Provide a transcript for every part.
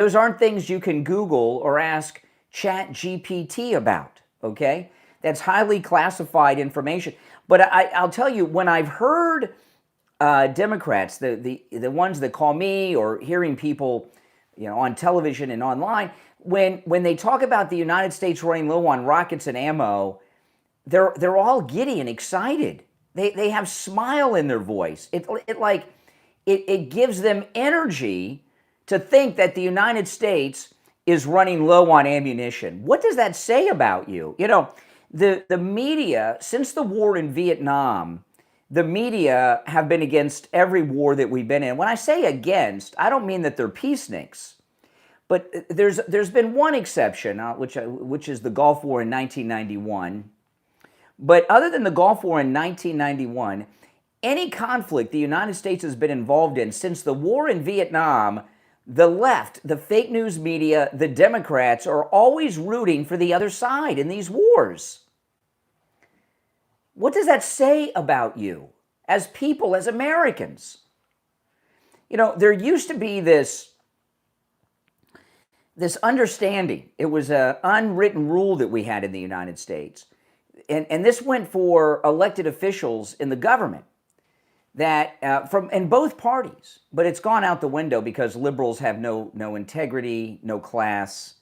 Those aren't things you can Google or ask Chat GPT about, okay? That's highly classified information. But I'll tell you, when I've heard Democrats, the ones that call me, or hearing people, on television and online, when they talk about the United States running low on rockets and ammo, they're all giddy and excited. They have smile in their voice. It gives them energy to think that the United States is running low on ammunition. What does that say about you? The media, since the war in Vietnam, the media have been against every war that we've been in. When I say against, I don't mean that they're peaceniks. But there's been one exception, which is the Gulf War in 1991. But other than the Gulf War in 1991, any conflict the United States has been involved in since the war in Vietnam, the left, the fake news media, the Democrats are always rooting for the other side in these wars. What does that say about you as people, as Americans? There used to be this understanding. It was an unwritten rule that we had in the United States. And this went for elected officials in the government, that from in both parties, but it's gone out the window because liberals have no integrity, no class,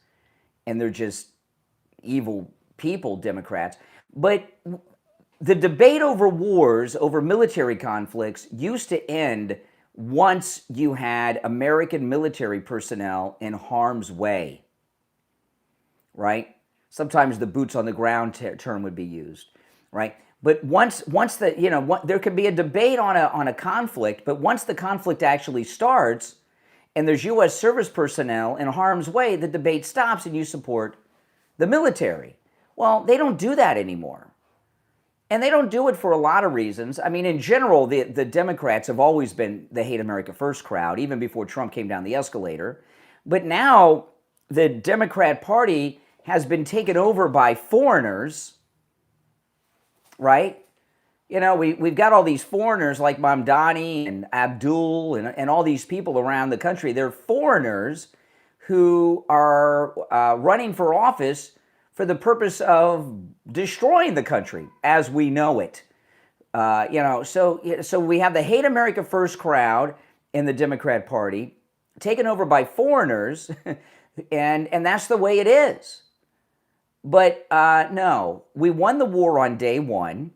and they're just evil people, Democrats. But the debate over wars, over military conflicts, used to end once you had American military personnel in harm's way, right? Sometimes the boots on the ground term would be used, right? But once there could be a debate on a conflict, but once the conflict actually starts and there's U.S. service personnel in harm's way, the debate stops and you support the military. Well, they don't do that anymore. And they don't do it for a lot of reasons. I mean, in general, the Democrats have always been the hate America first crowd, even before Trump came down the escalator. But now the Democrat Party has been taken over by foreigners, right? We've got all these foreigners like Mamdani and Abdul and all these people around the country. They're foreigners who are running for office for the purpose of destroying the country as we know it. So we have the hate America first crowd in the Democrat Party taken over by foreigners, and that's the way it is. But no, we won the war on day one.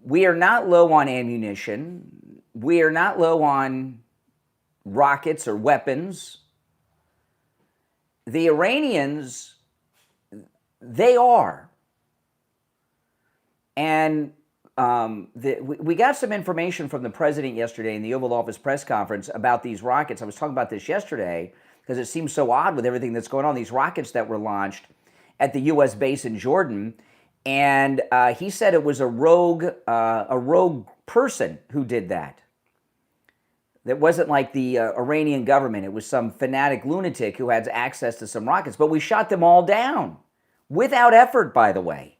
We are not low on ammunition. We are not low on rockets or weapons. The Iranians, they are. And we got some information from the president yesterday in the Oval Office press conference about these rockets. I was talking about this yesterday because it seems so odd with everything that's going on. These rockets that were launched at the U.S. base in Jordan. And he said it was a rogue person who did that. That wasn't like the Iranian government. It was some fanatic lunatic who had access to some rockets. But we shot them all down without effort, by the way,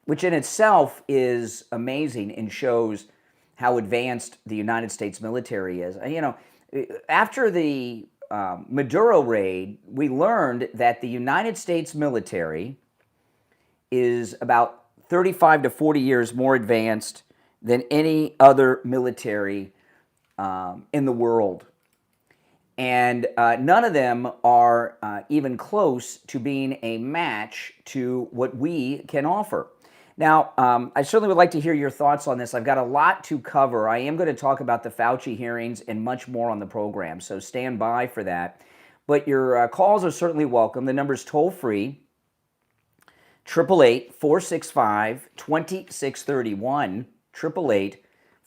which in itself is amazing and shows how advanced the United States military is. After the Maduro raid, we learned that the United States military is about 35 to 40 years more advanced than any other military in the world. And none of them are even close to being a match to what we can offer. Now, I certainly would like to hear your thoughts on this. I've got a lot to cover. I am going to talk about the Fauci hearings and much more on the program, so stand by for that. But your calls are certainly welcome. The number's toll-free, 888-465-2631,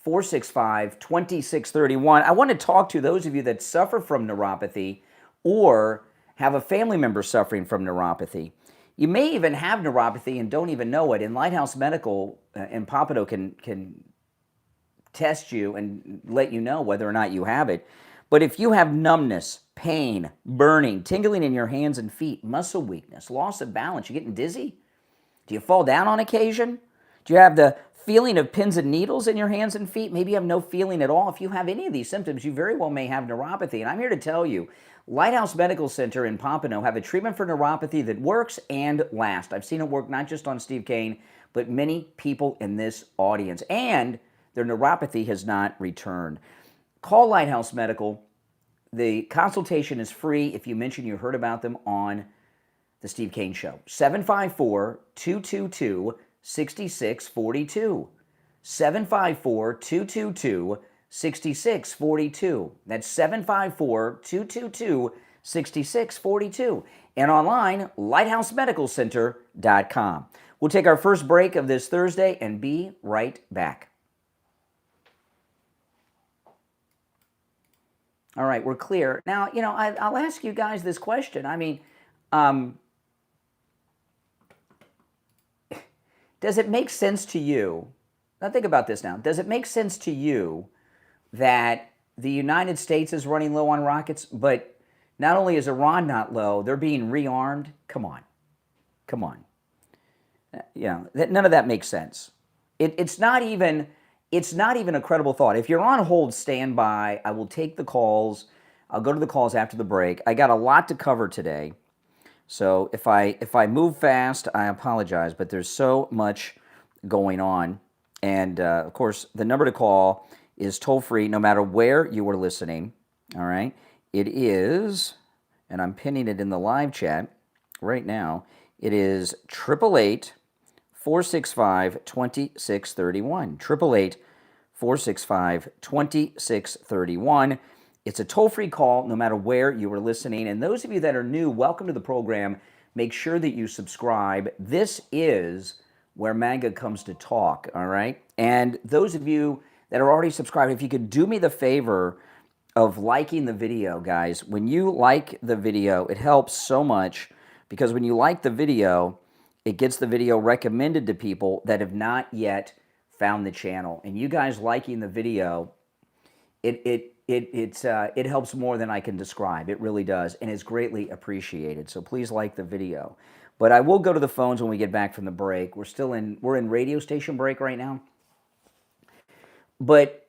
888-465-2631. I want to talk to those of you that suffer from neuropathy or have a family member suffering from neuropathy. You may even have neuropathy and don't even know it. And Lighthouse Medical in Pompano can test you and let you know whether or not you have it. But if you have numbness, pain, burning, tingling in your hands and feet, muscle weakness, loss of balance, you getting dizzy? Do you fall down on occasion? Do you have the feeling of pins and needles in your hands and feet, maybe you have no feeling at all. If you have any of these symptoms, you very well may have neuropathy. And I'm here to tell you, Lighthouse Medical Center in Pompano have a treatment for neuropathy that works and lasts. I've seen it work not just on Steve Kane, but many people in this audience. And their neuropathy has not returned. Call Lighthouse Medical. The consultation is free if you mention you heard about them on the Steve Kane Show. 754-222-6642. 754-222-6642. That's 754-222-6642. And online, lighthousemedicalcenter.com. We'll take our first break of this Thursday and be right back. All right, we're clear. Now, I'll ask you guys this question. I mean, does it make sense to you? Now think about this now. Does it make sense to you that the United States is running low on rockets, but not only is Iran not low, they're being rearmed? Come on. None of that makes sense. It's not even a credible thought. If you're on hold, stand by. I will take the calls. I'll go to the calls after the break. I got a lot to cover today. So if I move fast, I apologize, but there's so much going on. And of course, the number to call is toll free no matter where you are listening. All right. It is, and I'm pinning it in the live chat right now, it is 888-465-2631. 888-465-2631. It's a toll-free call no matter where you are listening. And those of you that are new, welcome to the program. Make sure that you subscribe. This is where MAGA comes to talk, all right? And those of you that are already subscribed, if you could do me the favor of liking the video, guys. When you like the video, it helps so much because when you like the video, it gets the video recommended to people that have not yet found the channel. And you guys liking the video, it helps more than I can describe. It really does, and it's greatly appreciated. So please like the video. But I will go to the phones when we get back from the break. We're in radio station break right now. But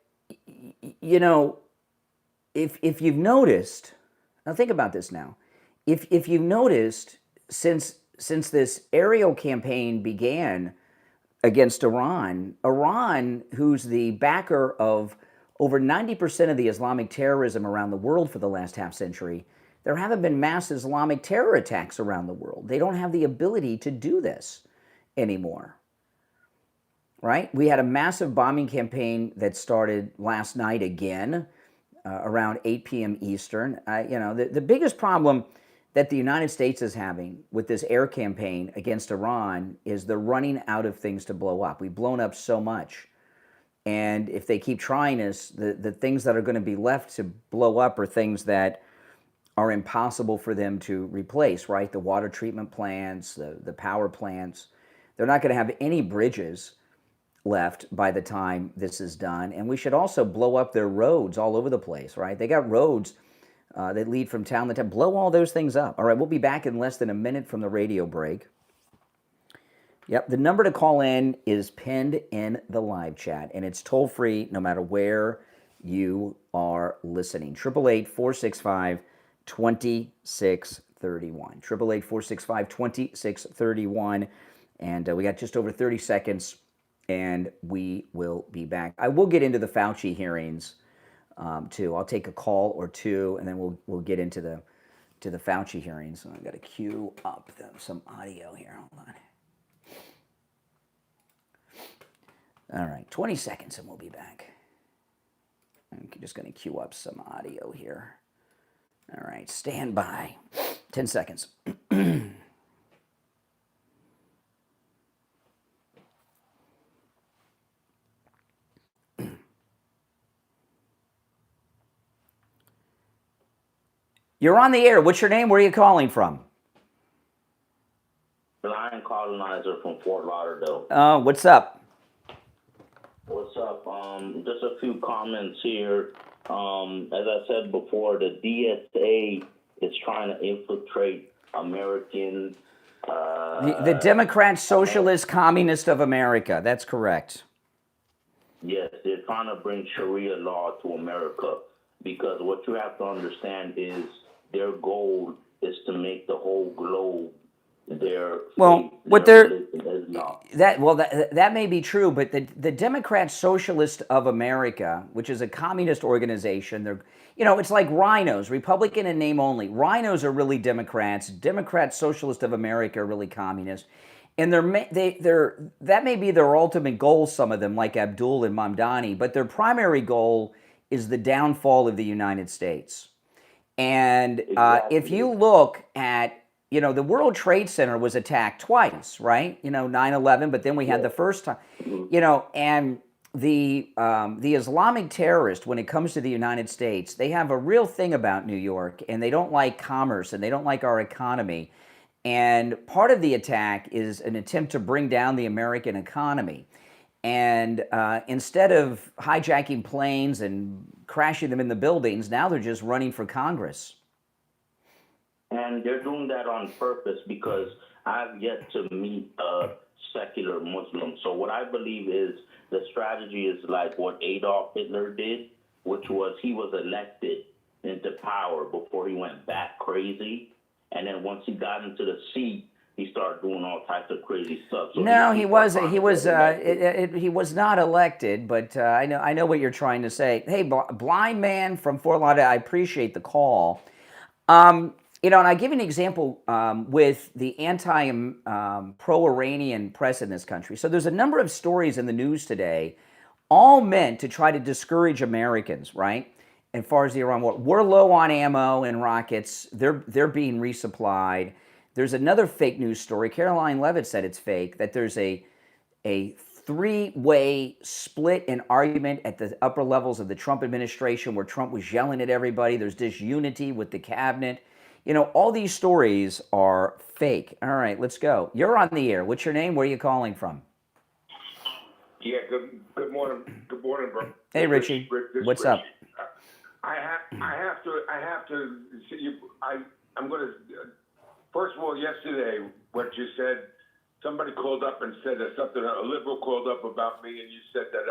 if you've noticed, now think about this now. If you've noticed since this aerial campaign began against Iran, who's the backer of over 90% of the Islamic terrorism around the world for the last half century, there haven't been mass Islamic terror attacks around the world. They don't have the ability to do this anymore, right? We had a massive bombing campaign that started last night again, around 8 p.m. Eastern. The biggest problem that the United States is having with this air campaign against Iran is they're running out of things to blow up. We've blown up so much. And if they keep trying this, the things that are going to be left to blow up are things that are impossible for them to replace, right? The water treatment plants, the power plants. They're not going to have any bridges left by the time this is done. And we should also blow up their roads all over the place, right? They got roads that lead from town to town. Blow all those things up. All right, we'll be back in less than a minute from the radio break. Yep, the number to call in is pinned in the live chat, and it's toll-free no matter where you are listening. 888-465-2631. 888-465-2631. And we got just over 30 seconds, and we will be back. I will get into the Fauci hearings, too. I'll take a call or two, and then we'll get into the Fauci hearings. So I've got to queue up some audio here. Hold on. All right, 20 seconds, and we'll be back. I'm just going to queue up some audio here. All right, stand by. 10 seconds. You're on the air. What's your name? Where are you calling from? Blind colonizer from Fort Lauderdale. What's up? What's up? Just a few comments here. As I said before, the DSA is trying to infiltrate American... the Democrat Socialist Communist of America. That's correct. Yes, they're trying to bring Sharia law to America because what you have to understand is their goal is to make the whole globe their Well, faith, what their they're religion, Islam. that may be true, but the Democrat Socialist of America, which is a communist organization, they're it's like rhinos, Republican in name only. Rhinos are really Democrats. Democrat Socialist of America are really communist, and they're that may be their ultimate goal. Some of them, like Abdul and Mamdani, but their primary goal is the downfall of the United States. And if you Exactly. look at, the World Trade Center was attacked twice, right? 9/11, but then we had Yes. the first time, and the Islamic terrorist, when it comes to the United States, they have a real thing about New York, and they don't like commerce, and they don't like our economy. And part of the attack is an attempt to bring down the American economy. And instead of hijacking planes and crashing them in the buildings, now they're just running for Congress. And they're doing that on purpose because I've yet to meet a secular Muslim. So what I believe is the strategy is like what Adolf Hitler did, which was he was elected into power before he went back crazy. And then once he got into the seat, he started doing all types of crazy stuff. So No, he was trying he to was get elected. he was not elected, but I know what you're trying to say. Hey, blind man from Fort Lauderdale, I appreciate the call. And I give you an example with the pro-Iranian press in this country. So there's a number of stories in the news today, all meant to try to discourage Americans, right? As far as the Iran war, we're low on ammo and rockets. They're being resupplied. There's another fake news story. Caroline Levitt said it's fake, that there's a three-way split and argument at the upper levels of the Trump administration where Trump was yelling at everybody. There's disunity with the cabinet. All these stories are fake. All right, let's go. You're on the air. What's your name? Where are you calling from? Yeah, good morning. Good morning, bro. Hey, Richie. What's up? I have to see you. I'm going to, first of all, yesterday, what you said, somebody called up and said that something, a liberal called up about me, and you said that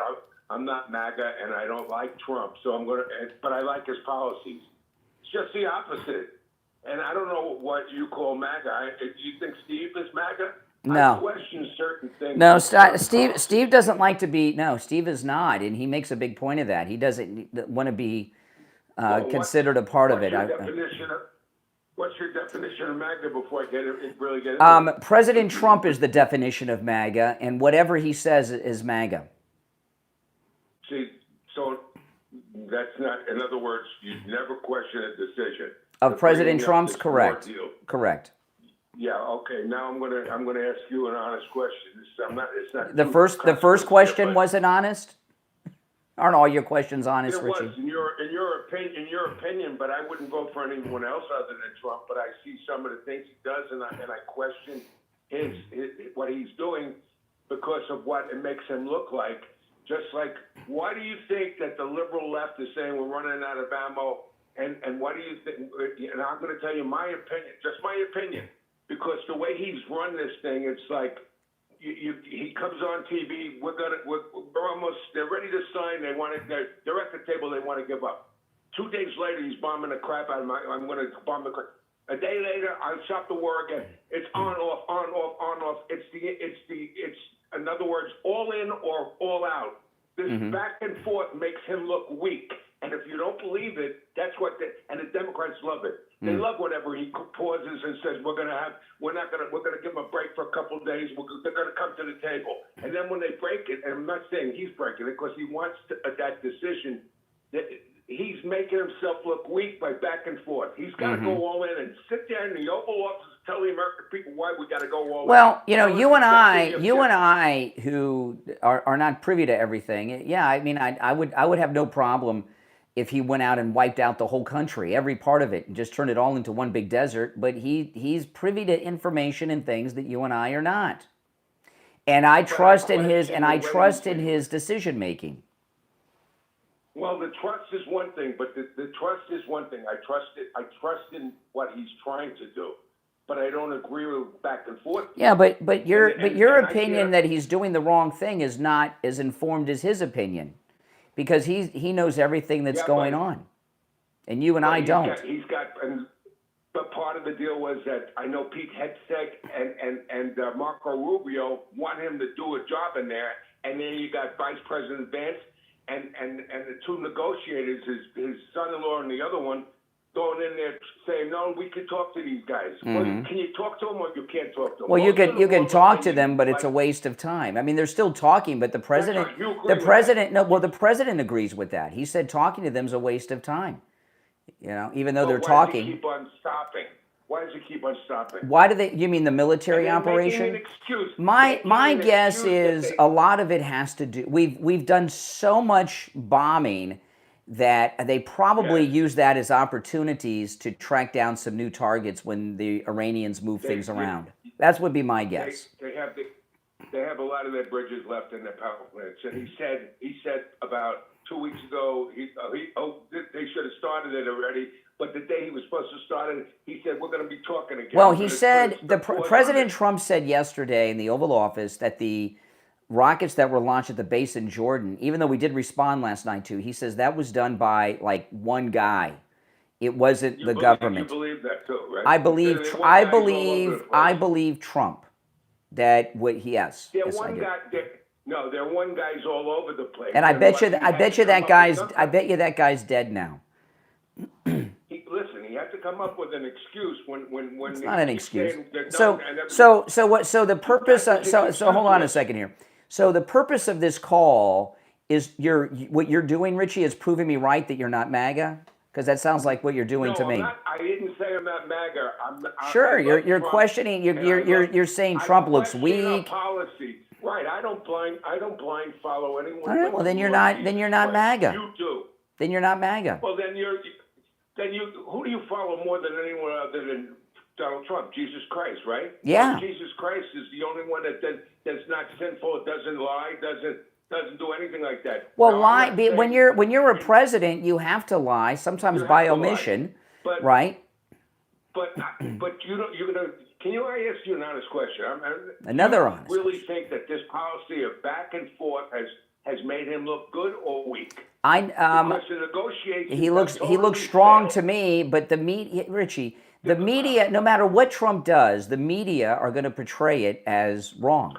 I'm not MAGA and I don't like Trump, but I like his policies. It's just the opposite. And I don't know what you call MAGA. Do you think Steve is MAGA? No. I question certain things. No, Steve doesn't like to be. No, Steve is not, and he makes a big point of that. He doesn't want to be considered a part of it. What's your definition of MAGA before I really get into it? President Trump is the definition of MAGA, and whatever he says is MAGA. See, so that's not. In other words, you never question a decision Of President Trump's, correct. Correct. Yeah. Okay. Now I'm gonna ask you an honest question. It's not. The first question wasn't honest. Aren't all your questions honest, It Richie? was in your opinion, but I wouldn't vote for anyone else other than Trump. But I see some of the things he does, and I question what he's doing because of what it makes him look like. Just like, why do you think that the liberal left is saying we're running out of ammo? And what do you think? And I'm going to tell you my opinion, just my opinion, because the way he's run this thing, it's like he comes on TV. We're almost. They're ready to sign. They're at the table. They want to give up. 2 days later, he's bombing the crap out of I'm going to bomb the crap. A day later, I'll stop the war again. It's on off, on off, on off. It's in other words, all in or all out. This back and forth makes him look weak. And if you don't believe it, that's what and the Democrats love it. They love whenever he pauses and says, we're going to give him a break for a couple of days. They're going to come to the table. And then when they break it, and I'm not saying he's breaking it because he wants that decision, he's making himself look weak by back and forth. He's got to go all in and sit there in the Oval Office and tell the American people why we got to go all in. Well, you and I, who are not privy to everything. Yeah, I mean, I would have no problem if he went out and wiped out the whole country, every part of it, and just turned it all into one big desert. But he's privy to information and things that you and I are not. And I trust in his decision making. Well, the trust is one thing, but the trust is one thing. I trust in what he's trying to do. but I don't agree with back and forth. Yeah, but your opinion I that he's doing the wrong thing is not as informed as his opinion, because he knows everything that's going on, and you and I don't. But part of the deal was that I know Pete Hegseth and Marco Rubio want him to do a job in there, and then you got Vice President Vance and the two negotiators, his son-in-law and the other one, going in there saying, no, we can talk to these guys. Well, can you talk to them or you can't talk to them? Well, you can talk to them, but it's a waste of time. I mean, they're still talking, but the president the president agrees with that. He said talking to them is a waste of time. You know, even though they're talking. Why does he keep on stopping? Why does he keep on stopping? Why do they? You mean the military operation? An excuse. My guess is a lot of it has to do. We've done so much bombing that they probably use that as opportunities to track down some new targets when the Iranians move things around. That would be my guess. They have a lot of their bridges left in their power plants, and he said about 2 weeks ago they should have started it already. But the day he was supposed to start it, he said, we're going to be talking again. Well, he said, President Trump said yesterday in the Oval Office that the rockets that were launched at the base in Jordan, even though we did respond last night to, he says that was done by like one guy. It wasn't the government. You believe that too, right? I believe Trump. That what he yes. There are one guy's all over the place. And I bet you that guy's dead now. Listen, he had to come up with an excuse when it's not an excuse. So the purpose. So hold on a second here. So the purpose of this call is what you're doing, Richie, is proving me right that you're not MAGA, because that sounds like what you're doing to me. I didn't say I'm not MAGA. Sure, you're questioning. You're saying Trump looks weak. Policy. Right. I don't blind follow anyone. All right. Well, then you're not MAGA. You do. Then you're not MAGA. Well, who do you follow more than anyone other than Donald Trump? Jesus Christ, right? Yeah. Well, Jesus Christ is the only one that's not sinful, doesn't lie, doesn't do anything like that. Well, when you're a president, you have to lie, sometimes by omission, right? But you don't. You're gonna. Can I ask you an honest question? Another honest. Do you really think that this policy of back and forth has made him look good or weak? Because the negotiations he looks strong to me, but the media, Richie, the media, no matter what Trump does, the media are going to portray it as wrong.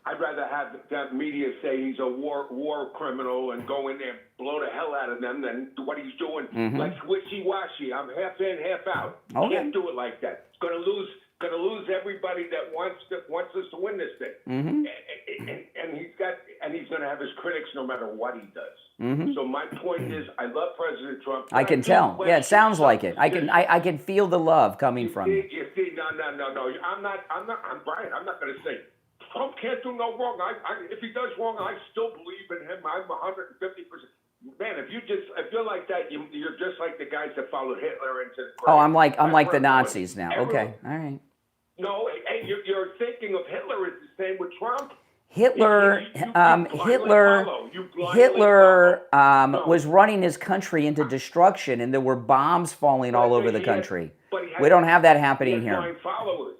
I'd rather have that media say he's a war criminal and go in there and blow the hell out of them than what he's doing. Like wishy-washy. I'm half in, half out. Okay. Can't do it like that. It's going to lose everybody that wants us to win this thing. And he's going to have his critics no matter what he does. So my point is, I love President Trump. I can tell. Yeah, it sounds like it. I can feel the love coming from you. You see, no. I'm Brian. I'm not going to say Trump can't do no wrong. If he does wrong, I still believe in him. I'm 150%. Man, if you're like that, you're just like the guys that followed Hitler into the grave. Oh, I'm like the Nazis now. Okay, all right. No, hey, you're thinking of Hitler. It's the same with Trump. Hitler was running his country into destruction, and there were bombs falling all over the country. We don't have that happening here. Blind followers.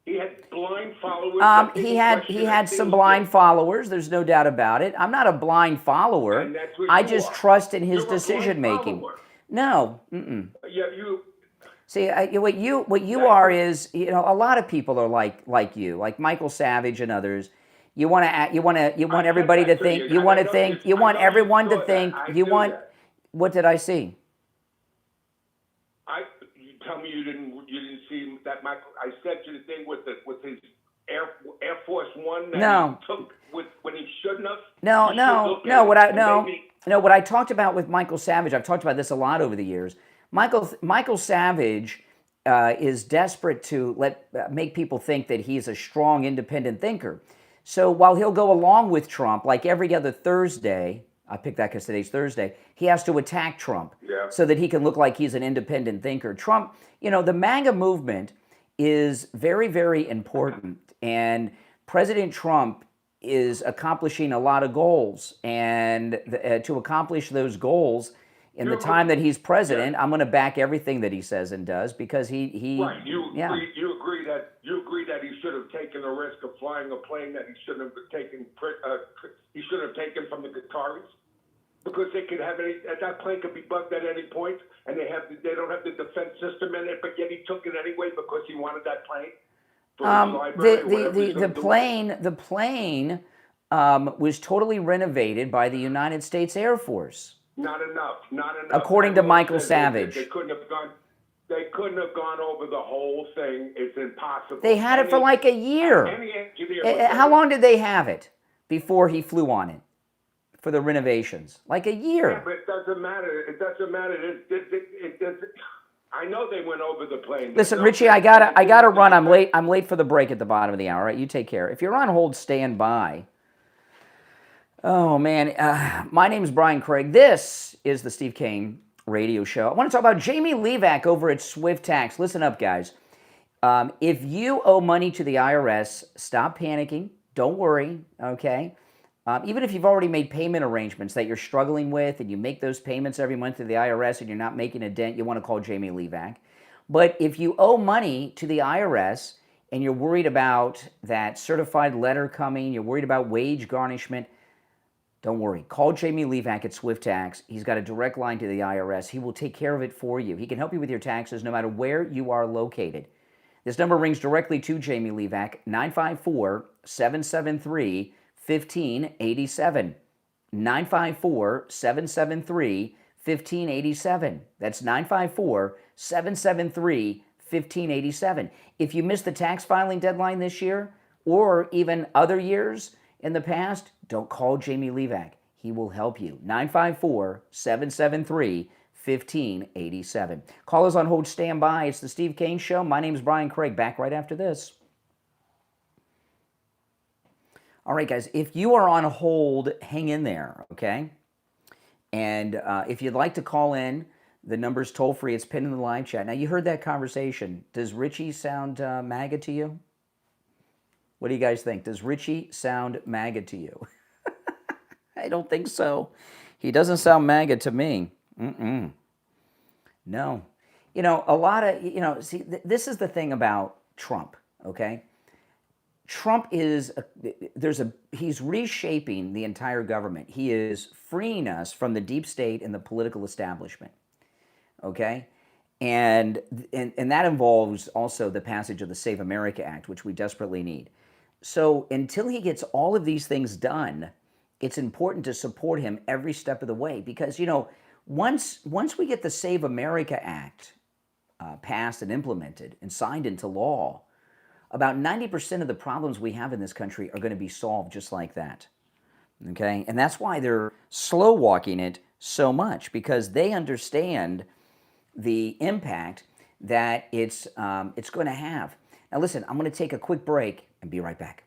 He had blind followers. He had some blind followers. There's no doubt about it. I'm not a blind follower. I just trust in his decision making. No. Yeah, you. See, what you are is, a lot of people are like you, like Michael Savage and others. You want everybody to think. You want everyone to think. What did I see? You tell me you didn't see that Michael. I sent you the thing with his Air Force One that he took when he shouldn't have. No. What I talked about with Michael Savage, I've talked about this a lot over the years. Michael Savage is desperate to make people think that he's a strong, independent thinker. So while he'll go along with Trump, like every other Thursday, I picked that because today's Thursday, he has to attack Trump so that he can look like he's an independent thinker. Trump, the MAGA movement is very, very important. And President Trump is accomplishing a lot of goals. And to accomplish those goals, in the time that he's president, I'm going to back everything that he says and does because he right. You agree that he should have taken the risk of flying a plane that he shouldn't have taken. He should have taken from the Qataris because they could have that plane could be bugged at any point, and they don't have the defense system in it, but yet he took it anyway because he wanted that plane. The plane was totally renovated by the United States Air Force. Not enough. According to Michael Savage. They couldn't have gone over the whole thing. It's impossible. They had it for like a year. How long did they have it before he flew on it for the renovations? Like a year. Yeah, but it doesn't matter. I know they went over the plane. Listen, Richie, I gotta run. I'm late for the break at the bottom of the hour. All right, you take care. If you're on hold, stand by. Oh, man. My name is Brian Craig. This is the Steve Kane Radio Show. I want to talk about Jamie Levack over at Swift Tax. Listen up, guys. If you owe money to the IRS, stop panicking. Don't worry, okay? Even if you've already made payment arrangements that you're struggling with and you make those payments every month to the IRS and you're not making a dent, you want to call Jamie Levack. But if you owe money to the IRS and you're worried about that certified letter coming, you're worried about wage garnishment, don't worry. Call Jamie Levack at Swift Tax. He's got a direct line to the IRS. He will take care of it for you. He can help you with your taxes no matter where you are located. This number rings directly to Jamie Levack, 954-773-1587. 954-773-1587. That's 954-773-1587. If you missed the tax filing deadline this year or even other years in the past, don't call Jamie Levack. He will help you. 954-773-1587. Callers on hold, stand by. It's the Steve Kane Show. My name is Brian Craig. Back right after this. All right, guys, if you are on hold, hang in there, okay? And if you'd like to call in, the number's toll free. It's pinned in the live chat. Now, you heard that conversation. Does Richie sound MAGA to you? What do you guys think? Does Richie sound MAGA to you? I don't think so. He doesn't sound MAGA to me. No. You know, a lot of, see, this is the thing about Trump, okay? Trump is, he's reshaping the entire government. He is freeing us from the deep state and the political establishment, okay? And that involves also the passage of the Save America Act, which we desperately need. So until he gets all of these things done, it's important to support him every step of the way because, once we get the Save America Act passed and implemented and signed into law, about 90% of the problems we have in this country are going to be solved just like that, okay? And that's why they're slow walking it so much because they understand the impact that it's going to have. Now listen, I'm going to take a quick break and be right back.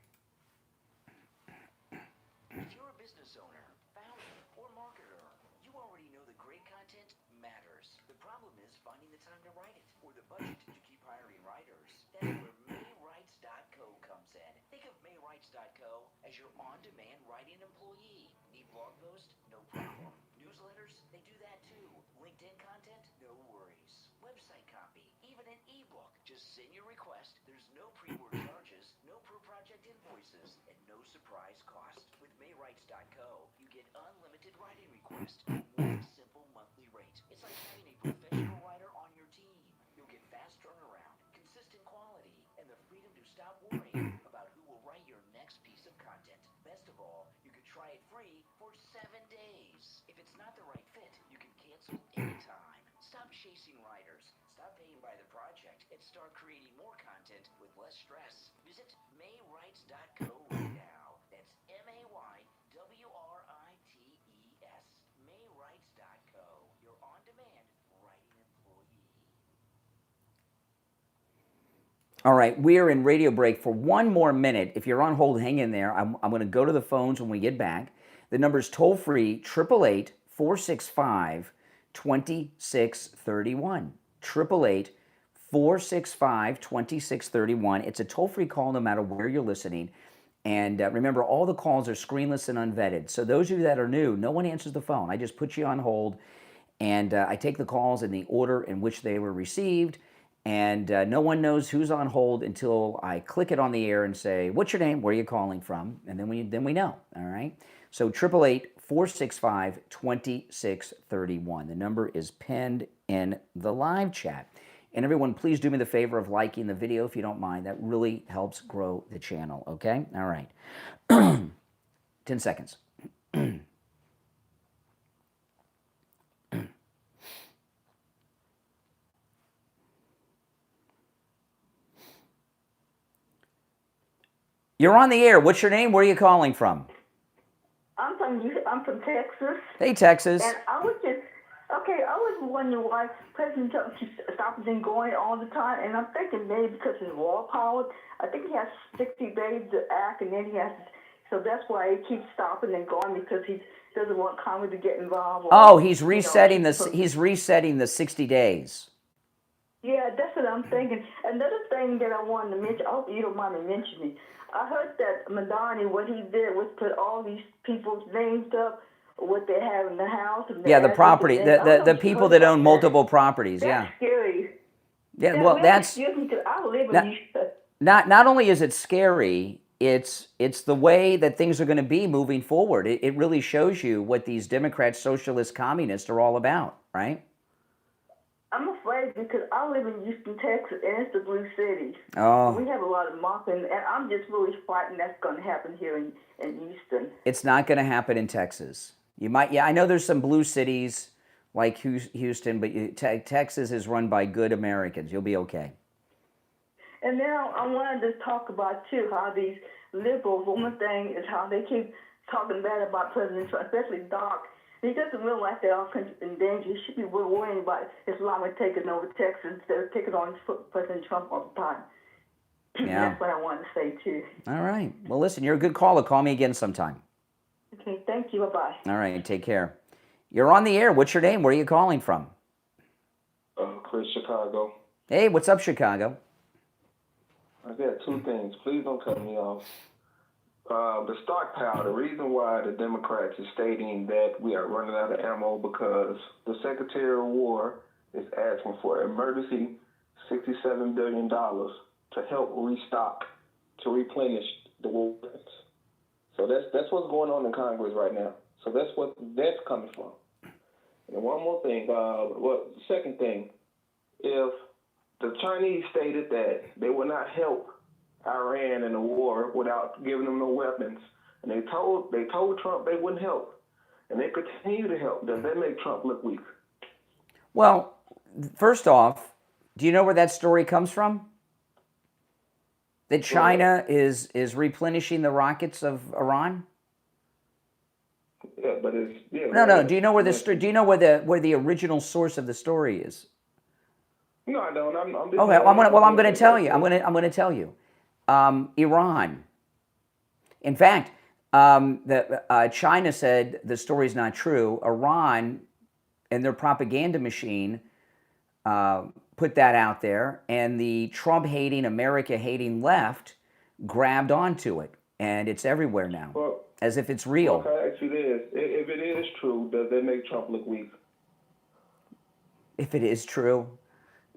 If you're a business owner, founder, or marketer, you already know that great content matters. The problem is finding the time to write it or the budget to keep hiring writers. That's where Maywrites.co comes in. Think of Maywrites.co as your on-demand writing employee. Need blog posts? No problem. Newsletters? They do that too. LinkedIn content? No worries. Website copy? Even an ebook? Just send your request. There's no pre-work charges, no per-project invoices, and no surprise cost. With Maywrites.co, you get unlimited writing requests at one simple monthly rate. It's like having a professional writer on your team. You'll get fast turnaround, consistent quality, and the freedom to stop worrying about who will write your next piece of content. Best of all, you can try it free for 7 days. If it's not the right fit, you can cancel anytime. Stop chasing writers. Stop paying by the project and start creating more content with less stress. Visit Maywrites.co right now. That's Maywrites. Maywrites.co. Your on-demand writing employee. All right, we're in radio break for one more minute. If you're on hold, hang in there. I'm going to go to the phones when we get back. The number's toll free, 888-465-2631. 888-465-2631. It's a toll-free call no matter where you're listening. And remember, all the calls are screenless and unvetted. So those of you that are new, no one answers the phone. I just put you on hold. and I take the calls in the order in which they were received, and no one knows who's on hold until I click it on the air and say, "What's your name? Where are you calling from?" And then we know. All right. So 888-465-2631. The number is pinned in the live chat. And everyone, please do me the favor of liking the video if you don't mind. That really helps grow the channel. Okay. All right. 10 seconds. You're on the air. What's your name? Where are you calling from? I'm from Texas. Hey, Texas. And I was wondering why President Trump keeps stopping and going all the time. And I'm thinking maybe because of raw power. I think he has 60 days to act, and then he has. So that's why he keeps stopping and going, because he doesn't want Congress to get involved. Oh, he's resetting He's resetting the 60 days. Yeah, that's what I'm thinking. Another thing that I wanted to mention. I hope you don't mind me mentioning. I heard that Madani, what he did was put all these people's names up, what they have in the house. And Yeah, the property, the people that own multiple properties. That's scary. Yeah, well, that's I live in Houston. not only is it scary, it's the way that things are going to be moving forward. It really shows you what these Democrats, socialists, communists are all about, right? I'm afraid because I live in Houston, Texas, and it's the Blue City. Oh. We have a lot of mafia, and I'm just really frightened that's going to happen here in Houston. It's not going to happen in Texas. You might, I know there's some blue cities like Houston, but Texas is run by good Americans. You'll be okay. And now I wanted to talk about, too, how these liberals, one thing is how they keep talking bad about President Trump, especially Doc. He doesn't realize they're all in danger. He should be worrying about Islam taking over Texas instead of taking on President Trump all the time. Yeah. That's what I wanted to say, too. All right. Well, listen, you're a good caller. Call me again sometime. Okay, thank you. Bye-bye. All right, take care. You're on the air. What's your name? Where are you calling from? Chris, Chicago. Hey, what's up, Chicago? I got two things. Please don't cut me off. The stockpile, the reason why the Democrats are stating that we are running out of ammo because the Secretary of War is asking for emergency $67 billion to help restock, to replenish the war weapons. So that's what's going on in Congress right now. So that's coming from. And one more thing, the second thing, if the Chinese stated that they would not help Iran in the war without giving them no weapons, and they told Trump they wouldn't help, and they continue to help, does that make Trump look weak? Well, first off, do you know where that story comes from? That China is replenishing the rockets of Iran? Yeah, but it's No. Do you know where the original source of the story is? No, I don't. I'm just Okay. I'm going to tell you. I'm going to tell you. Iran. In fact, China said the story's not true. Iran and their propaganda machine put that out there, and the Trump-hating, America-hating left grabbed onto it, and it's everywhere now, as if it's real. Okay, actually it is. If it is true, does that make Trump look weak? If it is true.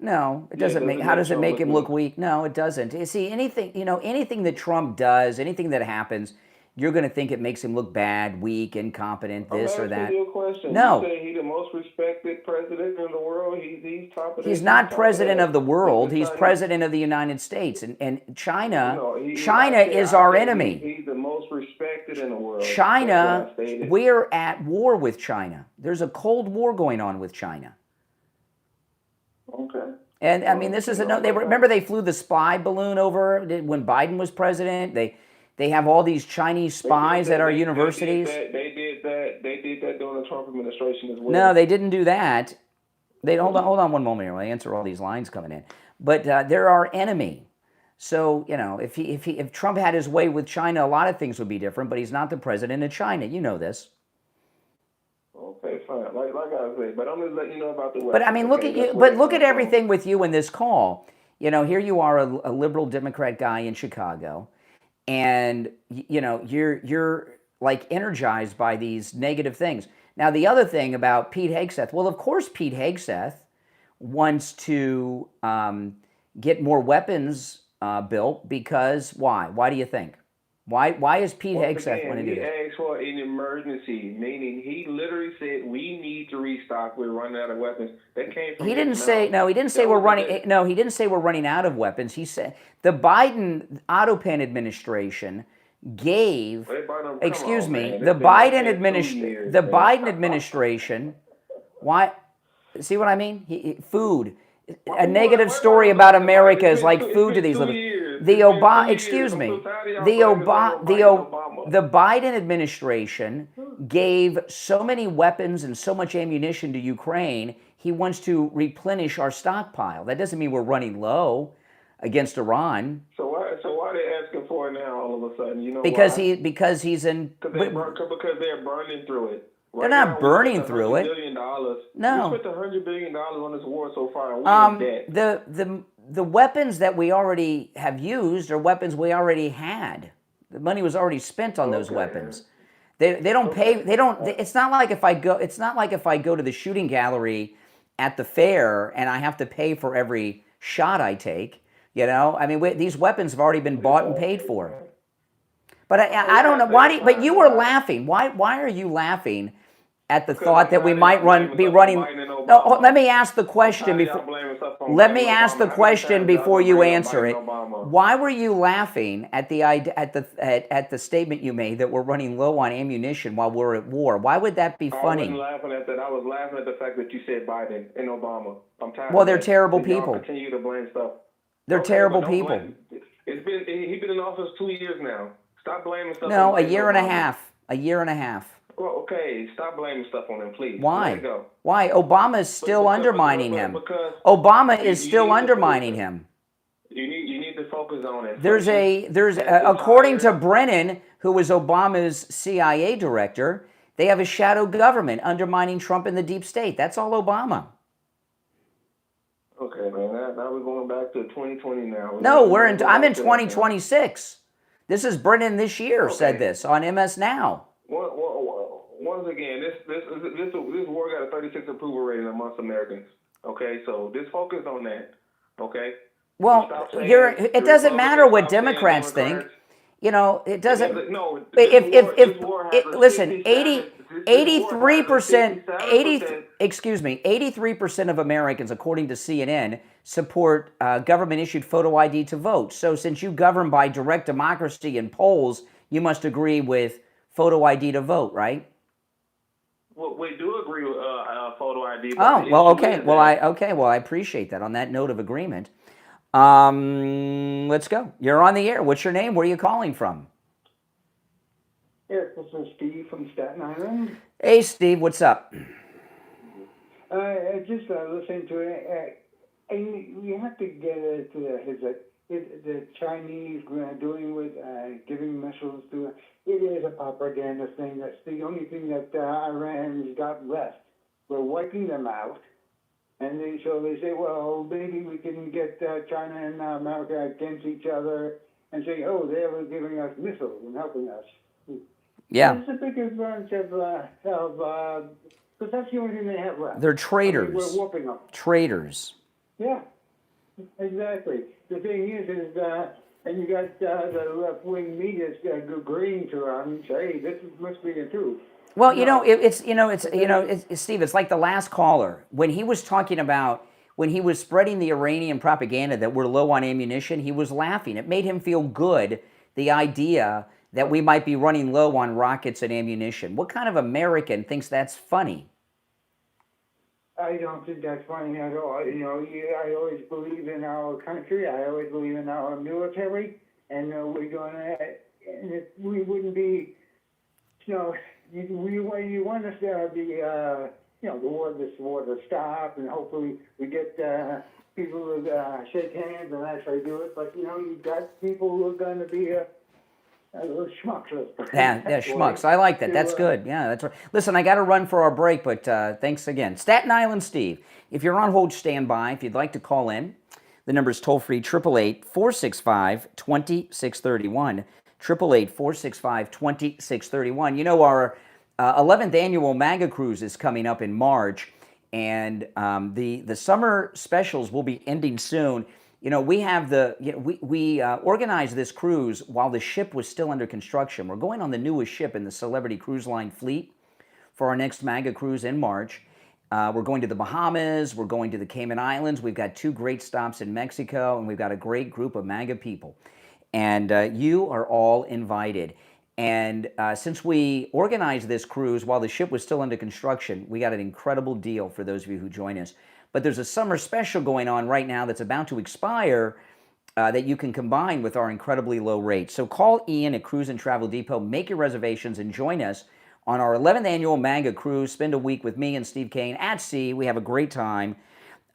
No, it doesn't how does it make him look weak? No, it doesn't. You see, anything that Trump does, anything that happens, you're going to think it makes him look bad, weak, incompetent, this or that. You a question. No. You say he's the most respected president in the world. He's top of He's not president of the world. He's president of the United States. And China is our enemy. He's the most respected in the world. China, we're at war with China. There's a Cold War going on with China. Okay. And I mean, this is remember they flew the spy balloon over when Biden was president. They have all these Chinese spies at our universities. They did that during the Trump administration as well. No, they didn't do that. Hold on one moment here. I'll answer all these lines coming in. But they're our enemy. So if Trump had his way with China, a lot of things would be different. But he's not the president of China. You know this. Okay, fine. Like I said, but I'm just letting you know about the weapons. But I mean, look at you. But look at everything with you in this call. Here you are, a liberal Democrat guy in Chicago, and you're like energized by these negative things. Now, the other thing about Pete Hegseth, well, of course Pete Hegseth wants to get more weapons built because why? Why do you think? Why is Pete Hegseth want to do He this? asked for an emergency, meaning he literally said we need to restock. We're running out of weapons. That came from He his didn't say mouth. no. He didn't say That we're was running. No, he didn't say we're running out of weapons. He said the Biden Autopan administration gave. They brought him- come Excuse on, me. man. The It's been like Biden that 2 administration. years, The man. Biden administration. Why? See what I mean? Food. A negative story about America is like food to these little. The Obama. Excuse me. The Biden administration gave so many weapons and so much ammunition to Ukraine. He wants to replenish our stockpile. That doesn't mean we're running low against Iran. So why they asking for it now all of a sudden? You know Because why? because he's in. Because they're burning through it. They're not burning through it. No. We spent $100 billion on this war so far, and we're in debt. The weapons that we already have used are weapons we already had. The money was already spent on those weapons. They don't pay. They don't. It's not like if I go. It's not like if I go to the shooting gallery at the fair and I have to pay for every shot I take. You know, I mean, these weapons have already been bought and paid for. But I don't know why. But you were laughing. Why are you laughing at the thought that we might be running? No, let me ask the question before. Let me ask the question before you answer it. Why were you laughing at the statement you made that we're running low on ammunition while we're at war? Why would that be funny? I wasn't laughing at that. I was laughing at the fact that you said Biden and Obama. I'm tired. Well, they're terrible people. Continue to blame stuff. They're terrible people. He's been in office 2 years now. Stop blaming stuff. No, a year and a half. A year and a half. Well, okay, stop blaming stuff on him, please. Why? Let it go. Why? Obama is still undermining him. Obama is still undermining him. You need to focus on it. There's according to Brennan, who was Obama's CIA director, they have a shadow government undermining Trump and the deep state. That's all Obama. Okay, man. Now we're going back to 2020 now. No, I'm in 2026. This is Brennan this year said this on MS Now. Once again, this war got a 36 approval rating amongst Americans. Okay, so just focus on that. Okay. Well, it doesn't matter what Democrats think. You know, it doesn't. No. Listen, 83% of Americans, according to CNN, support government-issued photo ID to vote. So since you govern by direct democracy and polls, you must agree with photo ID to vote, right? Well, we do agree with photo ID. Oh, well, okay. Well, I appreciate that. On that note of agreement, let's go. You're on the air. What's your name? Where are you calling from? Yes, this is Steve from Staten Island. Hey, Steve. What's up? I just listening to it. And you have to get it to the Chinese doing with giving missiles to. It is a propaganda thing. That's the only thing that Iran's got left. We're wiping them out. And so they say, well, maybe we can get China and America against each other and say, oh, they were giving us missiles and helping us. Yeah. It's a big advantage because that's the only thing they have left. They're traitors. I mean, we're whooping them. Traitors. Yeah, exactly. The thing is and you got the left-wing media agreeing to them and say, hey, this must be the truth. Well, Steve, it's like the last caller. When he was talking about, when he was spreading the Iranian propaganda that we're low on ammunition, he was laughing. It made him feel good, the idea that we might be running low on rockets and ammunition. What kind of American thinks that's funny? I don't think that's funny at all. You know, I always believe in our country. I always believe in our military, and we're going to. And if we wouldn't be, you know, you want us to be, this war to stop, and hopefully we get people to shake hands and actually do it. But you got people who are going to be schmucks. Yeah, schmucks. I like that. That's good. Yeah, that's right. Listen, I got to run for our break, but thanks again. Staten Island Steve, if you're on hold, stand by. If you'd like to call in, the number is toll-free, 888-465-2631, 888-465-2631. You know, our 11th annual MAGA cruise is coming up in March, and the summer specials will be ending soon. You know, we have we organized this cruise while the ship was still under construction. We're going on the newest ship in the Celebrity Cruise Line fleet for our next MAGA cruise in March. We're going to the Bahamas. We're going to the Cayman Islands. We've got 2 great stops in Mexico, and we've got a great group of MAGA people. And you are all invited. And since we organized this cruise while the ship was still under construction, we got an incredible deal for those of you who join us. But there's a summer special going on right now that's about to expire that you can combine with our incredibly low rates. So call Ian at Cruise and Travel Depot, make your reservations, and join us on our 11th annual MAGA cruise. Spend a week with me and Steve Kane at sea. We have a great time.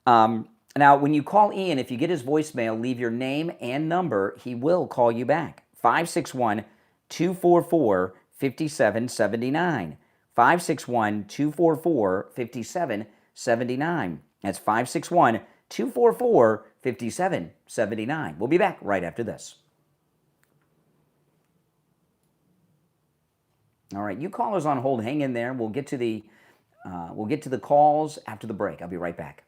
Now, when you call Ian, if you get his voicemail, leave your name and number. He will call you back. 561-244-5779. 561-244-5779. That's 561-244-5779. We'll be back right after this. All right, you callers on hold, hang in there. We'll get to the calls after the break. I'll be right back.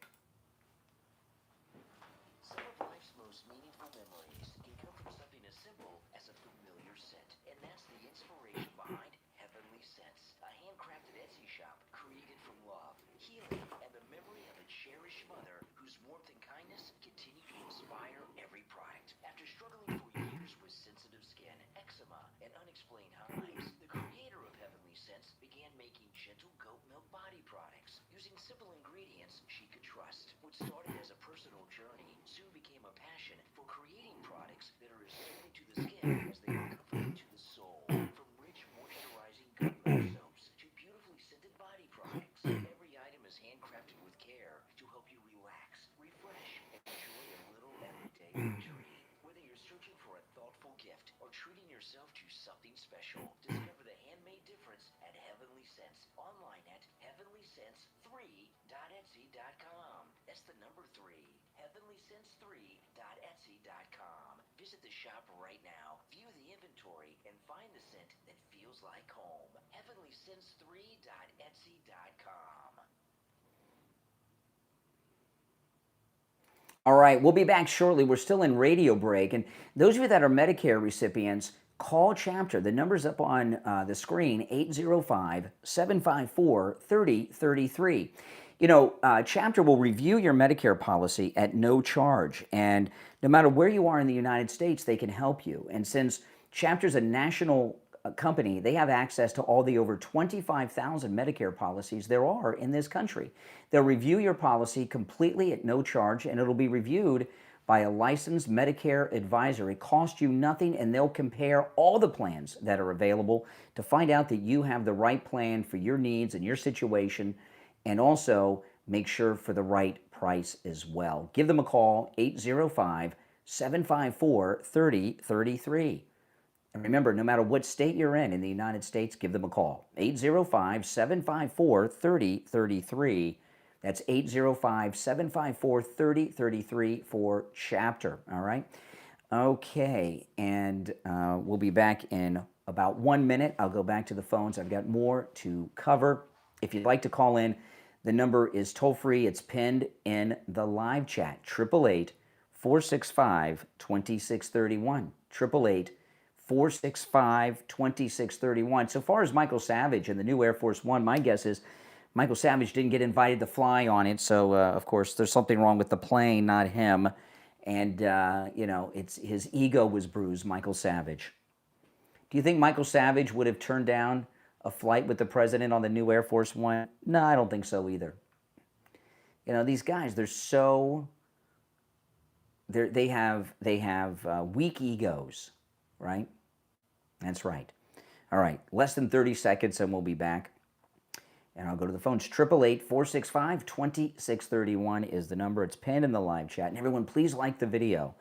Some of life's most meaningful memories can come from something as simple as a familiar scent, and that's the inspiration behind Heavenly Scents, a handcrafted Etsy shop created from love, healing, and the memory of a cherished mother whose warmth and kindness continue to inspire every product. After struggling for years with sensitive skin, eczema, and unexplained hives, the creator of Heavenly Scents began making gentle goat milk body products using simple ingredients she could trust. What started as a personal journey soon became a passion for creating products that are as soothing to the skin as they are comforting to the soul. From rich, moisturizing goat milk soaps to beautifully scented body products, every item is handcrafted with care to help you relax, refresh, and enjoy a little everyday luxury. Whether you're searching for a thoughtful gift or treating yourself to something special, discover the handmade difference at Heavenly Scents. Online at heavenlyscents3.etsy.com. That's the number 3. heavenlyscents3.etsy.com. Visit the shop right now, view the inventory, and find the scent that feels like home. heavenlyscents3.etsy.com. All right, we'll be back shortly. We're still in radio break. And those of you that are Medicare recipients, call Chapter. The number's up on the screen, 805-754-3033. You know, Chapter will review your Medicare policy at no charge. And no matter where you are in the United States, they can help you. And since Chapter's a national company, they have access to all the over 25,000 Medicare policies there are in this country. They'll review your policy completely at no charge, and it'll be reviewed by a licensed Medicare advisor. It costs you nothing, and they'll compare all the plans that are available to find out that you have the right plan for your needs and your situation, and also make sure for the right price as well. Give them a call, 805-754-3033. And remember, no matter what state you're in the United States, give them a call. 805-754-3033. That's 805-754-3033 for Chapter, all right? Okay, and we'll be back in about 1 minute. I'll go back to the phones. I've got more to cover. If you'd like to call in, the number is toll-free. It's pinned in the live chat, 888-465-2631, 888-465-2631. So far as Michael Savage and the new Air Force One, my guess is Michael Savage didn't get invited to fly on it, so of course there's something wrong with the plane, not him. And you know, his ego was bruised, Michael Savage. Do you think Michael Savage would have turned down a flight with the president on the new Air Force One? No, I don't think so either. You know, these guys, they have weak egos, right? That's right. All right, less than 30 seconds and we'll be back. And I'll go to the phones. 888-465-2631 is the number. It's pinned in the live chat. And everyone, please like the video.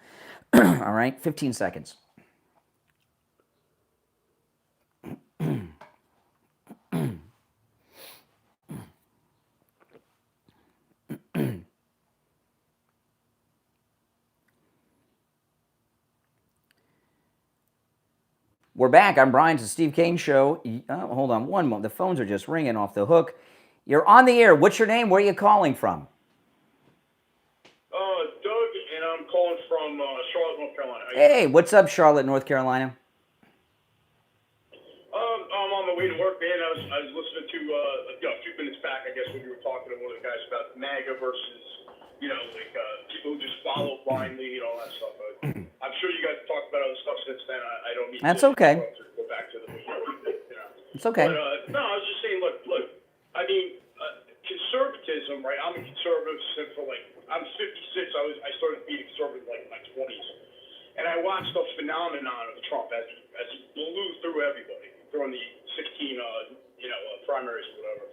All right, 15 seconds. We're back. I'm Brian. It's the Steve Kane Show. Hold on one moment. The phones are just ringing off the hook. You're on the air. What's your name? Where are you calling from? Doug, and I'm calling from Charlotte, North Carolina. Hey, what's up, Charlotte, North Carolina? I'm on my way to work, man. I was listening to a few minutes back, I guess, when you were talking to one of the guys about MAGA versus, people who just follow blindly and all that stuff. I'm sure you guys talked about other stuff since then. I don't need That's to okay. go back to the It's okay. But, no, I was just saying, look, I mean, conservatism, right? I'm a conservative since I'm 56. I started being conservative in my 20s, and I watched the phenomenon of Trump as he blew through everybody during the 16, primaries or whatever.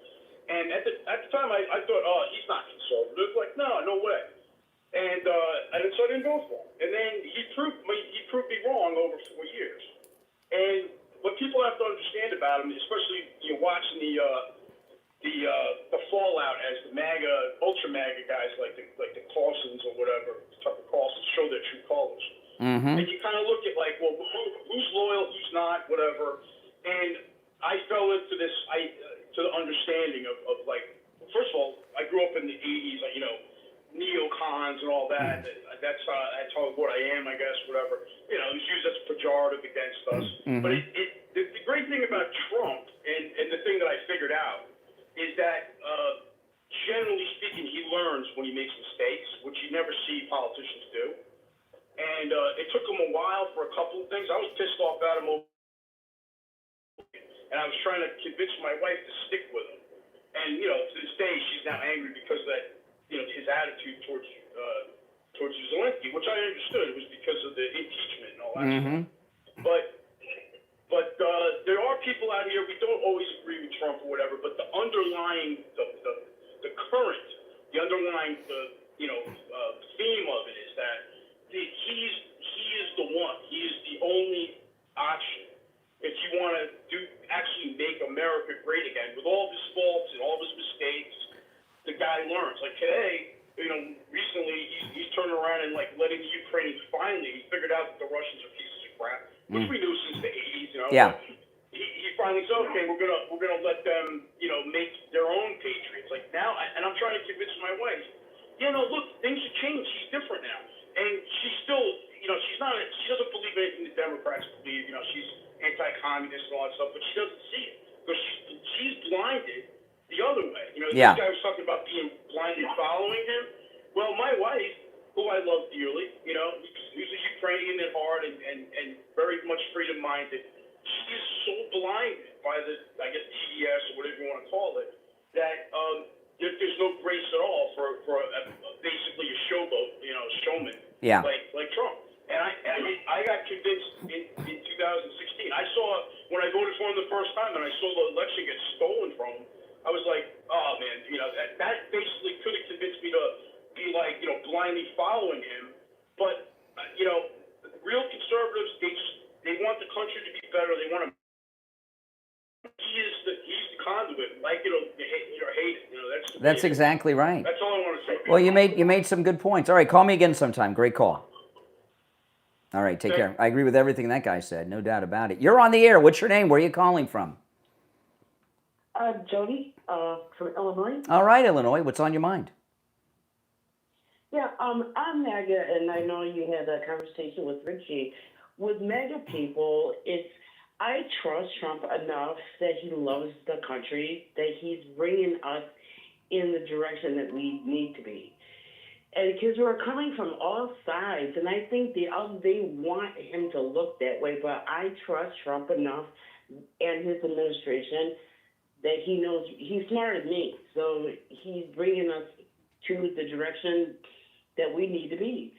And at the time, I thought, oh, he's not conservative. No way. And so I didn't go for him. And then he proved me wrong over 4 years. And what people have to understand about him, especially watching the fallout as the MAGA, ultra MAGA guys like the Carsons or whatever, Tucker Carlson, show their true colors. Mm-hmm. And you kind of look at who's loyal, who's not, whatever. And I fell into this, to the understanding of first of all, I grew up in the 80s, neocons and all that. That's how what I am, I guess, whatever. It was used as a pejorative against us. Mm-hmm. But the great thing about Trump, and the thing that I figured out, is that generally speaking, he learns when he makes mistakes, which you never see politicians do. And it took him a while for a couple of things. I was pissed off at him, and I was trying to convince my wife to stick with him. And to this day, she's now angry because of that, his attitude towards Zelensky, which I understood. It was because of the impeachment and all that Mm-hmm. stuff. But there are people out here, we don't always agree with Trump or whatever, but the underlying, the current, the underlying, theme of it is that he is the one. He is the only option. If you want to actually make America great again, with all of his faults and all of his mistakes, the guy learns. Like today, recently he's turning around and letting the Ukrainians finally, he figured out that the Russians are pieces of crap, which we knew since the 80s. Yeah. He finally said, okay, we're gonna let them, make their own patriots. Now, and I'm trying to convince my wife, look, things have changed. She's different now, and she's still, she doesn't believe anything the Democrats believe. She's anti-communist and all that stuff, but she doesn't see it because she's blinded the other way. Yeah. This guy was talking about being blinded following him. Well, my wife, who I love dearly, who's a Ukrainian at heart and very much freedom-minded, she is so blinded by the, TDS or whatever you want to call it, that there's no grace at all for basically a showboat, showman, Yeah. like Trump. And I got convinced in 2016. I saw, when I voted for him the first time and I saw the election get stolen from him, I was like, oh man, that basically could have convinced me to be blindly following him. But, real conservatives, they want the country to be better. They want to, he's the conduit, like it or hate it. That's exactly right. That's all I want to say. Well, you made some good points. All right, call me again sometime. Great call. All right, take care. I agree with everything that guy said, no doubt about it. You're on the air. What's your name? Where are you calling from? Jody, from Illinois. All right, Illinois. What's on your mind? Yeah, I'm MAGA, and I know you had a conversation with Richie. With MAGA people, I trust Trump enough that he loves the country, that he's bringing us in the direction that we need to be. And because we're coming from all sides, and I think they want him to look that way, but I trust Trump enough and his administration that he knows he's smarter than me. So he's bringing us to the direction that we need to be.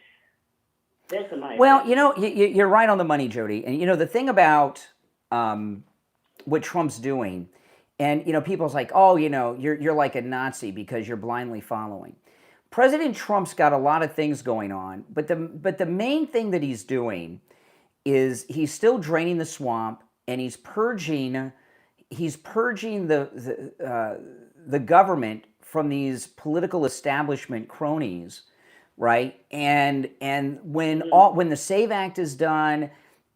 That's my opinion. You're right on the money, Jody. And, the thing about what Trump's doing, and, people's like, oh, you're like a Nazi because you're blindly following. President Trump's got a lot of things going on, but the main thing that he's doing is he's still draining the swamp, and he's purging the government from these political establishment cronies, right? And when the SAVE Act is done,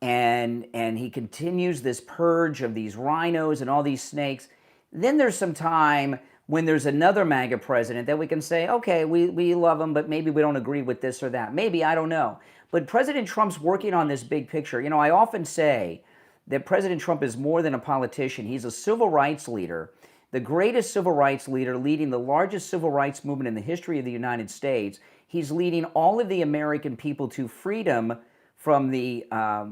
and he continues this purge of these rhinos and all these snakes. Then there's some time when there's another MAGA president that we can say, okay, we love him, but maybe we don't agree with this or that. Maybe, I don't know. But President Trump's working on this big picture. You know, I often say that President Trump is more than a politician. He's a civil rights leader, the greatest civil rights leader, leading the largest civil rights movement in the history of the United States. He's leading all of the American people to freedom from the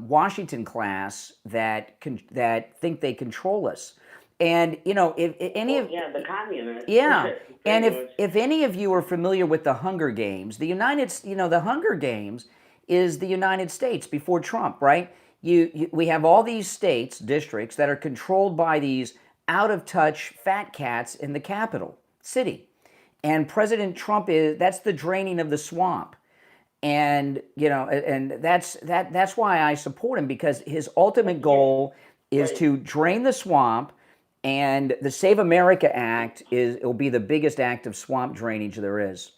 Washington class that think they control us. And, you know, if any of... Yeah, the communists. Yeah, and if any of you are familiar with the Hunger Games, the Hunger Games is the United States before Trump, right? We have all these states, districts, that are controlled by these out-of-touch fat cats in the capital city. And President Trump that's the draining of the swamp. And, you know, and that's why I support him, because his ultimate goal is to drain the swamp. And the Save America Act will be the biggest act of swamp drainage there is.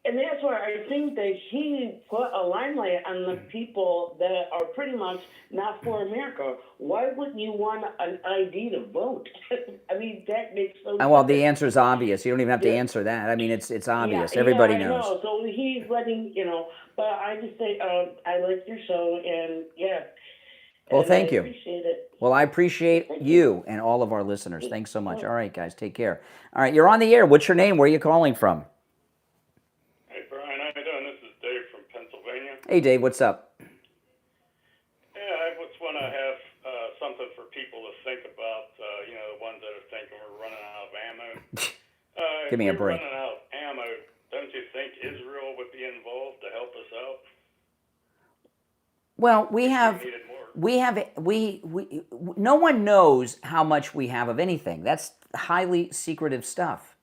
And that's why I think that he put a limelight on the people that are pretty much not for America. Why wouldn't you want an ID to vote? I mean, that makes no sense. Well, the answer is obvious. You don't even have to answer that. I mean, it's obvious. Everybody knows. Know. So he's letting, you know, but I just say, I like your show, and Well, thank you. I appreciate it. Well, I appreciate you and all of our listeners. Thanks so much. All right, guys, take care. All right, you're on the air. What's your name? Where are you calling from? Hey, Brian, how you doing? This is Dave from Pennsylvania. Hey, Dave, what's up? Yeah, I just want to have something for people to think about, you know, the ones that are thinking we're running out of ammo. Give me a break. If we're running out of ammo, don't you think Israel would be involved to help us out? Well, no one knows how much we have of anything. That's highly secretive stuff,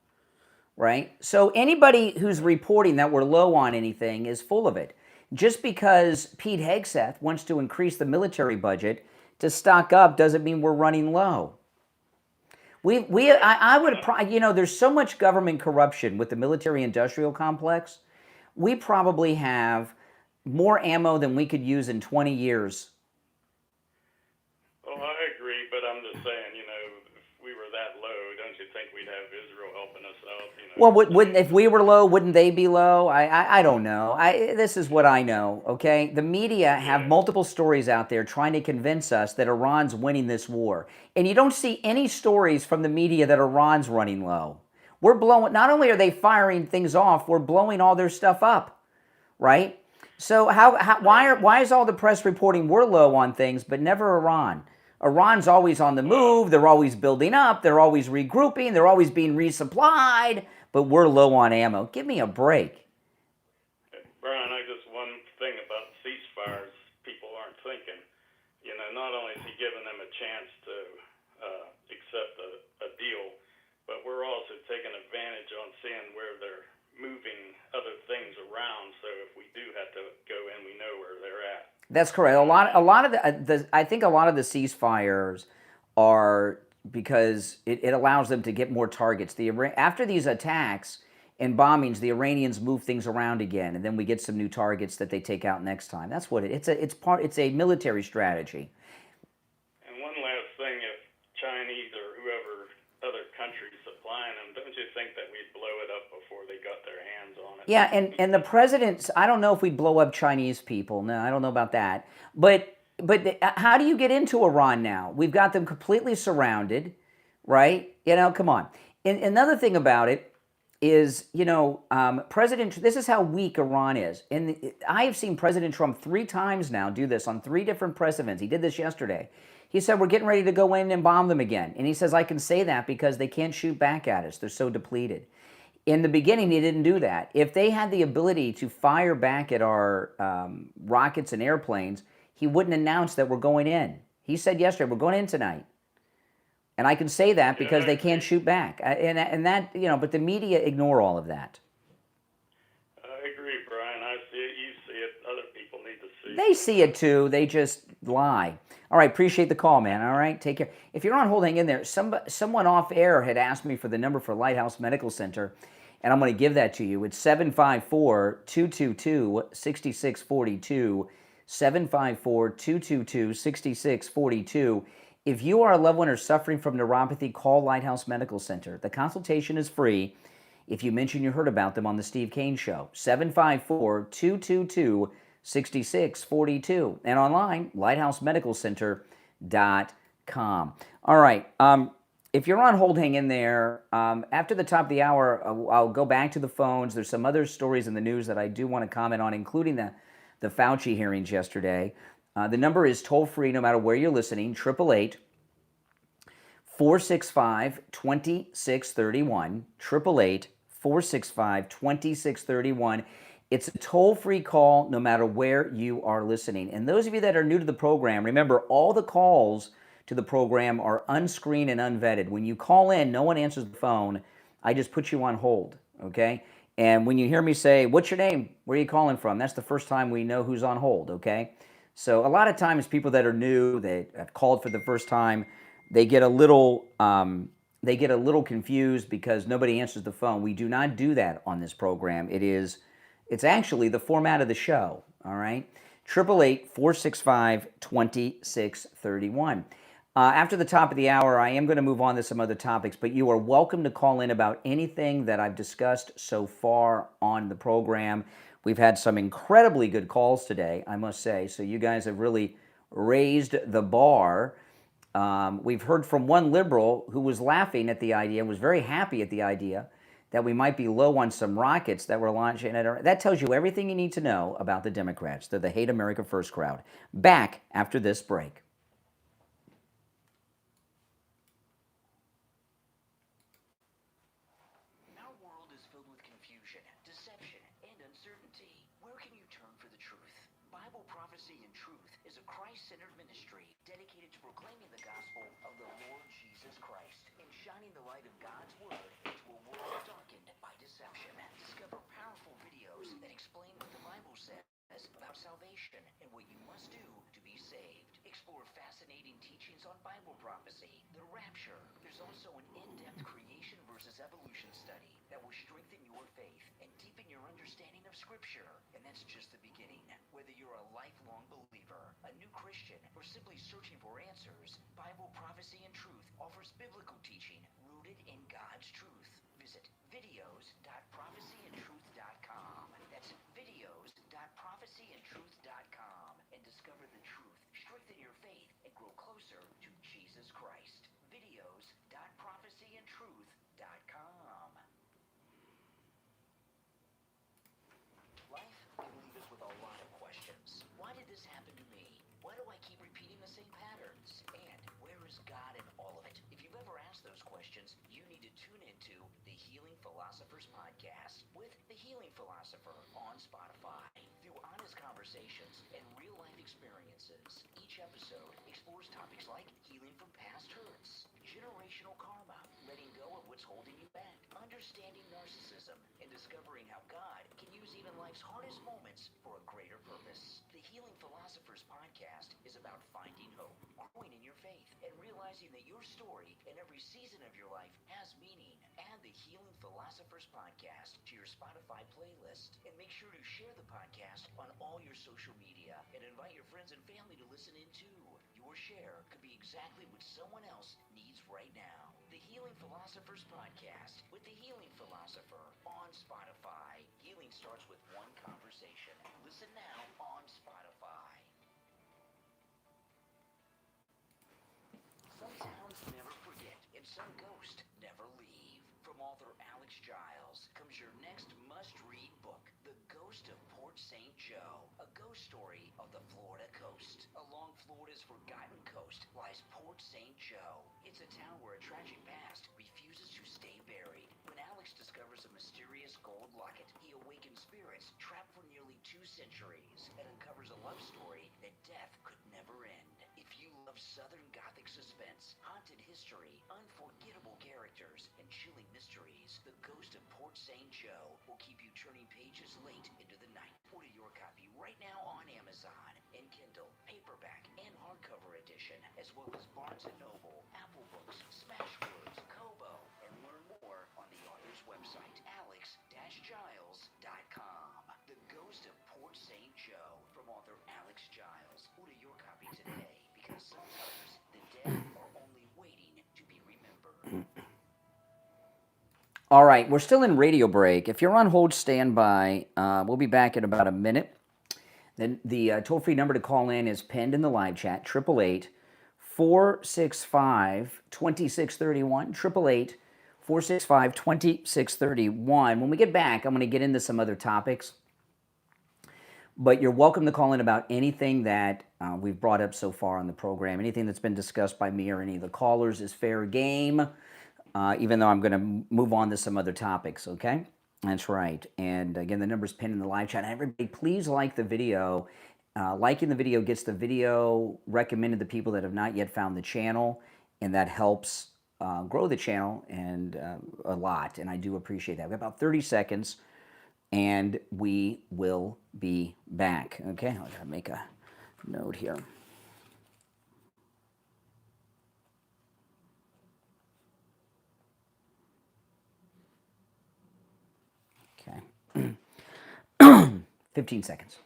right? So anybody who's reporting that we're low on anything is full of it. Just because Pete Hegseth wants to increase the military budget to stock up doesn't mean we're running low. There's so much government corruption with the military-industrial complex. We probably have more ammo than we could use in 20 years. Well, I agree, but I'm just saying, you know, if we were that low, don't you think we'd have Israel helping us out? You know? Well, if we were low, wouldn't they be low? I don't know. This is what I know, okay? The media have multiple stories out there trying to convince us that Iran's winning this war. And you don't see any stories from the media that Iran's running low. Not only are they firing things off, we're blowing all their stuff up, right? So why is all the press reporting we're low on things, but never Iran? Iran's always on the move. They're always building up. They're always regrouping. They're always being resupplied. But we're low on ammo. Give me a break. Brian, one thing about ceasefires people aren't thinking. You know, not only is he giving them a chance to accept a deal, but we're also taking advantage on seeing where they're moving other things around, so if we do have to go in, we know where they're at. That's correct. I think a lot of the ceasefires are because it allows them to get more targets. After these attacks and bombings, the Iranians move things around again, and then we get some new targets that they take out next time. That's what it's a military strategy. And one last thing, if Chinese or whoever other countries supplying them, don't you think that we'd blow it up before they got their hands on it? Yeah, and the president, I don't know if we'd blow up Chinese people. No, I don't know about that. But how do you get into Iran now? We've got them completely surrounded, right? You know, come on. And another thing about it is, you know, this is how weak Iran is. And I have seen President Trump 3 times now do this on 3 different press events. He did this yesterday. He said, we're getting ready to go in and bomb them again. And he says, I can say that because they can't shoot back at us. They're so depleted. In the beginning, he didn't do that. If they had the ability to fire back at our rockets and airplanes, he wouldn't announce that we're going in. He said yesterday, we're going in tonight. And I can say that because they can't shoot back. And that, you know, but the media ignore all of that. I agree, Brian. I see it. You see it. Other people need to see it. They see it too. They just lie. All right, appreciate the call, man. All right, take care. If you're on hold, hang in there. Someone off air had asked me for the number for Lighthouse Medical Center, and I'm going to give that to you. It's 754-222-6642, 754-222-6642. If you are a loved one or suffering from neuropathy, call Lighthouse Medical Center. The consultation is free if you mention you heard about them on the Steve Kane Show. 754-222-6642. And online, lighthousemedicalcenter.com. All right. If you're on hold, hang in there. After the top of the hour, I'll go back to the phones. There's some other stories in the news that I do want to comment on, including the Fauci hearings yesterday. The number is toll-free no matter where you're listening, 888-465-2631, 888-465-2631. It's a toll-free call no matter where you are listening. And those of you that are new to the program, remember all the calls to the program are unscreened and unvetted. When you call in, no one answers the phone. I just put you on hold, okay? And when you hear me say, what's your name? Where are you calling from? That's the first time we know who's on hold, okay? So a lot of times people that are new, they have called for the first time, they get a little confused because nobody answers the phone. We do not do that on this program. It's actually the format of the show, all right? 888-465-2631. After the top of the hour, I am going to move on to some other topics, but you are welcome to call in about anything that I've discussed so far on the program. We've had some incredibly good calls today, I must say, so you guys have really raised the bar. We've heard from one liberal who was laughing at the idea, was very happy at the idea that we might be low on some rockets that were launching. That tells you everything you need to know about the Democrats. They're the Hate America First crowd. Back after this break. Our world is filled with confusion, deception, and uncertainty. Where can you turn for the truth? Bible Prophecy and Truth is a Christ-centered ministry dedicated to proclaiming the gospel of the Lord Jesus Christ and shining the light of God's Word into a world darkened by deception. Discover powerful videos that explain what the Bible says about salvation and what you must do to be saved. Explore fascinating teachings on Bible prophecy, the rapture. There's also an in-depth creation versus evolution study that will strengthen your faith and deepen your understanding of Scripture. And that's just the beginning. Whether you're a lifelong believer, a new Christian, or simply searching for answers, Bible Prophecy and Truth offers biblical teaching rooted in God's truth. Visit videos.prophecyandtruth.com. That's videos.prophecyandtruth.com and discover the truth, strengthen your faith, and grow closer to Jesus Christ. Videos.prophecyandtruth.com. Life can leave us with a lot of questions. Why did this happen to me? Why do I keep repeating the same patterns? And where is God in all of it? If you've ever asked those questions, you need to tune into the Healing Philosophers Podcast with The Healing Philosopher on Spotify. Through honest conversations and real-life experiences, each episode explores topics like healing from past hurts, generational karma, letting go of what's holding you back, understanding narcissism, and discovering how God can use even life's hardest moments for a greater purpose. The Healing Philosophers Podcast is about finding hope, growing in your faith, and realizing that your story in every season of your life has meaning. Add the Healing Philosophers Podcast to your Spotify playlist, and make sure to share the podcast on all your social media and invite your friends and family to listen in too. Your share could be exactly what someone else needs right now. The Healing Philosophers Podcast with the Healing Philosopher on Spotify. Healing starts with one conversation. Listen now on Spotify. Some towns never forget, and some ghosts never leave. From author Alex Giles comes your next must-read book, The Ghost of Port St. Joe, a ghost story of the Florida coast. Along Florida's forgotten coast lies Port St. Joe. It's a town where a tragic past refuses to stay buried. When Alex discovers a mysterious gold locket, he awakens spirits trapped for nearly 2 centuries and uncovers a love story that death could never end. If you love Southern Gothic suspense, haunted history, unforgettable characters, and chilling mysteries, The Ghost of Port St. Joe will keep you turning pages late into the night. Order your copy right now on Amazon in Kindle, paperback, and hardcover edition, as well as Barnes & Noble, Apple Books, Smashwords, Kobo, and learn more on the author's website, alex-giles.com. The Ghost of Port St. Joe from author Alex Giles. All right, we're still in radio break. If you're on hold, stand by. We'll be back in about a minute. Then the toll-free number to call in is pinned in the live chat, 888-465-2631, 888-465-2631. When we get back, I'm going to get into some other topics. But you're welcome to call in about anything that we've brought up so far on the program. Anything that's been discussed by me or any of the callers is fair game, even though I'm going to move on to some other topics, okay? That's right. And again, the number's pinned in the live chat. Everybody, please like the video. Liking the video gets the video recommended to people that have not yet found the channel, and that helps grow the channel and a lot. And I do appreciate that. We have about 30 seconds, and we will be back. Okay, I gotta make a note here. Okay. 15 seconds.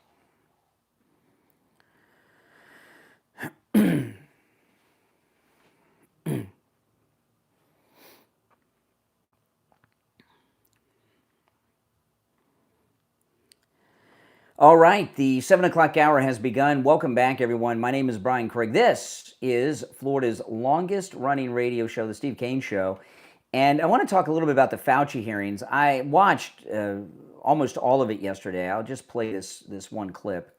All right, the 7 o'clock hour has begun. Welcome back, everyone. My name is Brian Craig. This is Florida's longest running radio show, the Steve Kane Show. And I want to talk a little bit about the Fauci hearings. I watched almost all of it yesterday. I'll just play this one clip.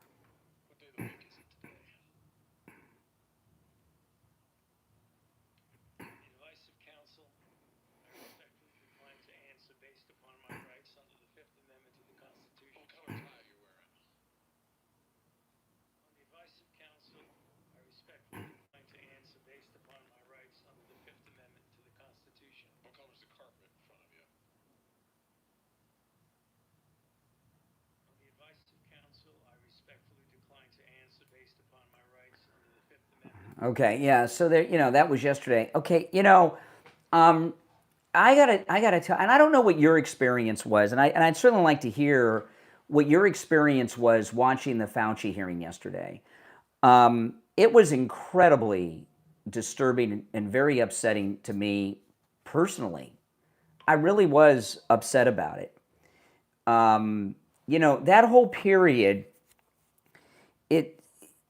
Okay, yeah. So there, that was yesterday. Okay, I gotta tell, and I don't know what your experience was, and I'd certainly like to hear what your experience was watching the Fauci hearing yesterday. It was incredibly disturbing and very upsetting to me personally. I really was upset about it. That whole period,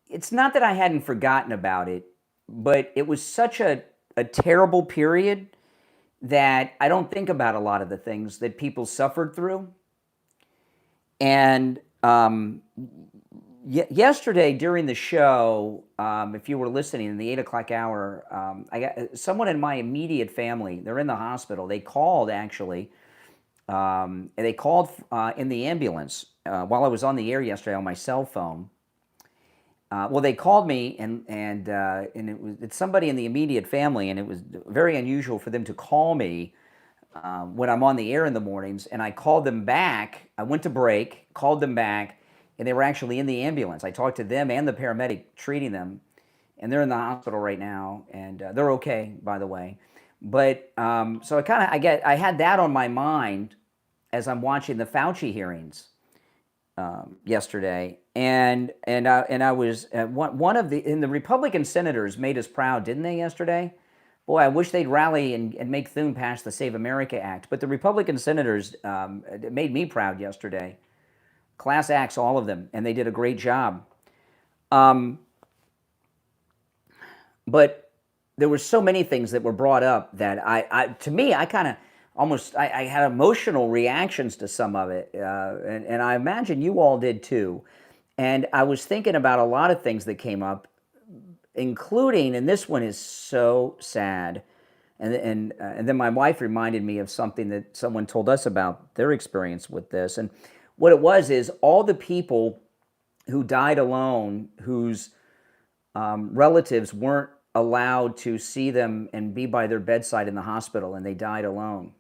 it's not that I hadn't forgotten about it, but it was such a terrible period that I don't think about a lot of the things that people suffered through. And yesterday during the show, if you were listening in the 8 o'clock hour, I got someone in my immediate family. They're in the hospital. They called actually. And they called in the ambulance while I was on the air yesterday on my cell phone. Well, they called me, and it's somebody in the immediate family, and it was very unusual for them to call me when I'm on the air in the mornings. And I called them back. I went to break, called them back, and they were actually in the ambulance. I talked to them and the paramedic treating them, and they're in the hospital right now, and they're okay, by the way. But so I had that on my mind as I'm watching the Fauci hearings yesterday, and I was one of the Republican senators made us proud, didn't they, yesterday? Boy, I wish they'd rally and make Thune pass the Save America Act. But the Republican senators made me proud yesterday. Class acts, all of them, and they did a great job. But there were so many things that were brought up that I had emotional reactions to some of it, and I imagine you all did too. And I was thinking about a lot of things that came up, including, and this one is so sad, and then my wife reminded me of something that someone told us about their experience with this. And what it was is all the people who died alone, whose relatives weren't allowed to see them and be by their bedside in the hospital, and they died alone.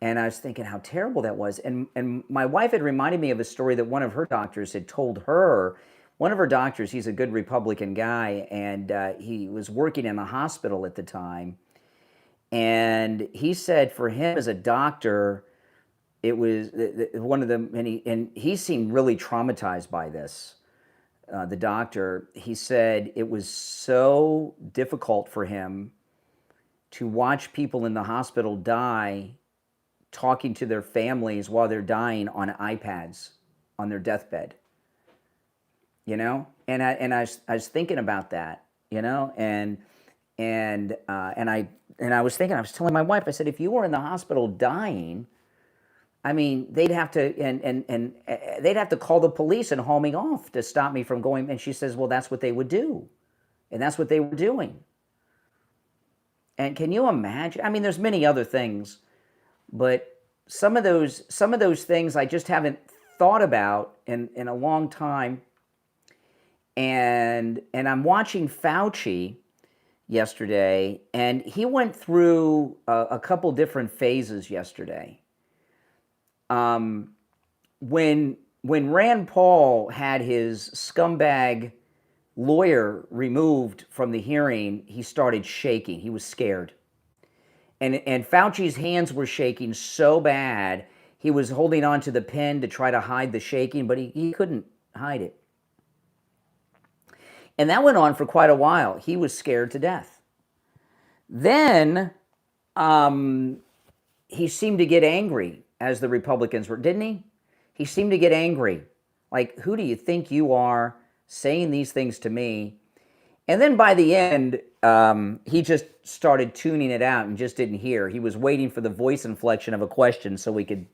And I was thinking how terrible that was. And my wife had reminded me of a story that one of her doctors had told her. One of her doctors, he's a good Republican guy, and he was working in a hospital at the time. And he said for him as a doctor, it was one of them, and he seemed really traumatized by this. The doctor, he said it was so difficult for him to watch people in the hospital die talking to their families while they're dying on iPads on their deathbed. You know, and I was thinking about that, you know, and I was thinking, I was telling my wife, I said, if you were in the hospital dying, I mean, they'd have to and they'd have to call the police and haul me off to stop me from going. And she says, well, that's what they would do, and that's what they were doing. And can you imagine? I mean, there's many other things, but some of those things I just haven't thought about in a long time. And I'm watching Fauci yesterday, and he went through a couple different phases yesterday. When Rand Paul had his scumbag lawyer removed from the hearing, he started shaking. He was scared. And Fauci's hands were shaking so bad, he was holding on to the pen to try to hide the shaking, but he couldn't hide it. And that went on for quite a while. He was scared to death. Then he seemed to get angry as the Republicans were, didn't he? He seemed to get angry. Like, who do you think you are saying these things to me? And then by the end, he just started tuning it out and just didn't hear. He was waiting for the voice inflection of a question so we could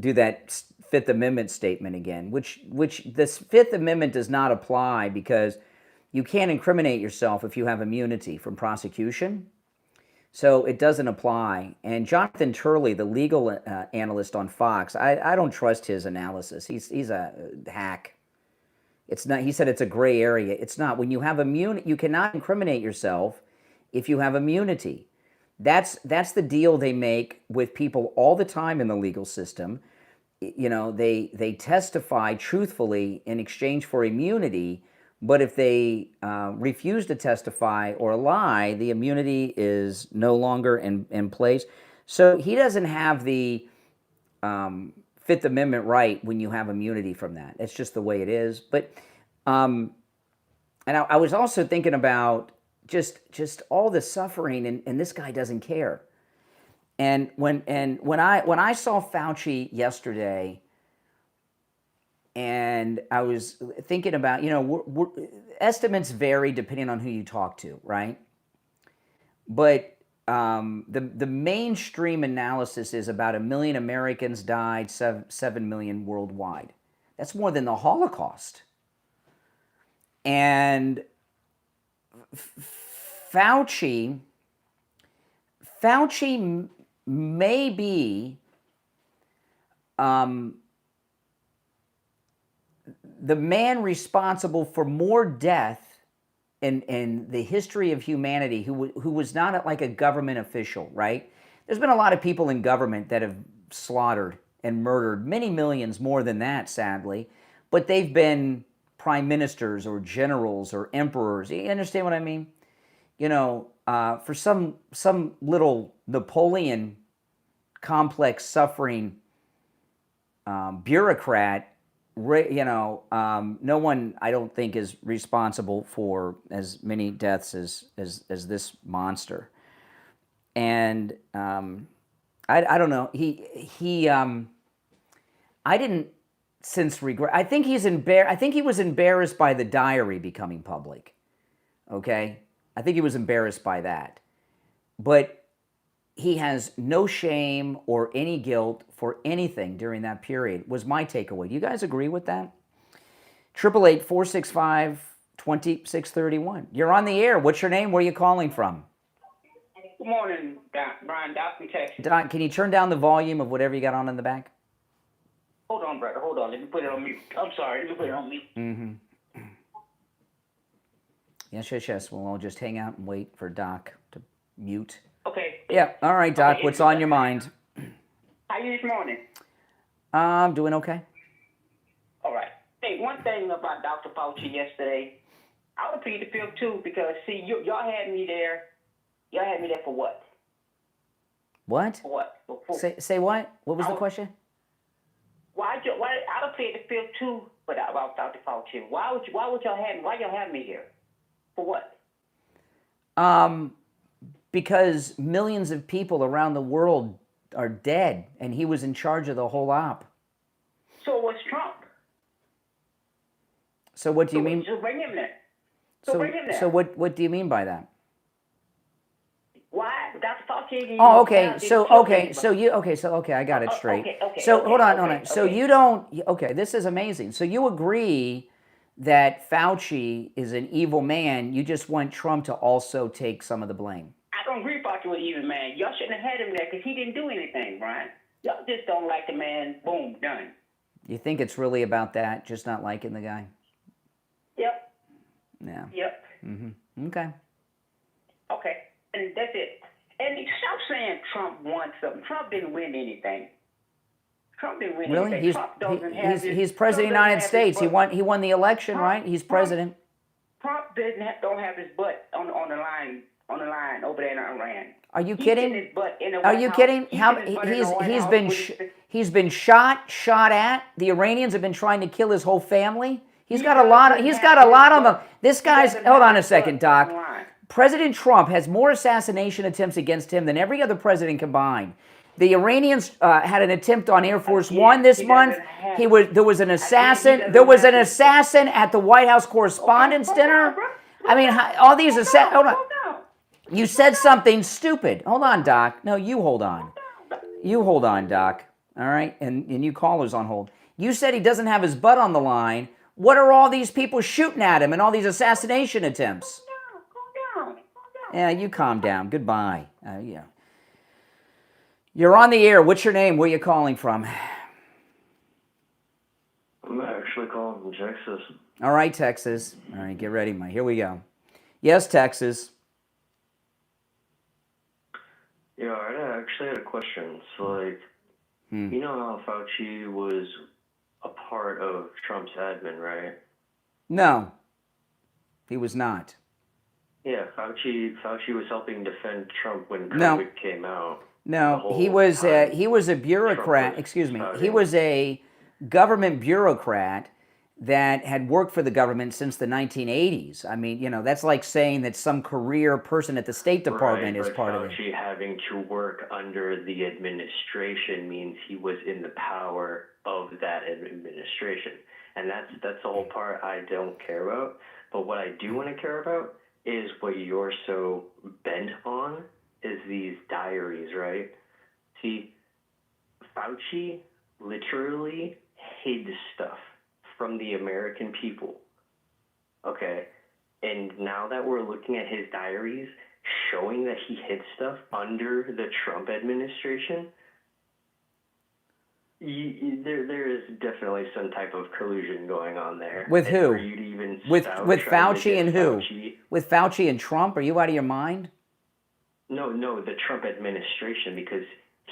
do that Fifth Amendment statement again, which this Fifth Amendment does not apply because you can't incriminate yourself if you have immunity from prosecution. So it doesn't apply. And Jonathan Turley, the legal analyst on Fox, I don't trust his analysis. He's a hack. It's not. He said it's a gray area. It's not. When you have immunity, you cannot incriminate yourself if you have immunity. That's the deal they make with people all the time in the legal system. You know, they testify truthfully in exchange for immunity, but if they refuse to testify or lie, the immunity is no longer in place. So he doesn't have the Fifth Amendment right when you have immunity from that. It's just the way it is. But and I was also thinking about just all the suffering, and this guy doesn't care. And when I saw Fauci yesterday, and I was thinking about, you know, estimates vary depending on who you talk to, right? But the mainstream analysis is about 1 million Americans died, 7 million worldwide. That's more than the Holocaust. And Fauci may be the man responsible for more death in the history of humanity who was not like a government official, right? There's been a lot of people in government that have slaughtered and murdered, many millions more than that, sadly, but they've been prime ministers or generals or emperors. You understand what I mean? You know, for some little Napoleon complex suffering bureaucrat, you know, no one, I don't think, is responsible for as many deaths as this monster. And I don't know. I didn't sense regret. I think he's I think he was embarrassed by the diary becoming public. Okay, I think he was embarrassed by that, but he has no shame or any guilt for anything during that period, was my takeaway. Do you guys agree with that? 888-465-2631. You're on the air. What's your name? Where are you calling from? Good morning, Brian. Doc from Texas. Don, can you turn down the volume of whatever you got on in the back? Hold on, brother. Hold on. Let me put it on mute. I'm sorry. Let me put it on mute. Mm-hmm. Yes. Well, I'll just hang out and wait for Doc to mute. Okay. Yeah. All right, Doc. Okay, What's on your mind? How are you this morning? I'm doing okay. All right. Hey, one thing about Dr. Fauci yesterday, I would plead the fifth too, because see, y'all had me there. Y'all had me there for what? What? For what? Say what? What was the question? Why I would plead the fifth too, but about Dr. Fauci. Why would y'all have me? Why y'all have me here? For what? Because millions of people around the world are dead, and he was in charge of the whole op. So was Trump. So what do you mean? So bring him there. So what do you mean by that? Why? Dr. Fauci. Oh, okay. So I got it straight. Hold on. So you don't. Okay, this is amazing. So you agree that Fauci is an evil man? You just want Trump to also take some of the blame. I don't agree Fauci was evil man. Y'all shouldn't have had him there because he didn't do anything, Brian. Y'all just don't like the man. Boom, done. You think it's really about that? Just not liking the guy? Yep. Yeah. Yep. Mm-hmm. Okay. Okay, and that's it. And stop saying Trump won something. Trump didn't win anything. Trump didn't win Really? anything. Trump doesn't have He's president of the United States. He won the election, right? He's president. Trump don't have his butt on the line over there in Iran. Are you He's kidding? his butt in the Are White you House. kidding? He's been shot at. The Iranians have been trying to kill his whole family. He's got a lot on the. This guy's. Hold on a second, Doc. President Trump has more assassination attempts against him than every other president combined. The Iranians had an attempt on Air Force One this month. There was an assassin. There was an assassin at the White House Correspondents' Dinner. I mean, all these hold on. You said something stupid. Hold on, Doc. No, you hold on. You hold on, Doc. All right? And you callers on hold. You said he doesn't have his butt on the line. What are all these people shooting at him and all these assassination attempts? Calm down. Yeah, you calm down. Goodbye. Yeah. You're on the air. What's your name? Where are you calling from? I'm actually calling from Texas. All right, Texas. All right, get ready, Mike. Here we go. Yes, Texas. Yeah, I actually had a question. So, you know how Fauci was a part of Trump's admin, right? No, he was not. Yeah, Fauci was helping defend Trump when COVID came out. No, he was a bureaucrat. Excuse me. He was a government bureaucrat that had worked for the government since the 1980s. I mean, that's like saying that some career person at the State Department is part of it. Fauci having to work under the administration means he was in the power of that administration. And that's the whole part I don't care about. But what I do want to care about is what you're so bent on is these diaries, right? See, Fauci literally hid stuff from the American people, okay? And now that we're looking at his diaries showing that he hid stuff under the Trump administration, there is definitely some type of collusion going on there. With who? For you to even with Fauci and who? Fauci. With Fauci and Trump? Are you out of your mind? No, the Trump administration, because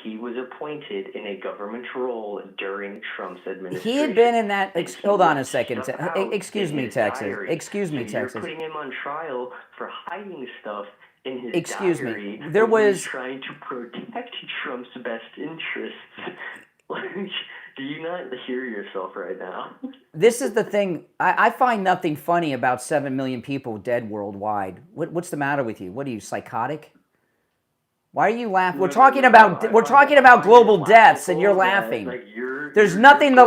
he was appointed in a government role during Trump's administration. He had been in that. Hold on a second. Excuse me, Texas. Diary. Excuse me, so Texas. You're putting him on trial for hiding stuff in his Excuse diary. me. There was trying to protect Trump's best interests. Do you not hear yourself right now? This is the thing. I find nothing funny about 7 million people dead worldwide. What's the matter with you? What are you, psychotic? Why are you laughing? We're talking about global deaths, and you're laughing. There's nothing to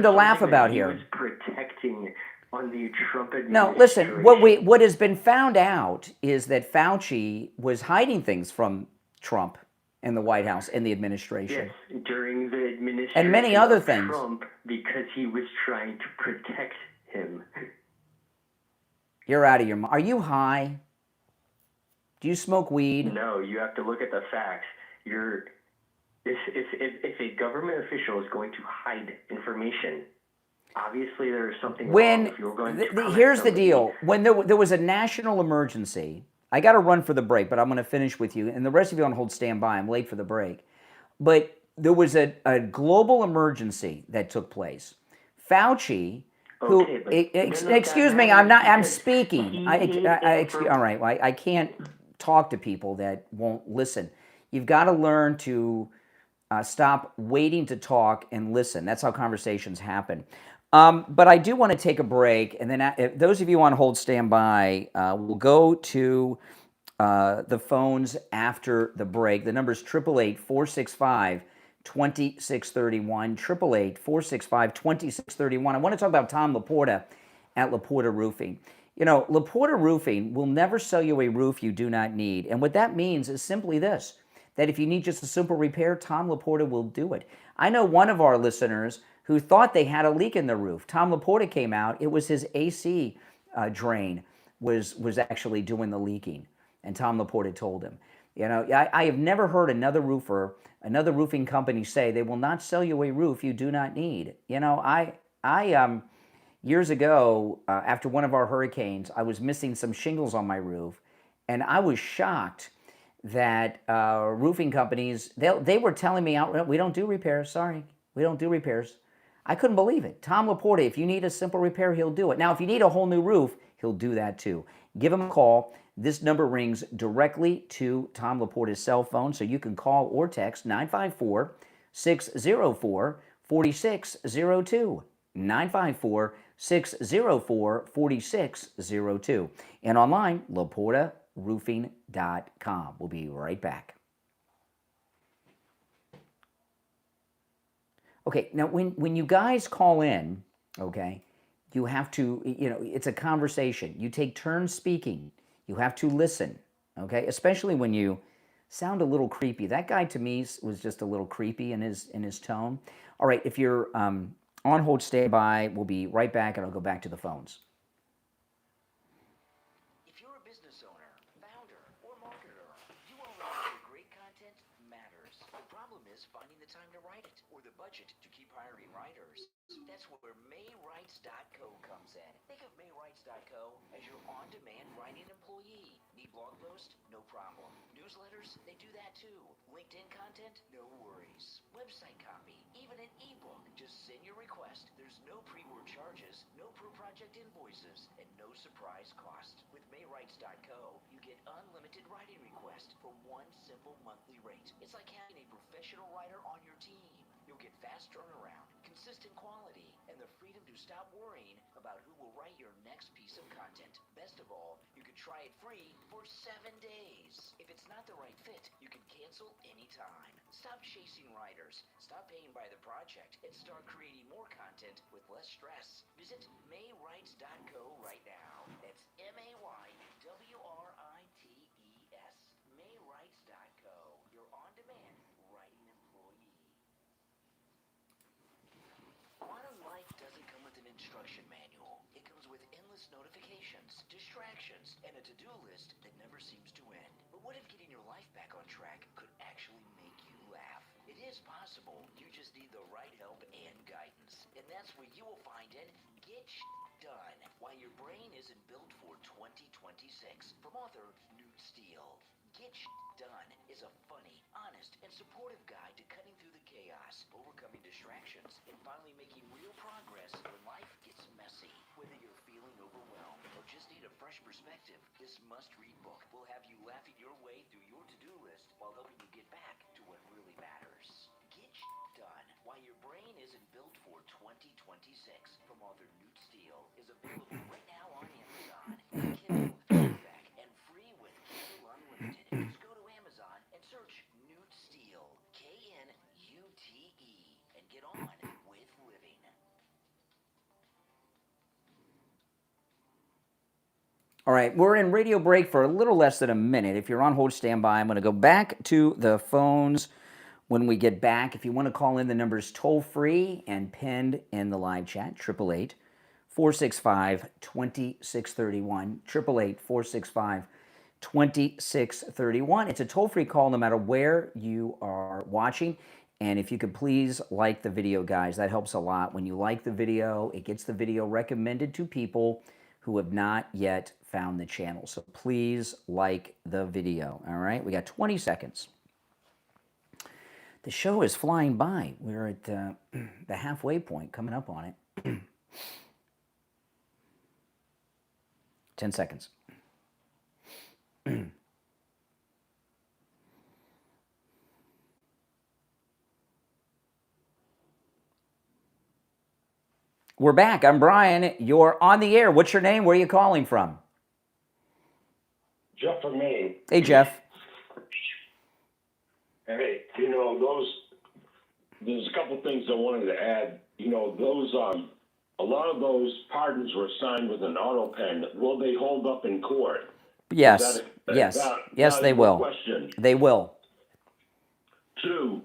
laugh about here. He was protecting on the Trump administration. No, listen. What has been found out is that Fauci was hiding things from Trump and the White House and the administration. Yes, during the administration and many other of things. Trump, because he was trying to protect him. You're out of your mind. Are you high? Do you smoke weed? No, you have to look at the facts. If a government official is going to hide information, obviously there is something wrong. If you're going to here's the deal. When there was a national emergency, I got to run for the break, but I'm going to finish with you. And the rest of you on hold, stand by. I'm late for the break. But there was a global emergency that took place. Fauci, who, excuse me, I'm speaking. All right, well, I can't talk to people that won't listen. You've got to learn to stop waiting to talk and listen. That's how conversations happen. But I do want to take a break, and then those of you on hold, stand by. We'll go to the phones after the break. The number is 888-465-2631, 888-465-2631. I want to talk about Tom Laporta at Laporta Roofing. You know, Laporta Roofing will never sell you a roof you do not need. And what that means is simply this, that if you need just a simple repair, Tom Laporta will do it. I know one of our listeners who thought they had a leak in their roof. Tom Laporta came out. It was his AC drain was actually doing the leaking. And Tom Laporta told him. You know, I have never heard another roofing company say they will not sell you a roof you do not need. You know, years ago, after one of our hurricanes, I was missing some shingles on my roof, and I was shocked that roofing companies, they were telling me outright, we don't do repairs, sorry, we don't do repairs. I couldn't believe it. Tom Laporta, if you need a simple repair, he'll do it. Now, if you need a whole new roof, he'll do that too. Give him a call. This number rings directly to Tom Laporta's cell phone, so you can call or text 954-604-4602. 954-604-4602. And online, LaportaRoofing.com. We'll be right back. Okay, now when you guys call in, okay, you have to, you know, it's a conversation. You take turns speaking. You have to listen, okay, especially when you sound a little creepy. That guy to me was just a little creepy in his tone. All right, if you're on hold, stay by. We'll be right back, and I'll go back to the phones. If you're a business owner, founder, or marketer, you already know that great content matters. The problem is finding the time to write it or the budget to keep hiring writers. That's where MayWrites.co comes in. Think of MayWrites.co as your on-demand writing employee. Need blog posts? No problem. Newsletters? They do that too. LinkedIn content? No worries. Website copy? Even an ebook? Just send your request. There's no pre-work charges, no per-project invoices, and no surprise cost. With MayWrites.co, you get unlimited writing requests for one simple monthly rate. It's like having a professional writer on your team. You'll get fast turnaround, consistent quality, and the freedom to stop worrying about who will write your next piece of content. Best of all, you can try it free for 7 days. If it's not the right fit, you can cancel anytime. Stop chasing writers, stop paying by the project, and start creating more content with less stress. Visit MayWrites.co right now. That's MayWrites. MayWrites.co. Your on-demand writing employee. Modern life doesn't come with an instruction manual. It comes with endless notifications, distractions, and a to-do list that never seems to end. But what if getting your life back on track could actually make you laugh? It is possible. You just need the right help and guidance. And that's where you will find it. Get Done. Why Your Brain Isn't Built for 2026. From author Newt Steele. Get Done is a funny, honest, and supportive guide to cutting through the chaos, overcoming distractions, and finally making real progress when life gets messy. Whether you're feeling overwhelmed or just need a fresh perspective, this must-read book will have you laughing your way through your to-do list while helping you get back to what really matters. Get Done. Why Your Brain Isn't Built for 2026 from author Newt Steele is available right now on Amazon. Kindle, paperback, and free with Kindle Unlimited. Just go to Amazon and search Newt Steele, Knute, and get on with living. All right, we're in radio break for a little less than a minute. If you're on hold, stand by. I'm going to go back to the phones when we get back. If you want to call in, the number is toll-free and pinned in the live chat, 888-465-2631, 888-465-2631. It's a toll-free call no matter where you are watching. And if you could please like the video, guys, that helps a lot. When you like the video, it gets the video recommended to people who have not yet found the channel. So please like the video, all right? We got 20 seconds. The show is flying by. We're at the halfway point, coming up on it. 10 seconds. We're back. I'm Brian. You're on the air. What's your name? Where are you calling from? Jeff from Maine. Hey, Jeff. Hey, there's a couple things I wanted to add. A lot of those pardons were signed with an auto pen. Will they hold up in court? Yes, yes, they will. Question. They will. 2,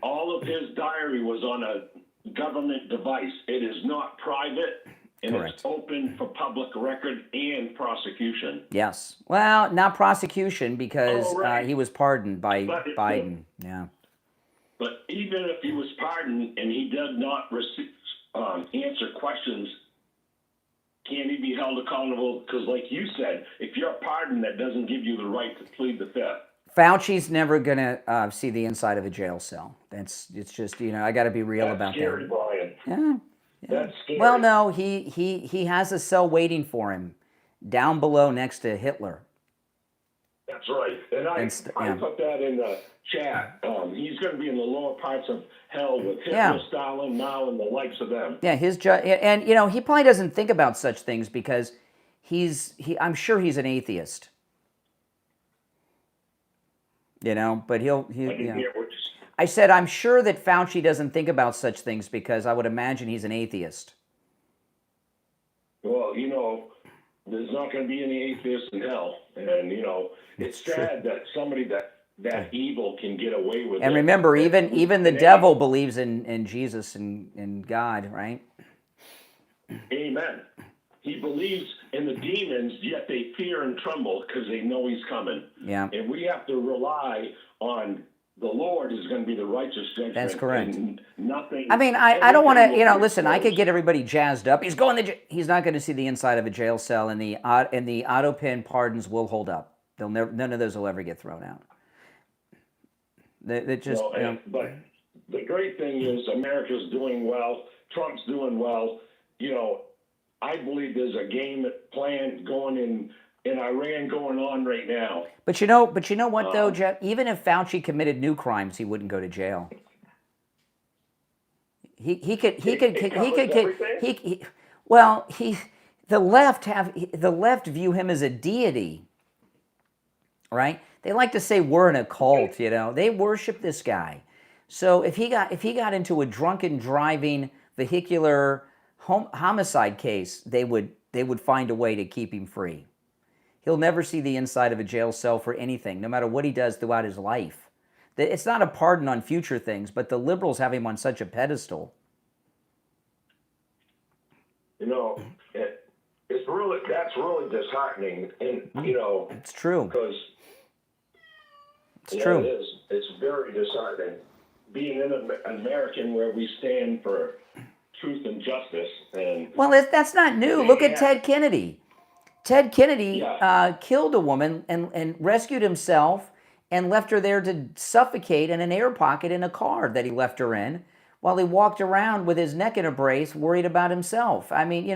all of his diary was on a government device. It is not private, and Correct. It's open for public record and prosecution. Yes. Well, not prosecution because right. he was pardoned by But Biden. Yeah. But even if he was pardoned and he did not answer questions, can he be held accountable? Because like you said, if you're pardoned, that doesn't give you the right to plead the fifth. Fauci's never going to see the inside of a jail cell. It's just, I got to be real That's about scary, that. Brian. Yeah. That's scary. Well, no, he has a cell waiting for him down below next to Hitler. That's right. And I put that in the chat. He's going to be in the lower parts of hell with Hitler, Stalin, Mao, and the likes of them. Yeah, and he probably doesn't think about such things because I'm sure he's an atheist. But he'll I said I'm sure that Fauci doesn't think about such things because I would imagine he's an atheist. Well, there's not going to be any atheists in hell, and it's sad that somebody that evil can get away with it. And remember, even the devil believes in Jesus and God, right? Amen. He believes in the demons, yet they fear and tremble because they know he's coming. Yeah. And we have to rely on the Lord is going to be the righteous judgment. That's correct. And nothing. I mean, I don't want to, listen, I could get everybody jazzed up. He's he's not going to see the inside of a jail cell, and the auto pen pardons will hold up. None of those will ever get thrown out. But the great thing is America's doing well. Trump's doing well. I believe there's a game plan going in Iran going on right now. But you know what though, Jeff? Even if Fauci committed new crimes, he wouldn't go to jail. The left view him as a deity, right? They like to say we're in a cult, They worship this guy. So if he got into a drunken driving vehicular homicide case, they would find a way to keep him free. He'll never see the inside of a jail cell for anything, no matter what he does throughout his life. It's not a pardon on future things, but the liberals have him on such a pedestal. That's really disheartening, and it's true. Because it's true. It is. It's very disheartening. Being an American, where we stand for truth and justice, and that's not new. Look at Ted Kennedy. Ted Kennedy killed a woman and rescued himself and left her there to suffocate in an air pocket in a car that he left her in while he walked around with his neck in a brace worried about himself. I mean,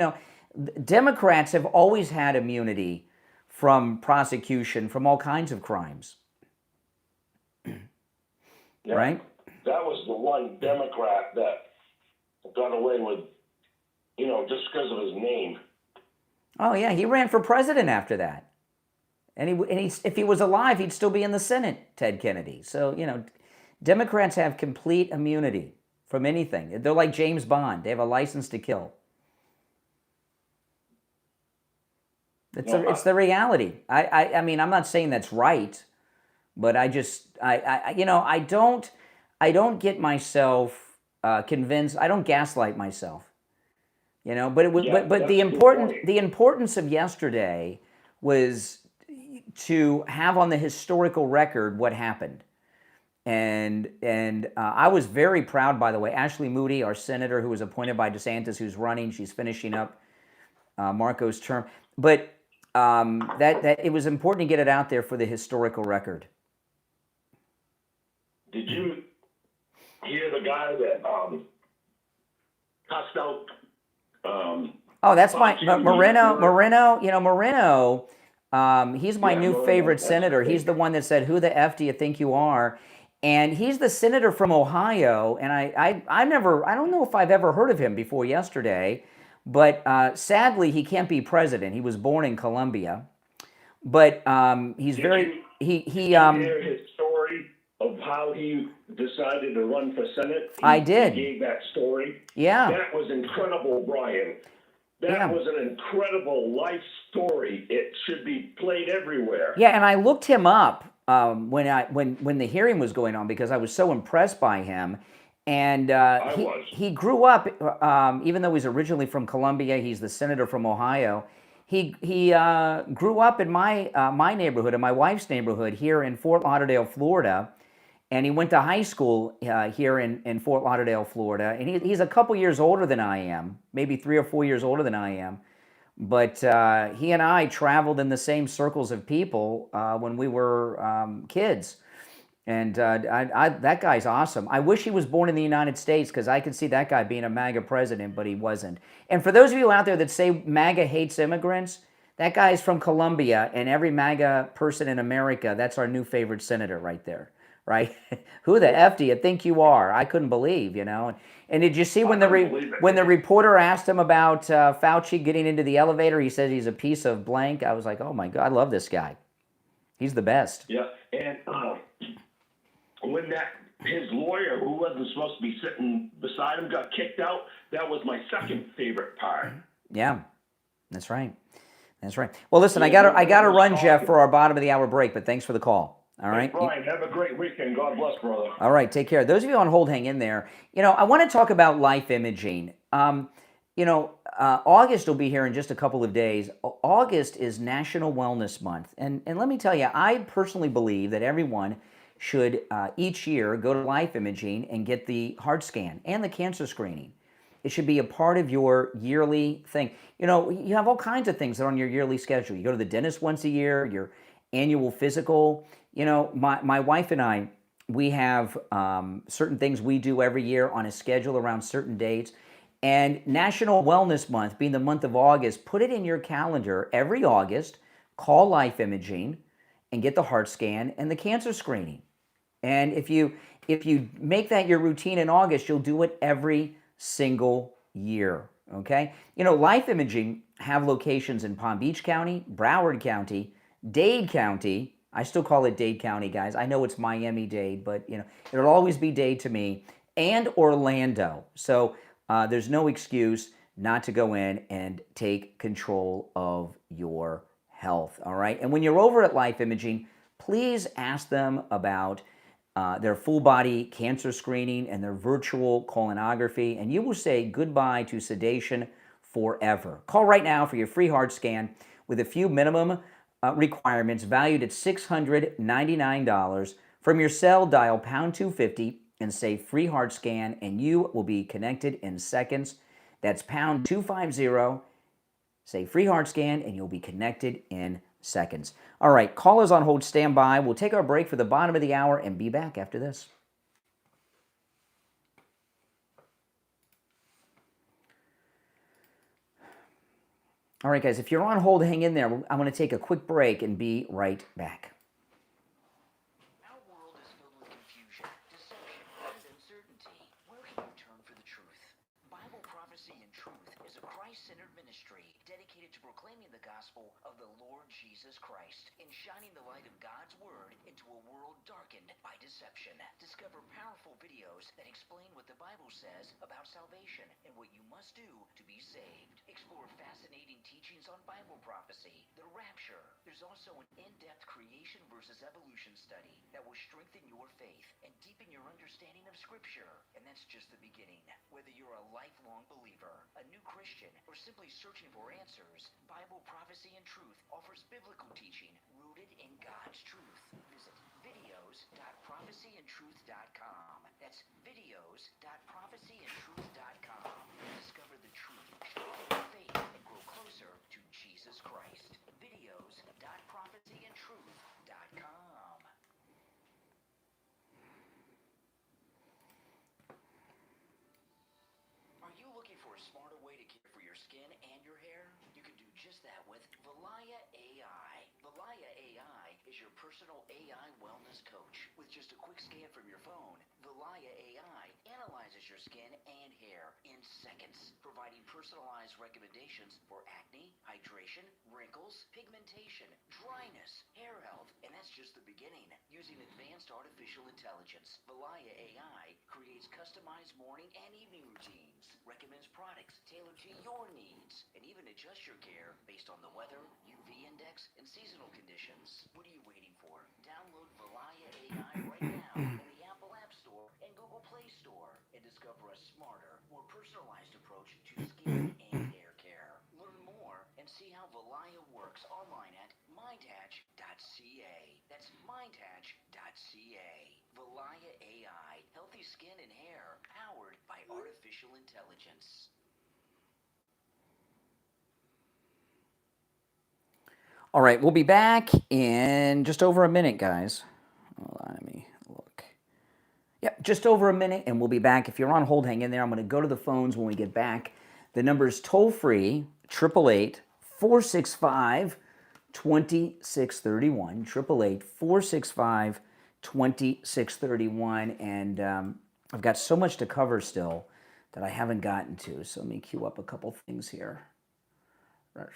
Democrats have always had immunity from prosecution from all kinds of crimes. Right? That was the one Democrat that got away with, just because of his name. Oh yeah, he ran for president after that, and if he was alive, he'd still be in the Senate. Ted Kennedy. So Democrats have complete immunity from anything. They're like James Bond. They have a license to kill. It's the reality. I mean, I'm not saying that's right, but I don't get myself convinced. I don't gaslight myself. But the importance of yesterday was to have on the historical record what happened. And I was very proud, by the way. Ashley Moody, our senator who was appointed by DeSantis, who's running, she's finishing up Marco's term. But that it was important to get it out there for the historical record. Did you hear the guy that cussed out? That's Moreno. Moreno. He's my new favorite senator. He's the one that said, "Who the F do you think you are?" And he's the senator from Ohio. And I don't know if I've ever heard of him before yesterday, but sadly he can't be president. He was born in Colombia, but he's Did very you hear his story of how he decided to run for Senate? I did. He gave that story. Yeah. That was incredible, Brian. That was an incredible life story. It should be played everywhere. Yeah, and I looked him up when the hearing was going on because I was so impressed by him. And he grew up, even though he's originally from Columbia, he's the senator from Ohio. He grew up in my neighborhood, in my wife's neighborhood here in Fort Lauderdale, Florida. And he went to high school here in Fort Lauderdale, Florida. And he's a couple years older than I am, maybe 3 or 4 years older than I am. But he and I traveled in the same circles of people when we were kids. And that guy's awesome. I wish he was born in the United States because I could see that guy being a MAGA president, but he wasn't. And for those of you out there that say MAGA hates immigrants, that guy's from Colombia, and every MAGA person in America, that's our new favorite senator right there, right? Who the F do you think you are? I couldn't believe, you know. And did you see when the reporter asked him about Fauci getting into the elevator, he said he's a piece of blank. I was like, oh my God, I love this guy. He's the best. Yeah, and when his lawyer, who wasn't supposed to be sitting beside him, got kicked out, that was my second favorite part. Yeah, that's right. That's right. Well, listen, I gotta run, Jeff, for our bottom of the hour break, but thanks for the call. All right. Hey, Brian, have a great weekend. God bless, brother. All right, take care. Those of you on hold, hang in there. You know, I want to talk about life imaging. August will be here in just a couple of days. August is National Wellness Month. And let me tell you, I personally believe that everyone should each year go to life imaging and get the heart scan and the cancer screening. It should be a part of your yearly thing. You know, you have all kinds of things that are on your yearly schedule. You go to the dentist once a year, your annual physical. You know, my wife and I, we have certain things we do every year on a schedule around certain dates. And National Wellness Month, being the month of August, put it in your calendar every August, call Life Imaging and get the heart scan and the cancer screening. And if you make that your routine in August, you'll do it every single year, okay? You know, Life Imaging have locations in Palm Beach County, Broward County, Dade County. I still call it Dade County, guys. I know it's Miami-Dade, but you know, it'll always be Dade to me, and Orlando. So there's no excuse not to go in and take control of your health, all right? And when you're over at Life Imaging, please ask them about their full body cancer screening and their virtual colonography, and you will say goodbye to sedation forever. Call right now for your free heart scan with a few minimum requirements valued at $699. From your cell, dial pound 250 and say free heart scan, and you will be connected in seconds. That's pound 250, say free heart scan, and you'll be connected in seconds. All right, callers on hold, stand by. We'll take our break for the bottom of the hour and be back after this. All right, guys, if you're on hold, hang in there. I'm going to take a quick break and be right back. Our world is filled with confusion, deception, and uncertainty. Where can you turn for the truth? Bible Prophecy and Truth is a Christ-centered ministry dedicated to proclaiming the gospel of the Lord Jesus Christ and shining the light of God's Word into a world darkened by deception. Discover powerful videos that explain what the Bible says about salvation and what you must do to be saved. Explore fascinating teachings on Bible prophecy, the rapture. There's also an in-depth creation versus evolution study that will strengthen your faith and deepen your understanding of Scripture. And that's just the beginning. Whether you're a lifelong believer, a new Christian, or simply searching for answers, Bible Prophecy and Truth offers biblical teaching rooted in God's truth. Visit videos.prophecyandtruth.com. That's videos.prophecyandtruth.com. Discover the truth, strengthen your faith, and grow closer to Jesus Christ. Videos.prophecyandtruth.com. Are you looking for a smarter way to care for your skin and your hair? You can do just that with Valaya AI. Valaya AI is your personal AI wellness coach. With just a quick scan from your phone, Valaya AI analyzes your skin and hair in seconds, providing personalized recommendations for acne, hydration, wrinkles, pigmentation, dryness, hair health, and that's just the beginning. Using advanced artificial intelligence, Valaya AI creates customized morning and evening routines, recommends products tailored to your needs, and even adjusts your care based on the weather, UV index, and seasonal conditions. What are you waiting for? Download Valaya AI right now in the Apple App Store and Google Play Store and discover a smarter, more personalized approach to skin and hair care. Learn more and see how Valaya works online at mindhatch.ca. That's mindhatch.ca. Valaya AI, healthy skin and hair powered by artificial intelligence. All right, we'll be back in just over a minute, guys. Hold on, let me look. Yep, just over a minute, and we'll be back. If you're on hold, hang in there. I'm going to go to the phones when we get back. The number is toll-free, 888-465-2631, 888-465-2631, and I've got so much to cover still that I haven't gotten to, so let me queue up a couple things here. Okay.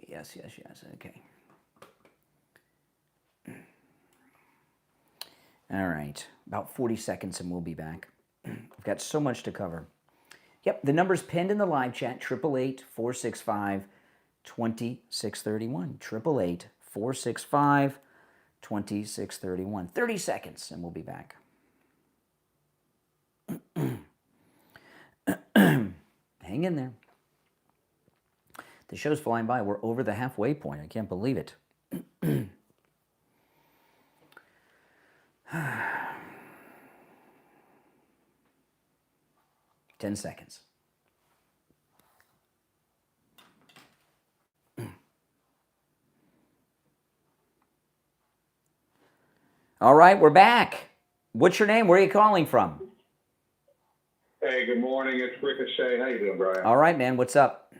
Yes. Okay. All right. About 40 seconds and we'll be back. I've got so much to cover. Yep, the number's pinned in the live chat, 888-465-2631. 888-465-2631. 30 seconds and we'll be back. Hang in there. The show's flying by. We're over the halfway point. I can't believe it. 10 seconds. All right, we're back. What's your name? Where are you calling from? Hey, good morning. It's Ricochet. How you doing, Brian? All right, man. What's up?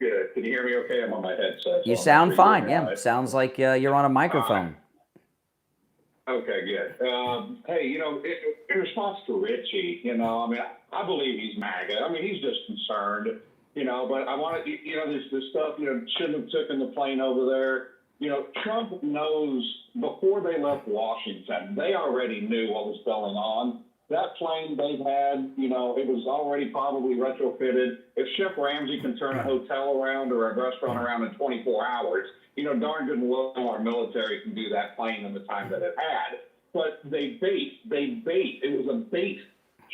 Good. Can you hear me okay? I'm on my headset. You sound fine. Yeah, sounds like you're on a microphone. Okay, good. Hey, in response to Richie, I believe he's MAGA. He's just concerned, but I want to, this stuff, shouldn't have taken the plane over there. Trump knows before they left Washington, they already knew what was going on. That plane they've had, it was already probably retrofitted. If Chef Ramsay can turn a hotel around or a restaurant around in 24 hours, darn good and well our military can do that plane in the time that it had. But they bait. It was a bait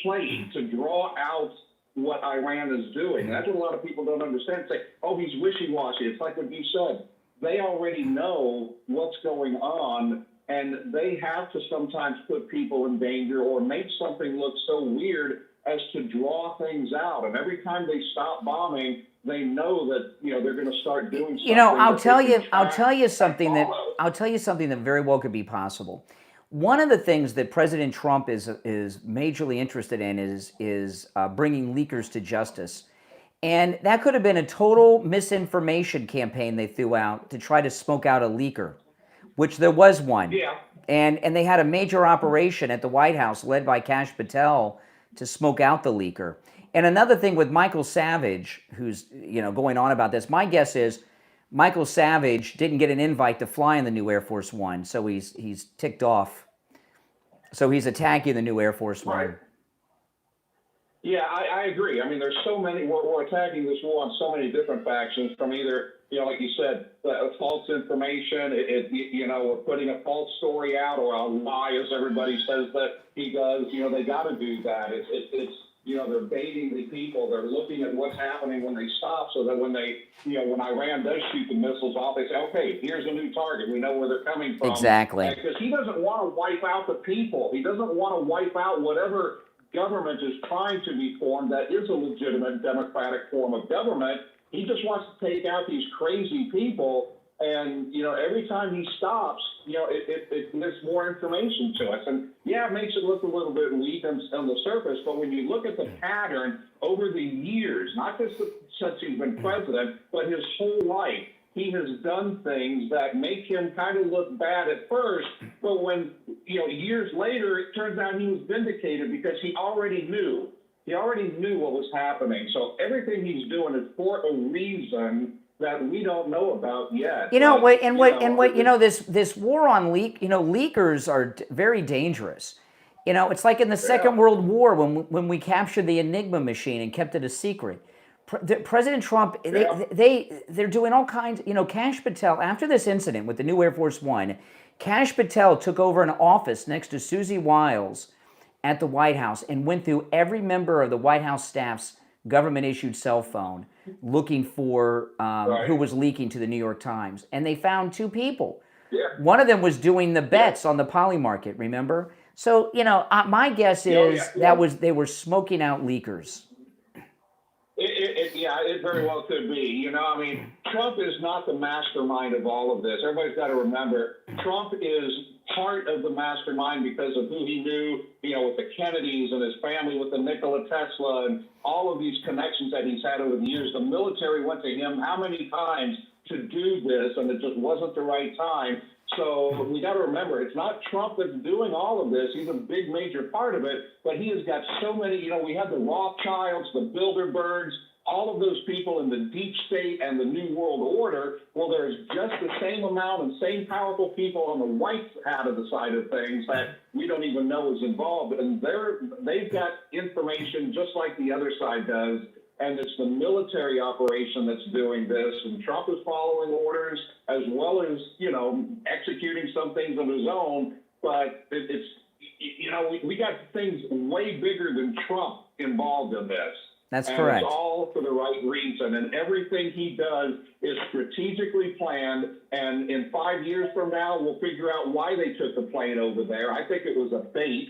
plane to draw out what Iran is doing. And that's what a lot of people don't understand. It's like, oh, he's wishy-washy. It's like what you said. They already know what's going on, and they have to sometimes put people in danger or make something look so weird as to draw things out. And every time they stop bombing, they know that they're going to start doing something. I'll tell you something that very well could be possible. One of the things that President Trump is majorly interested in is bringing leakers to justice. And that could have been a total misinformation campaign they threw out to try to smoke out a leaker, which there was one. Yeah. And they had a major operation at the White House led by Kash Patel to smoke out the leaker. And another thing with Michael Savage, who's going on about this, my guess is Michael Savage didn't get an invite to fly in the new Air Force One, so he's ticked off. So he's attacking the new Air Force One. Yeah, I agree. There's so many, we're attacking this war on so many different factions from either, like you said, false information, we're putting a false story out or a lie, as everybody says that he does. They got to do that. It's they're baiting the people. They're looking at what's happening when they stop so that when when Iran does shoot the missiles off, they say, okay, here's a new target. We know where they're coming from. Exactly. Because he doesn't want to wipe out the people. He doesn't want to wipe out whatever government is trying to be formed that is a legitimate democratic form of government. He just wants to take out these crazy people. And, every time he stops, it gives more information to us. And, yeah, it makes it look a little bit weak on the surface. But when you look at the pattern over the years, not just since he's been president, but his whole life, he has done things that make him kind of look bad at first, but when, years later, it turns out he was vindicated because he already knew. He already knew what was happening. So everything he's doing is for a reason that we don't know about yet. This war on leakers are very dangerous. It's like in the Second World War when we captured the Enigma machine and kept it a secret. President Trump, they're doing all kinds. Kash Patel, after this incident with the new Air Force One, Kash Patel took over an office next to Susie Wiles at the White House and went through every member of the White House staff's government-issued cell phone looking for who was leaking to the New York Times. And they found 2 people. Yeah. One of them was doing the bets on the Poly market, remember? So, my guess is they were smoking out leakers. It very well could be. Trump is not the mastermind of all of this. Everybody's got to remember, Trump is part of the mastermind because of who he knew, with the Kennedys and his family, with the Nikola Tesla and all of these connections that he's had over the years. The military went to him how many times to do this, and it just wasn't the right time. So we got to remember, it's not Trump that's doing all of this. He's a big, major part of it, but he has got so many, we have the Rothschilds, the Bilderbergs, all of those people in the deep state and the New World Order. Well, there's just the same amount and same powerful people on the white hat of the side of things that we don't even know is involved. And they've got information just like the other side does. And it's the military operation that's doing this. And Trump is following orders as well as, executing some things of his own. But we got things way bigger than Trump involved in this. That's correct. It's all for the right reason. And everything he does is strategically planned. And in 5 years from now, we'll figure out why they took the plane over there. I think it was a bait.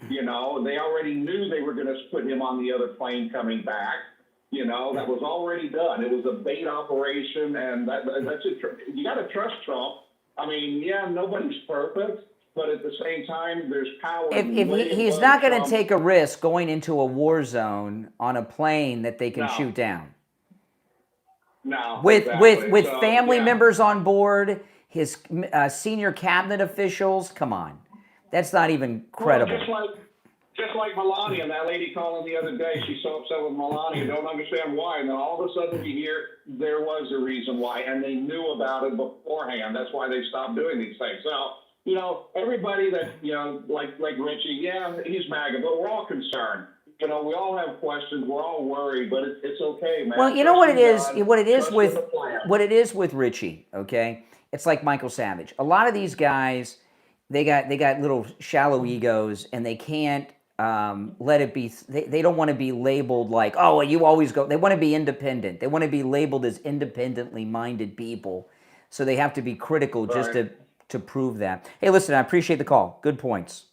They already knew they were going to put him on the other plane coming back. That was already done. It was a bait operation, and that's it. You got to trust Trump. Nobody's perfect, but at the same time, there's power. If he's not going to take a risk going into a war zone on a plane that they can shoot down. No. With family members on board, his senior cabinet officials. Come on, that's not even credible. Well, just like Melania, that lady calling the other day, she's so upset with Melania, don't understand why. And then all of a sudden you hear there was a reason why, and they knew about it beforehand. That's why they stopped doing these things. So, everybody that, like Richie, he's MAGA, but we're all concerned. We all have questions. We're all worried, but it's okay, man. Well, you know what it is? What it is with Richie, okay? It's like Michael Savage. A lot of these guys, they got little shallow egos, and they can't let it be. They don't want to be labeled like, oh, you always go. They want to be independent. They want to be labeled as independently minded people. So they have to be critical just to prove that. Hey, listen, I appreciate the call. Good points.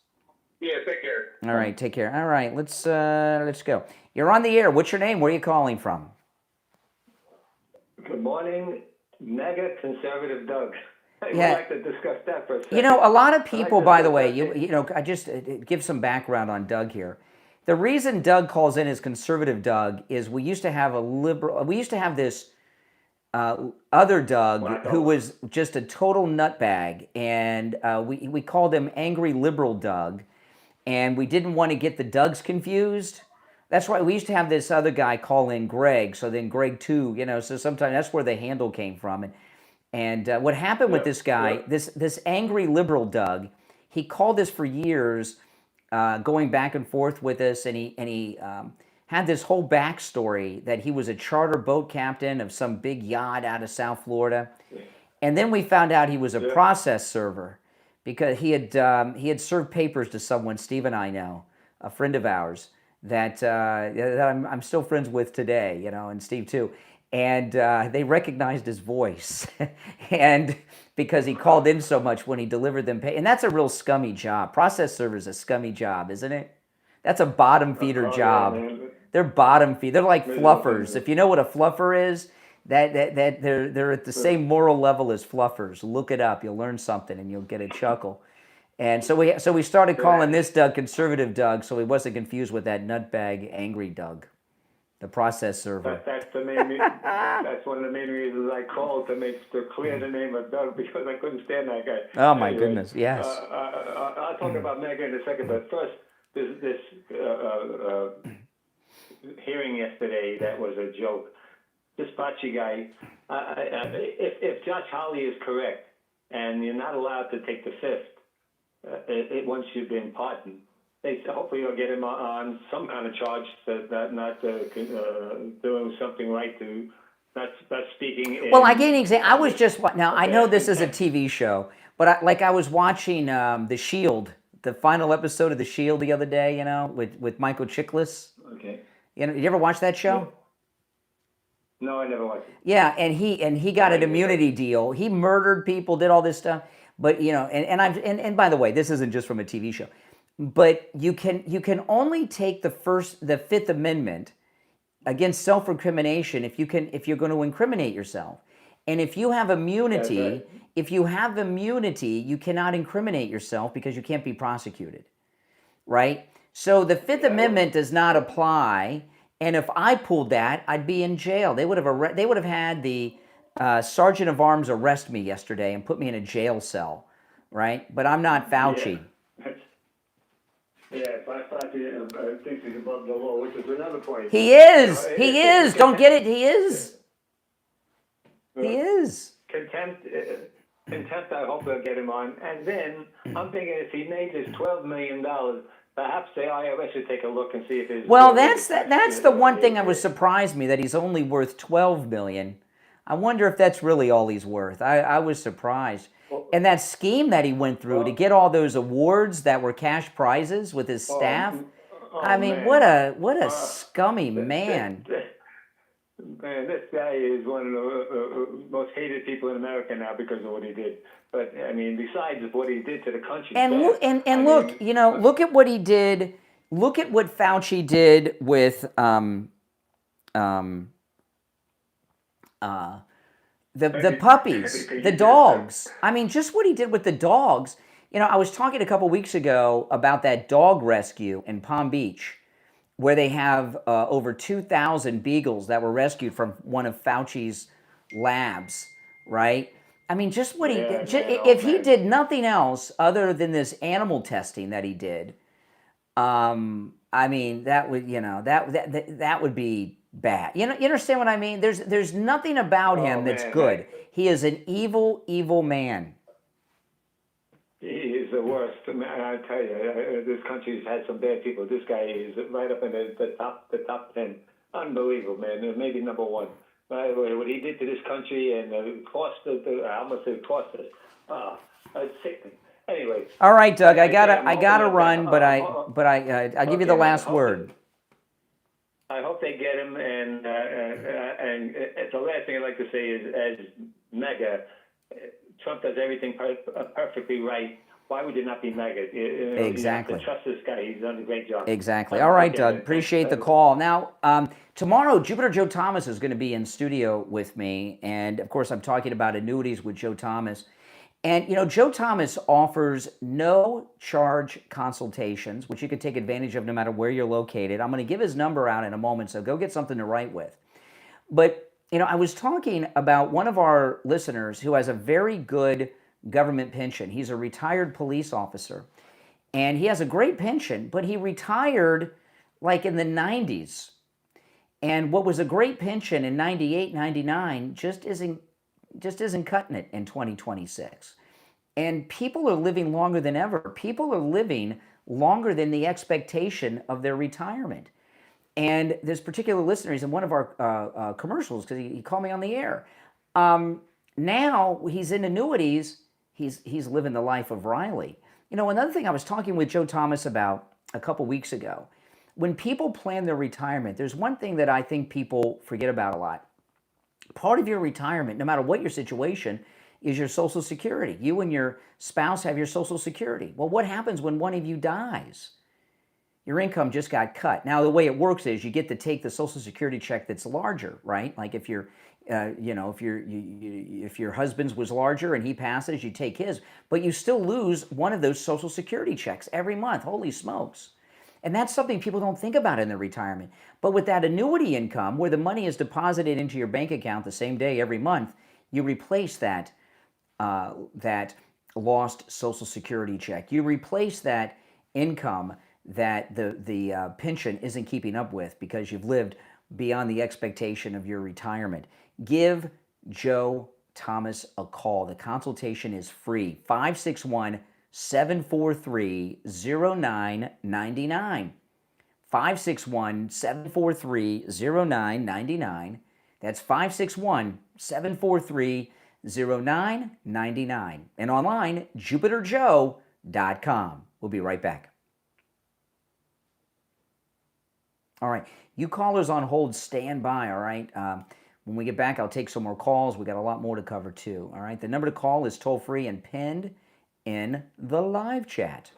Yeah, take care. All right, take care. All right, let's go. You're on the air. What's your name? Where are you calling from? Good morning, mega conservative Doug. I would Yeah. like to discuss that for a second. A lot of people, by the way, you I just give some background on Doug here. The reason Doug calls in as conservative Doug is we used to have this other Doug who was just a total nutbag, and we called him Angry Liberal Doug, and we didn't want to get the Dougs confused. That's why we used to have this other guy call in Greg, so then Greg too, so sometimes that's where the handle came from. And what happened with this guy, this Angry Liberal Doug, he called us for years, going back and forth with us, and he had this whole backstory that he was a charter boat captain of some big yacht out of South Florida, and then we found out he was a process server because he had served papers to someone Steve and I know, a friend of ours that I'm still friends with today, and Steve too. And they recognized his voice, and because he called in so much when he delivered them pay, and that's a real scummy job. Process server is a scummy job, isn't it? That's a bottom feeder job. They're bottom feed. They're like fluffers. If you know what a fluffer is, that they're at the same moral level as fluffers. Look it up. You'll learn something, and you'll get a chuckle. And so we started calling this Doug conservative Doug, so he wasn't confused with that nutbag angry Doug. The process server. That's the main. That's one of the main reasons I called to clear the name of Doug, because I couldn't stand that guy. Oh my goodness! Yes. I'll talk about Mega in a second, but first, this hearing yesterday that was a joke. This Fauci guy. If Josh Hawley is correct, and you're not allowed to take the fifth, once you've been pardoned. Hopefully you'll get him on some kind of charge that not doing something right to not speaking. Well, I gave an example. I was just now. I know this is a TV show, but I was watching The Shield, the final episode of The Shield the other day. You know, with Michael Chiklis. Okay. You know, you ever watch that show? No, I never watched it. Yeah, and he got an immunity deal. He murdered people, did all this stuff. But you know, and by the way, this isn't just from a TV show. But you can only take the Fifth Amendment against self-incrimination if you're going to incriminate yourself. And if you have immunity, you cannot incriminate yourself because you can't be prosecuted. Right? So the Fifth Amendment does not apply, and if I pulled that, I'd be in jail. They would have had the Sergeant of Arms arrest me yesterday and put me in a jail cell, right? But I'm not Fauci. Yeah, Fauci thinks he's above the law, which is another point. He is. He is. Don't get it. He is. He is. Contempt. I hope they'll get him on. And then I'm thinking if he made this $12 million, perhaps the IRS should take a look and see if his. Well, that's the one thing that was surprised me, that he's only worth $12 million. I wonder if that's really all he's worth. I was surprised. And that scheme that he went through to get all those awards that were cash prizes with his staff. I mean, man. what a scummy man. Man, this guy is one of the most hated people in America now because of what he did. But I mean, besides what he did to the country. And look, you know, look at what he did. Look at what Fauci did with the puppies, the dogs. I mean, just what he did with the dogs. You know, I was talking a couple weeks ago about that dog rescue in Palm Beach, where they have over 2,000 beagles that were rescued from one of Fauci's labs, right? I mean, just what he did. If he did nothing else other than this animal testing that he did, I mean, that would, you know, that would be bad. You know, you understand what I mean? There's nothing about him that's good. He is an evil, evil man. He is the worst. I tell you, this country's had some bad people. This guy is right up in the top 10. Unbelievable, man. Maybe number one. What he did to this country and cost how much it cost us. It's sickening. Anyway. All right, Doug. I gotta run, but I give you the last word. I hope they get him, and the last thing I'd like to say is, as MAGA, Trump does everything perfectly right. Why would you not be MAGA? Exactly. You have to trust this guy. He's done a great job. Exactly. All right, Doug. Appreciate the call. Now, tomorrow, Jupiter Joe Thomas is going to be in studio with me, and of course, I'm talking about annuities with Joe Thomas. And, you know, Joe Thomas offers no charge consultations, which you can take advantage of no matter where you're located. I'm going to give his number out in a moment, so go get something to write with. But, you know, I was talking about one of our listeners who has a very good government pension. He's a retired police officer, and he has a great pension, but he retired like in the 90s. And what was a great pension in 98, 99 just isn't cutting it in 2026. And people are living longer than ever. People are living longer than the expectation of their retirement. And this particular listener, he's in one of our commercials because he called me on the air. Now he's in annuities. He's living the life of Riley. You know, another thing I was talking with Joe Thomas about a couple weeks ago, when people plan their retirement, there's one thing that I think people forget about a lot. Part of your retirement, no matter what your situation, is your Social Security. You and your spouse have your Social Security. Well, what happens when one of you dies? Your income just got cut. Now, the way it works is you get to take the Social Security check that's larger, right? Like if you're, if your husband's was larger and he passes, you take his, but you still lose one of those Social Security checks every month. Holy smokes! And that's something people don't think about in their retirement. But with that annuity income, where the money is deposited into your bank account the same day every month, you replace that lost Social Security check. You replace that income that the pension isn't keeping up with because you've lived beyond the expectation of your retirement. Give Joe Thomas a call. The consultation is free. 561-743-0999. 561-743-0999. That's 561-743-0999. And online, JupiterJoe.com. We'll be right back. All right. You callers on hold, stand by, all right? When we get back, I'll take some more calls. We got a lot more to cover, too, all right? The number to call is toll-free and pinned in the live chat.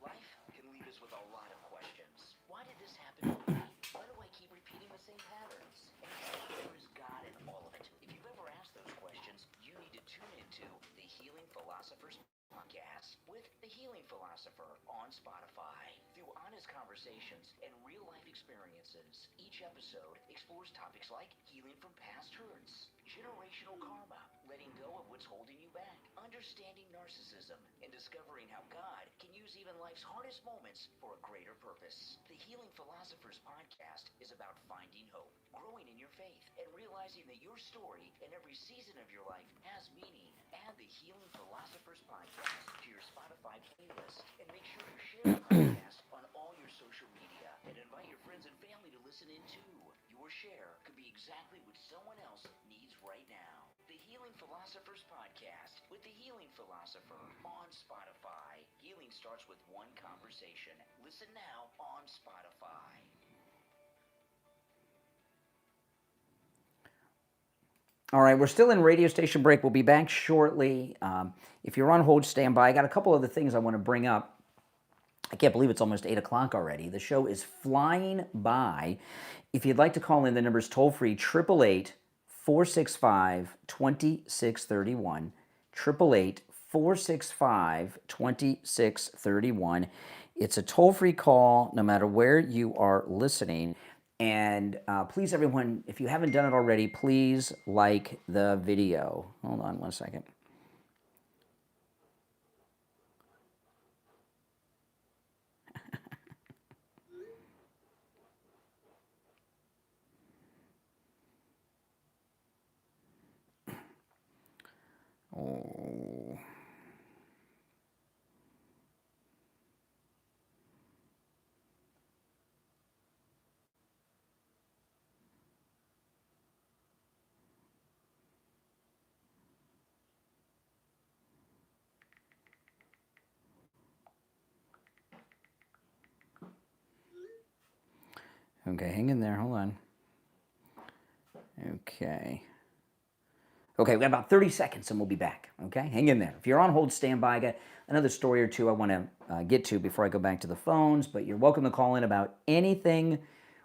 Life can leave us with a lot of questions. Why did this happen to me? Why do I keep repeating the same patterns? And there is God in all of it. If you've ever asked those questions, you need to tune into the Healing Philosophers podcast with the Healing Philosopher on Spotify. Through honest conversations and real-life experiences, each episode explores topics like healing from past hurts, generational karma, letting go of what's holding you back, understanding narcissism, and discovering how God can use even life's hardest moments for a greater purpose. The Healing Philosophers podcast is about finding hope, growing in your faith, and realizing that your story in every season of your life has meaning. Add the Healing Philosophers podcast to your Spotify playlist and make sure you share the podcast on all your social media and invite your friends and family to listen in too. Your share could be exactly what someone else needs right now. The Healing Philosophers podcast with the Healing Philosopher on Spotify. Healing starts with one conversation. Listen now on Spotify. All right, we're still in radio station break. We'll be back shortly. If you're on hold, stand by. I got a couple other things I want to bring up. I can't believe it's almost 8 o'clock already. The show is flying by. If you'd like to call in, the number's toll-free, 888-465-2631. 888-465-2631. It's a toll-free call no matter where you are listening. And please, everyone, if you haven't done it already, please like the video. Hold on one second. Oh. Okay, hang in there. Hold on. Okay. Okay, we got about 30 seconds and we'll be back. Okay, hang in there. If you're on hold, stand by. I got another story or two I want to get to before I go back to the phones, but you're welcome to call in about anything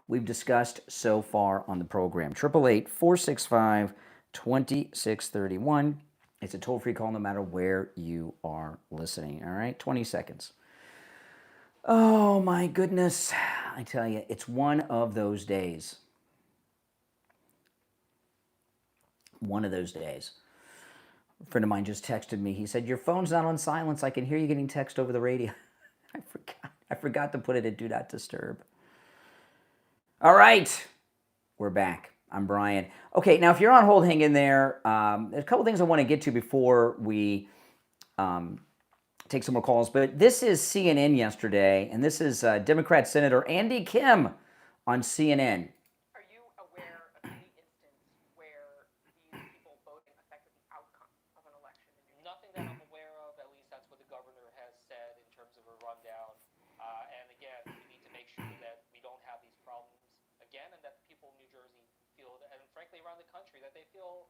we've discussed so far on the program. 888-465-2631. It's a toll-free call no matter where you are listening. All right, 20 seconds. Oh my goodness. I tell you, it's one of those days. One of those days. A friend of mine just texted me. He said, your phone's not on silence. I can hear you getting text over the radio. I forgot to put it in Do Not Disturb. All right. We're back. I'm Brian. Okay, now if you're on hold, hang in there. There's a couple things I want to get to before we take some more calls. But this is CNN yesterday, and this is Democrat Senator Andy Kim on CNN. Are you aware of any instance where these people voting affected the outcome of an election? Nothing that I'm aware of. At least that's what the governor has said in terms of a rundown. And again, we need to make sure that we don't have these problems again, and that the people of New Jersey feel, and frankly around the country, that they feel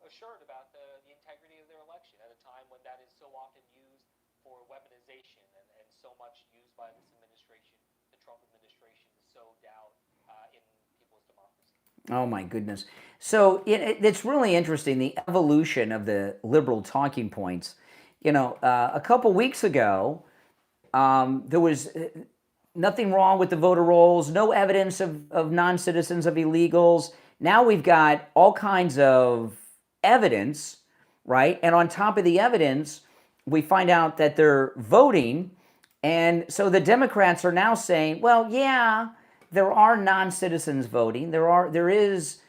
assured about the integrity of their election at a time when that is so often used for weaponization and so much used by this administration, the Trump administration, to sow doubt in people's democracy. Oh my goodness. So it's really interesting, the evolution of the liberal talking points. You know, a couple weeks ago, there was nothing wrong with the voter rolls, no evidence of non-citizens, of illegals. Now we've got all kinds of evidence, right? And on top of the evidence, we find out that they're voting. And so the Democrats are now saying, well, yeah, there are non-citizens voting. There's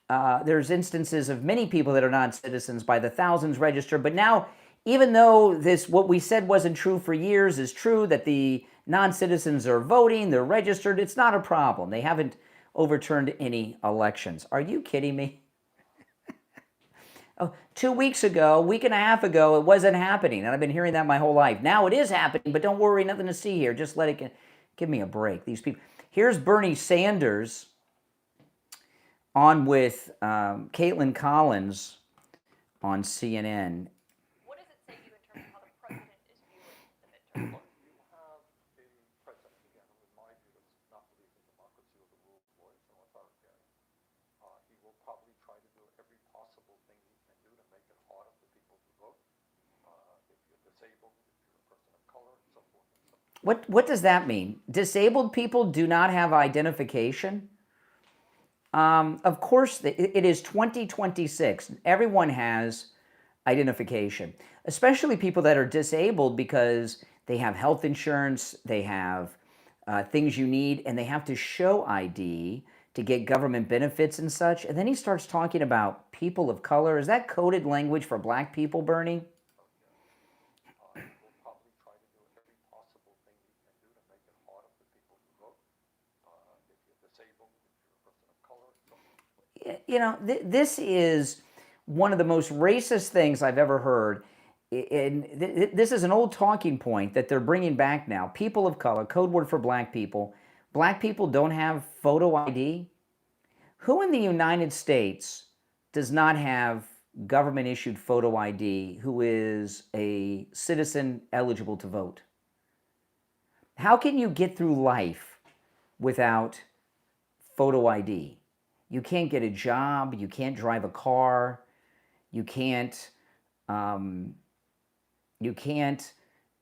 instances of many people that are non-citizens by the thousands registered. But now, even though what we said wasn't true for years is true, that the non-citizens are voting, they're registered, it's not a problem. They haven't overturned any elections. Are you kidding me? Oh, 2 weeks ago, week and a half ago, it wasn't happening. And I've been hearing that my whole life. Now it is happening, but don't worry, nothing to see here. Just let it give me a break. These people. Here's Bernie Sanders on with Caitlin Collins on CNN. What does it say to you in terms of how the president is viewing the midterm? What does that mean? Disabled people do not have identification? Of course, it is 2026. Everyone has identification, especially people that are disabled because they have health insurance, they have things you need, and they have to show ID to get government benefits and such. And then he starts talking about people of color. Is that coded language for black people, Bernie? You know, this is one of the most racist things I've ever heard. And this is an old talking point that they're bringing back now. People of color, code word for black people. Black people don't have photo ID. Who in the United States does not have government-issued photo ID who is a citizen eligible to vote? How can you get through life without photo ID? You can't get a job, you can't drive a car, you can't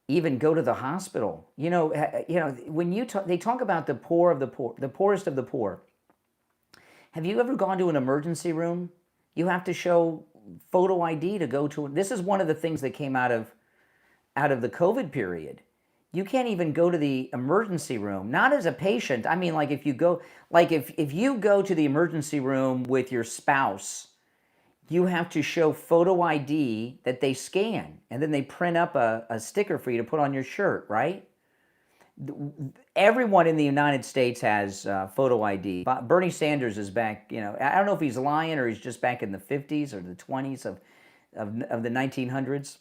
even go to the hospital. You know, when they talk about the poor of the poor, the poorest of the poor. Have you ever gone to an emergency room? You have to show photo ID to go to. This is one of the things that came out of the COVID period. You can't even go to the emergency room, not as a patient. I mean, like if you go to the emergency room with your spouse, you have to show photo ID that they scan, and then they print up a sticker for you to put on your shirt, right? Everyone in the United States has photo ID. Bernie Sanders is back, you know, I don't know if he's lying or he's just back in the 50s or the 20s of the 1900s.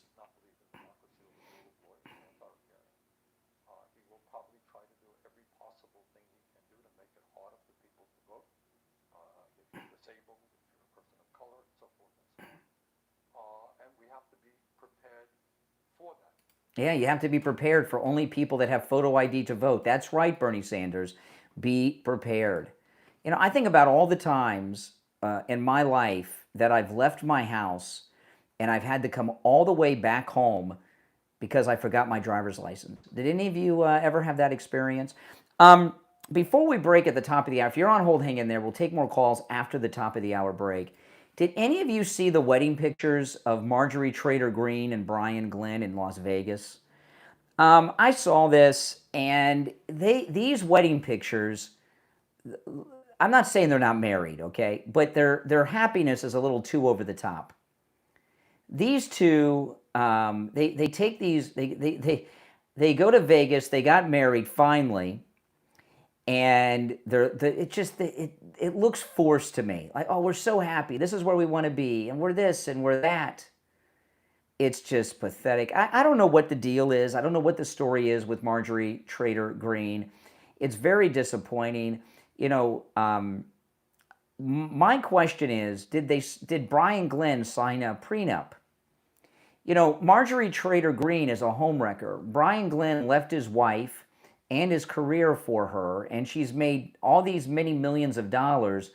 Yeah, you have to be prepared for only people that have photo ID to vote. That's right, Bernie Sanders. Be prepared. You know, I think about all the times in my life that I've left my house and I've had to come all the way back home because I forgot my driver's license. Did any of you ever have that experience? Before we break at the top of the hour, if you're on hold, hang in there. We'll take more calls after the top of the hour break. Did any of you see the wedding pictures of Marjorie Trader Green and Brian Glenn in Las Vegas? I saw this, and these wedding pictures, I'm not saying they're not married, okay? But their happiness is a little too over the top. These two, they take these, they go to Vegas, they got married finally, and it looks forced to me. Like, oh, we're so happy. This is where we want to be, and we're this and we're that. It's just pathetic. I don't know what the deal is. I don't know what the story is with Marjorie Trader Green. It's very disappointing. You know, my question is, did Brian Glenn sign a prenup? You know, Marjorie Trader Green is a homewrecker. Brian Glenn left his wife and his career for her, and she's made all these many millions of dollars,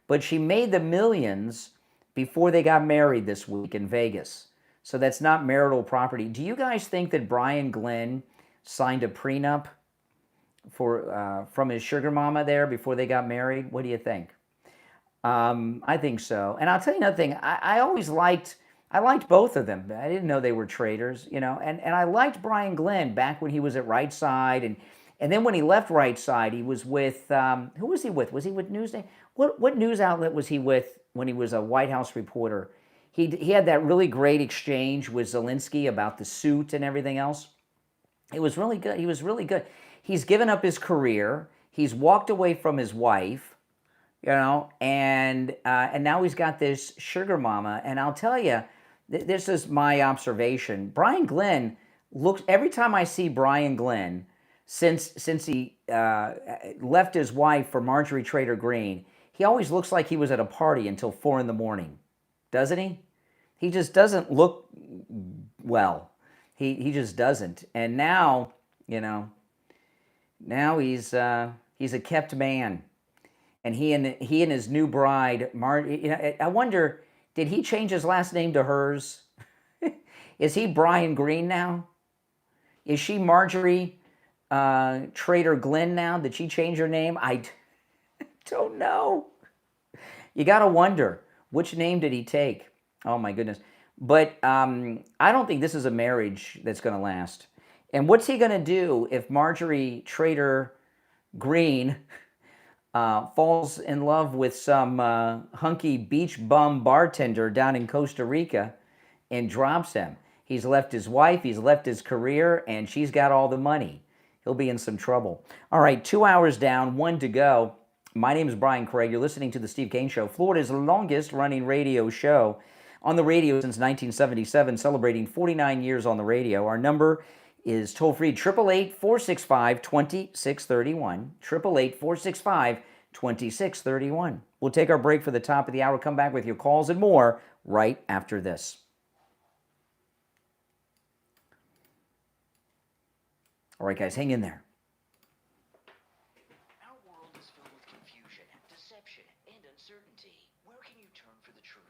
but she made the millions before they got married this week in Vegas. So that's not marital property. Do you guys think that Brian Glenn signed a prenup from his sugar mama there before they got married? What do you think? I think so. And I'll tell you another thing. I always liked both of them. I didn't know they were traitors, you know. And I liked Brian Glenn back when he was at Right Side, and then when he left Right Side, he was with who was he with? Was he with Newsday? What news outlet was he with when he was a White House reporter? He had that really great exchange with Zelensky about the suit and everything else. It was really good. He was really good. He's given up his career. He's walked away from his wife, you know, and now he's got this sugar mama. And I'll tell you, this is my observation. Brian Glenn looks, every time I see Brian Glenn, since he left his wife for Marjorie Trader Green, he always looks like he was at a party until 4 a.m, doesn't he? He just doesn't look well. He just doesn't. And now, you know, now he's a kept man, and he and his new bride, you know, I wonder, did he change his last name to hers? Is he Brian Green now? Is she Marjorie Trader Glenn now? Did she change her name? I don't know. You got to wonder, which name did he take? Oh my goodness. But I don't think this is a marriage that's going to last. And what's he going to do if Marjorie Trader Green falls in love with some hunky beach bum bartender down in Costa Rica and drops him? He's left his wife, he's left his career, and she's got all the money. He'll be in some trouble. All right, 2 hours down, 1 to go. My name is Brian Craig. You're listening to The Steve Kane Show, Florida's longest running radio show. On the radio since 1977, celebrating 49 years on the radio. Our number is toll-free, 888-465-2631, 888-465-2631. We'll take our break for the top of the hour, come back with your calls and more right after this. All right, guys, hang in there. Our world is filled with confusion, deception, and uncertainty. Where can you turn for the truth?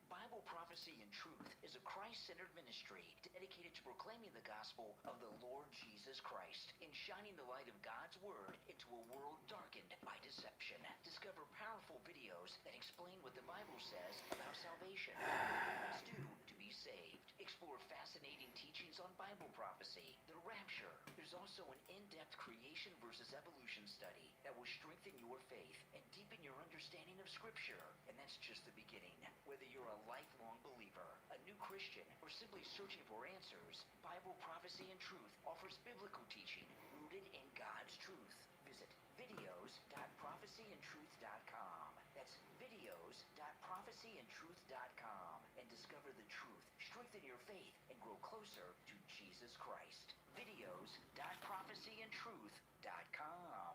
Bible Prophecy and Truth is a Christ-centered ministry dedicated to proclaiming the gospel of the Lord Jesus Christ and shining the light of God's Word into a world darkened by deception. Discover powerful videos that explain what the Bible says about salvation, what you must do to be saved. Explore fascinating teachings on Bible prophecy, the rapture. There's also an in-depth creation versus evolution study that will strengthen your faith and deepen your understanding of Scripture. And that's just the beginning. Whether you're a lifelong believer, a new Christian, or simply searching for answers, Bible Prophecy and Truth offers biblical teaching rooted in God's truth. Visit videos.prophecyandtruth.com. That's videos.prophecyandtruth.com and discover the truth, strengthen your faith, and grow closer to Jesus Christ. Videos.prophecyandtruth.com.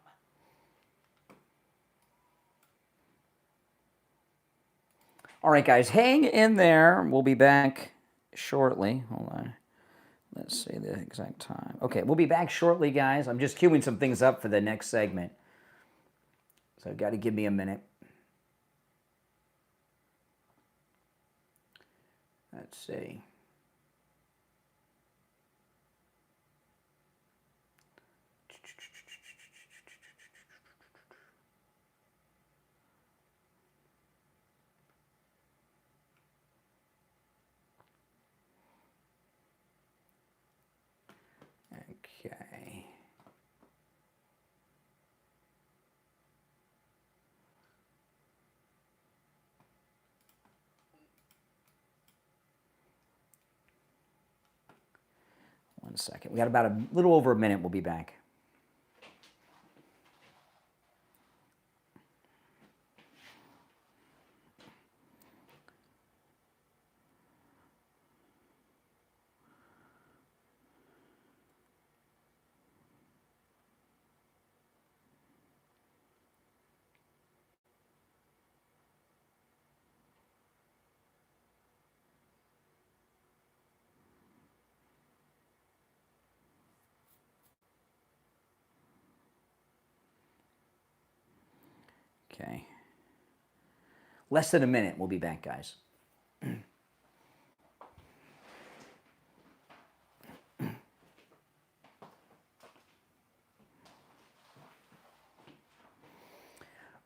All right, guys, hang in there. We'll be back shortly. Hold on. Let's see the exact time. Okay, we'll be back shortly, guys. I'm just queuing some things up for the next segment. So you've got to give me a minute. Let's see. Okay. One second. We got about a little over a minute. We'll be back. Okay. Less than a minute. We'll be back, guys.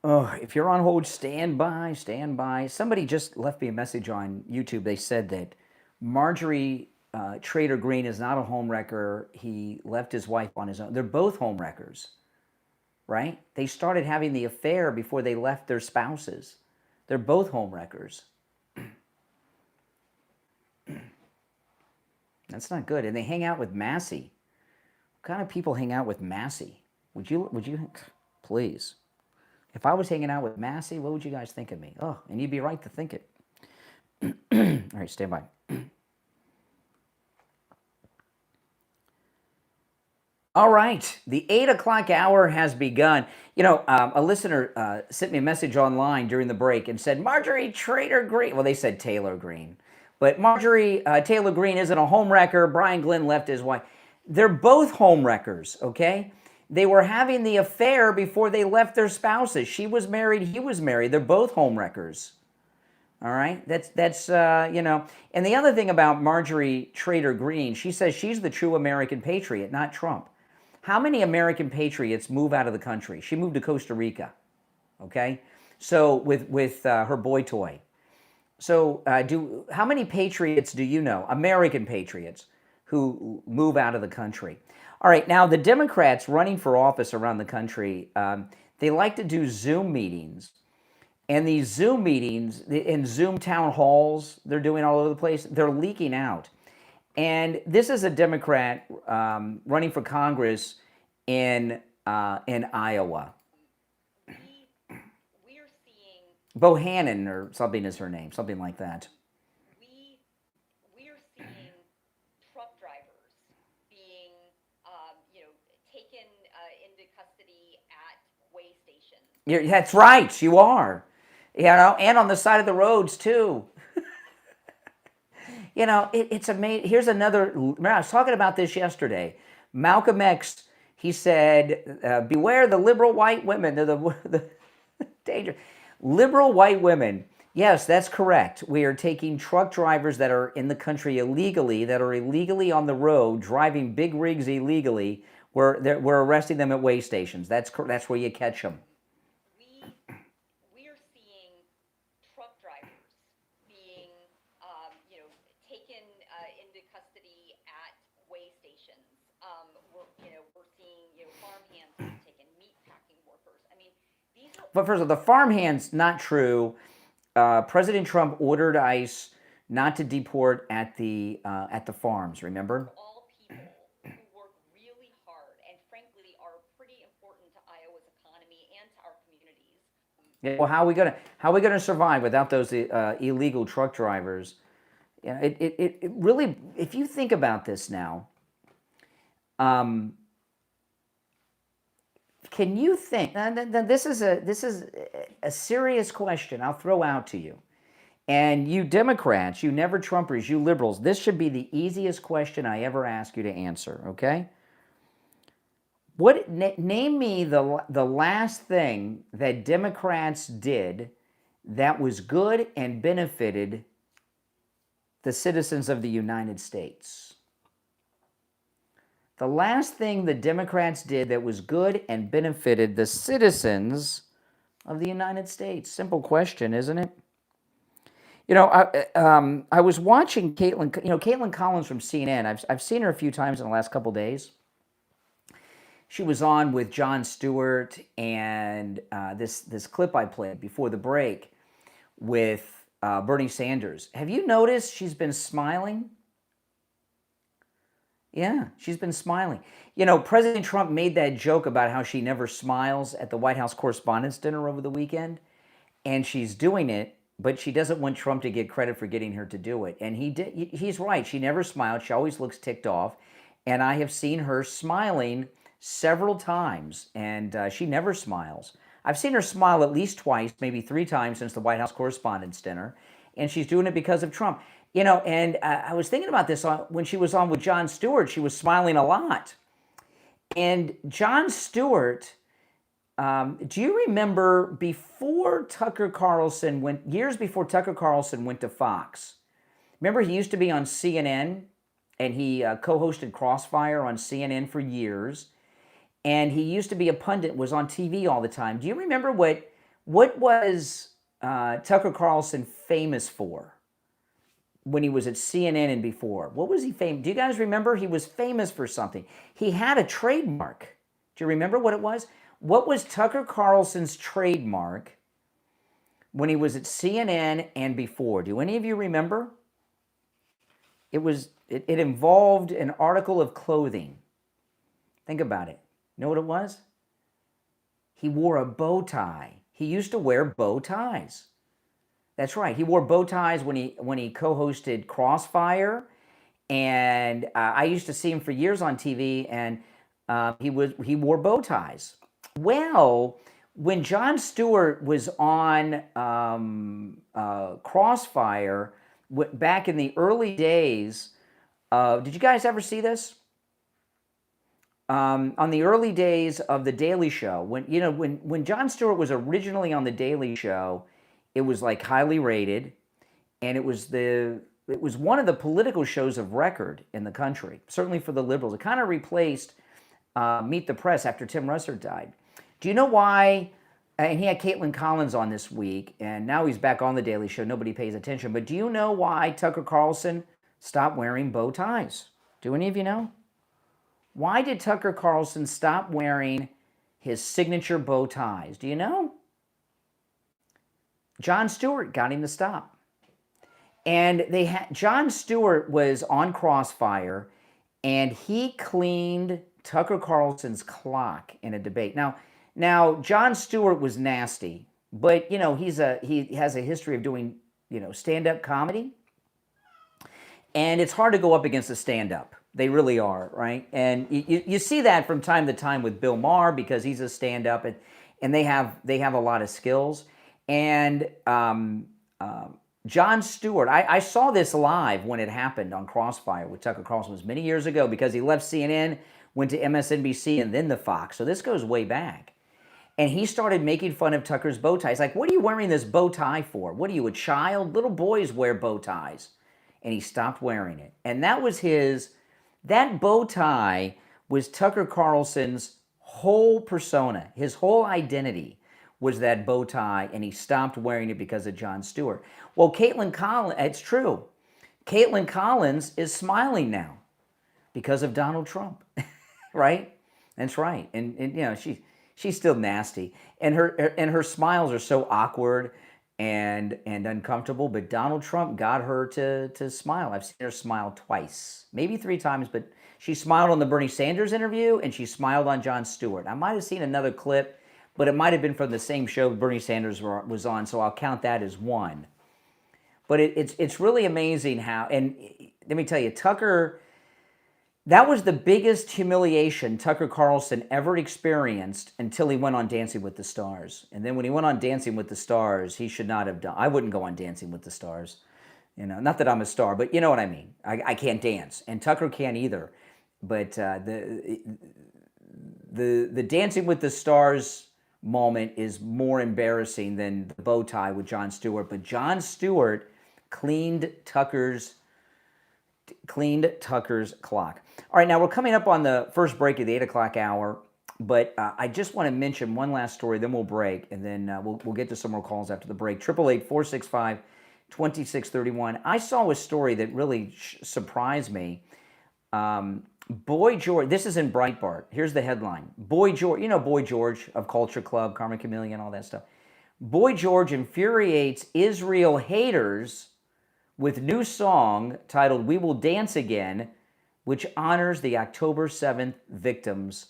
Oh, if you're on hold, stand by, stand by. Somebody just left me a message on YouTube. They said that Marjorie Trader Green is not a homewrecker. He left his wife on his own. They're both homewreckers, right? They started having the affair before they left their spouses. They're both homewreckers. That's not good. And they hang out with Massey. What kind of people hang out with Massey? Would you, please? If I was hanging out with Massey, what would you guys think of me? Oh, and you'd be right to think it. All right, stand by. All right, the 8 o'clock hour has begun. You know, a listener sent me a message online during the break and said, Marjorie Trader Green. Well, they said Taylor Green. But Marjorie Taylor Green isn't a homewrecker. Brian Glenn left his wife. They're both homewreckers, okay? They were having the affair before they left their spouses. She was married, he was married. They're both homewreckers. All right? That's you know. And the other thing about Marjorie Trader Green, she says she's the true American patriot, not Trump. How many American patriots move out of the country? She moved to Costa Rica, okay? So with her boy toy. So how many patriots do you know, American patriots, who move out of the country? All right, now the Democrats running for office around the country, they like to do Zoom meetings. And these Zoom meetings and Zoom town halls they're doing all over the place, they're leaking out. And this is a Democrat running for Congress in Iowa. Bohannon or something is her name, something like that. We are seeing truck drivers being, taken into custody at way stations. That's right, you are. You know, and on the side of the roads too. You know, it's amazing. Here's another. I was talking about this yesterday. Malcolm X, he said, "Beware the liberal white women. They're the danger." Liberal white women. Yes, that's correct. We are taking truck drivers that are in the country illegally, that are illegally on the road, driving big rigs illegally. We're arresting them at way stations. That's where you catch them. We are seeing truck drivers being, taken into custody at way stations. We're seeing, farmhands being taken, meat packing workers. I mean, these are. But first of all, the farmhands, not true. President Trump ordered ICE not to deport at the farms. Remember? All people who work really hard and, frankly, are pretty important to Iowa's economy and to our communities. Yeah, well, how are we gonna survive without those illegal truck drivers? Yeah, it really. If you think about this now, can you think? This is a serious question I'll throw out to you. And you Democrats, you never Trumpers, you liberals, this should be the easiest question I ever ask you to answer, okay? Name me the last thing that Democrats did that was good and benefited the citizens of the United States. The last thing the Democrats did that was good and benefited the citizens of the United States. Simple question, isn't it? You know, I was watching Caitlin Collins from CNN. I've seen her a few times in the last couple days. She was on with Jon Stewart, and this clip I played before the break with Bernie Sanders. Have you noticed she's been smiling? Yeah, she's been smiling. You know, President Trump made that joke about how she never smiles at the White House Correspondents' Dinner over the weekend, and she's doing it, but she doesn't want Trump to get credit for getting her to do it. And he's right. She never smiled. She always looks ticked off, and I have seen her smiling several times, and she never smiles. I've seen her smile at least twice, maybe 3 times since the White House Correspondents' Dinner, and she's doing it because of Trump. You know, and I was thinking about this when she was on with Jon Stewart. She was smiling a lot. And Jon Stewart, do you remember before Tucker Carlson years before Tucker Carlson went to Fox? Remember, he used to be on CNN, and he co-hosted Crossfire on CNN for years. And he used to be a pundit, was on TV all the time. Do you remember what What was Tucker Carlson famous for when he was at CNN and before? What was he famous? Do you guys remember? He was famous for something. He had a trademark. Do you remember what it was? What was Tucker Carlson's trademark when he was at CNN and before? Do any of you remember? It involved an article of clothing. Think about it. Know what it was? He wore a bow tie. He used to wear bow ties. That's right. He wore bow ties when he co-hosted Crossfire, and I used to see him for years on TV, and he wore bow ties. Well, when Jon Stewart was on Crossfire back in the early days, did you guys ever see this? On the early days of The Daily Show, when Jon Stewart was originally on The Daily Show, it was like highly rated, and it was one of the political shows of record in the country, certainly for the liberals. It kind of replaced Meet the Press after Tim Russert died. Do you know why? And he had Caitlin Collins on this week, and now he's back on The Daily Show. Nobody pays attention. But do you know why Tucker Carlson stopped wearing bow ties? Do any of you know? Why did Tucker Carlson stop wearing his signature bow ties? Do you know? Jon Stewart got him to stop. And Jon Stewart was on Crossfire, and he cleaned Tucker Carlson's clock in a debate. Now Jon Stewart was nasty, but he has a history of doing stand-up comedy, and it's hard to go up against a stand-up. They really are, right? And you see that from time to time with Bill Maher because he's a stand-up, and they have a lot of skills. And Jon Stewart, I saw this live when it happened on Crossfire with Tucker Carlson. It was many years ago because he left CNN, went to MSNBC, and then the Fox. So this goes way back. And he started making fun of Tucker's bow ties. Like, what are you wearing this bow tie for? What are you, a child? Little boys wear bow ties. And he stopped wearing it. And that bow tie was Tucker Carlson's whole persona. His whole identity was that bow tie, and he stopped wearing it because of Jon Stewart. Well, Caitlin Collins, it's true. Caitlin Collins is smiling now because of Donald Trump, right? That's right. And she's still nasty, and her smiles are so awkward and uncomfortable. But Donald Trump got her to smile. I've seen her smile twice, maybe 3 times, but she smiled on the Bernie Sanders interview, and she smiled on Jon Stewart. I might have seen another clip, but it might have been from the same show Bernie Sanders was on, so I'll count that as one. But it's really amazing how, and let me tell you, Tucker, that was the biggest humiliation Tucker Carlson ever experienced until he went on Dancing with the Stars. And then when he went on Dancing with the Stars, he should not have done. I wouldn't go on Dancing with the Stars. Not that I'm a star, but you know what I mean. I can't dance, and Tucker can't either. But the Dancing with the Stars moment is more embarrassing than the bow tie with Jon Stewart. But Jon Stewart cleaned Tucker's clock. All right, now we're coming up on the first break of the 8 o'clock hour, but I just want to mention one last story, then we'll break, and then we'll get to some more calls after the break. 888-465-2631. I saw a story that really surprised me. Boy George, this is in Breitbart. Here's the headline. Boy George, Boy George of Culture Club, Carmen Chameleon, all that stuff. Boy George infuriates Israel haters with new song titled "We Will Dance Again," which honors the October 7th victims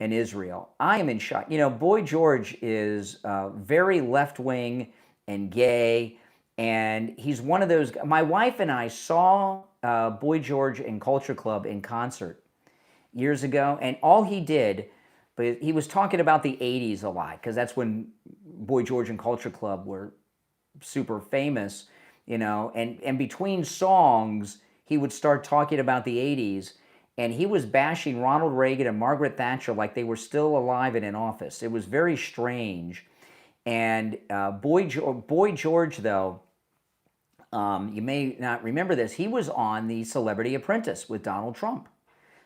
in Israel. I am in shock. Boy George is very left-wing and gay, and he's one of those. My wife and I saw Boy George in Culture Club in concert years ago, and all he did, but he was talking about the 80s a lot, because that's when Boy George and Culture Club were super famous, and between songs, he would start talking about the 80s, and he was bashing Ronald Reagan and Margaret Thatcher like they were still alive and in office. It was very strange. And Boy George, though, you may not remember this, he was on The Celebrity Apprentice with Donald Trump.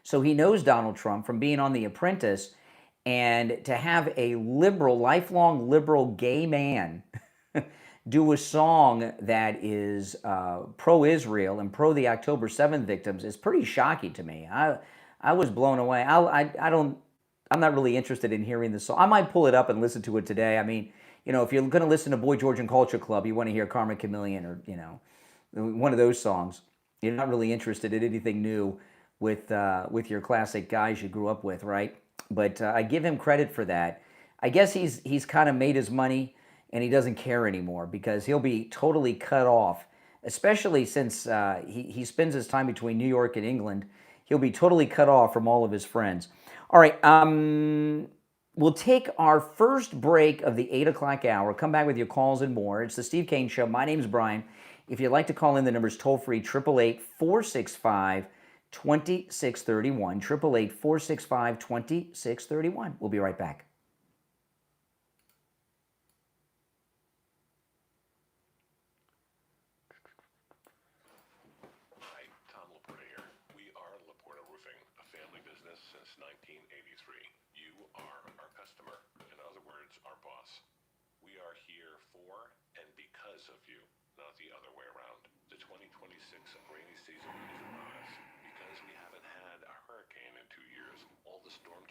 So he knows Donald Trump from being on The Apprentice, And to have a liberal, lifelong liberal gay man do a song that is pro-Israel and pro the October 7th victims is pretty shocking to me. I was blown away. I'm not really interested in hearing the song. I might pull it up and listen to it today. I mean, if you're going to listen to Boy George and Culture Club, you want to hear Karma Chameleon or one of those songs. You're not really interested in anything new with your classic guys you grew up with, right? But I give him credit for that. I guess he's kind of made his money and he doesn't care anymore because he'll be totally cut off, especially since he spends his time between New York and England. He'll be totally cut off from all of his friends. All right, we'll take our first break of the 8 o'clock hour. Come back with your calls and more. It's the Steve Kane Show. My name's Brian. If you'd like to call in, the number's toll-free, 888-465-2631, 888-465-2631. We'll be right back.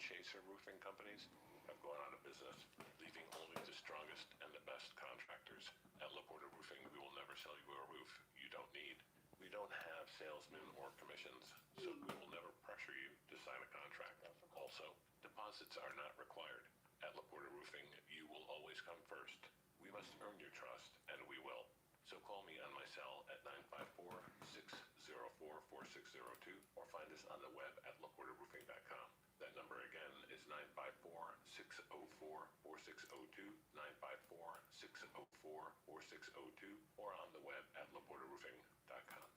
Chaser roofing companies have gone out of business, leaving only the strongest and the best contractors. At LaPorta Roofing, we will never sell you a roof you don't need. We don't have salesmen or commissions, so we will never pressure you to sign a contract. Also, deposits are not required. At LaPorta Roofing, you will always come first. We must earn your trust, and we will. So call me on my cell at 954-604-4602 or find us on the web at laportaroofing.com. That number again is 954-604-4602, 954-604-4602, or on the web at laportaroofing.com.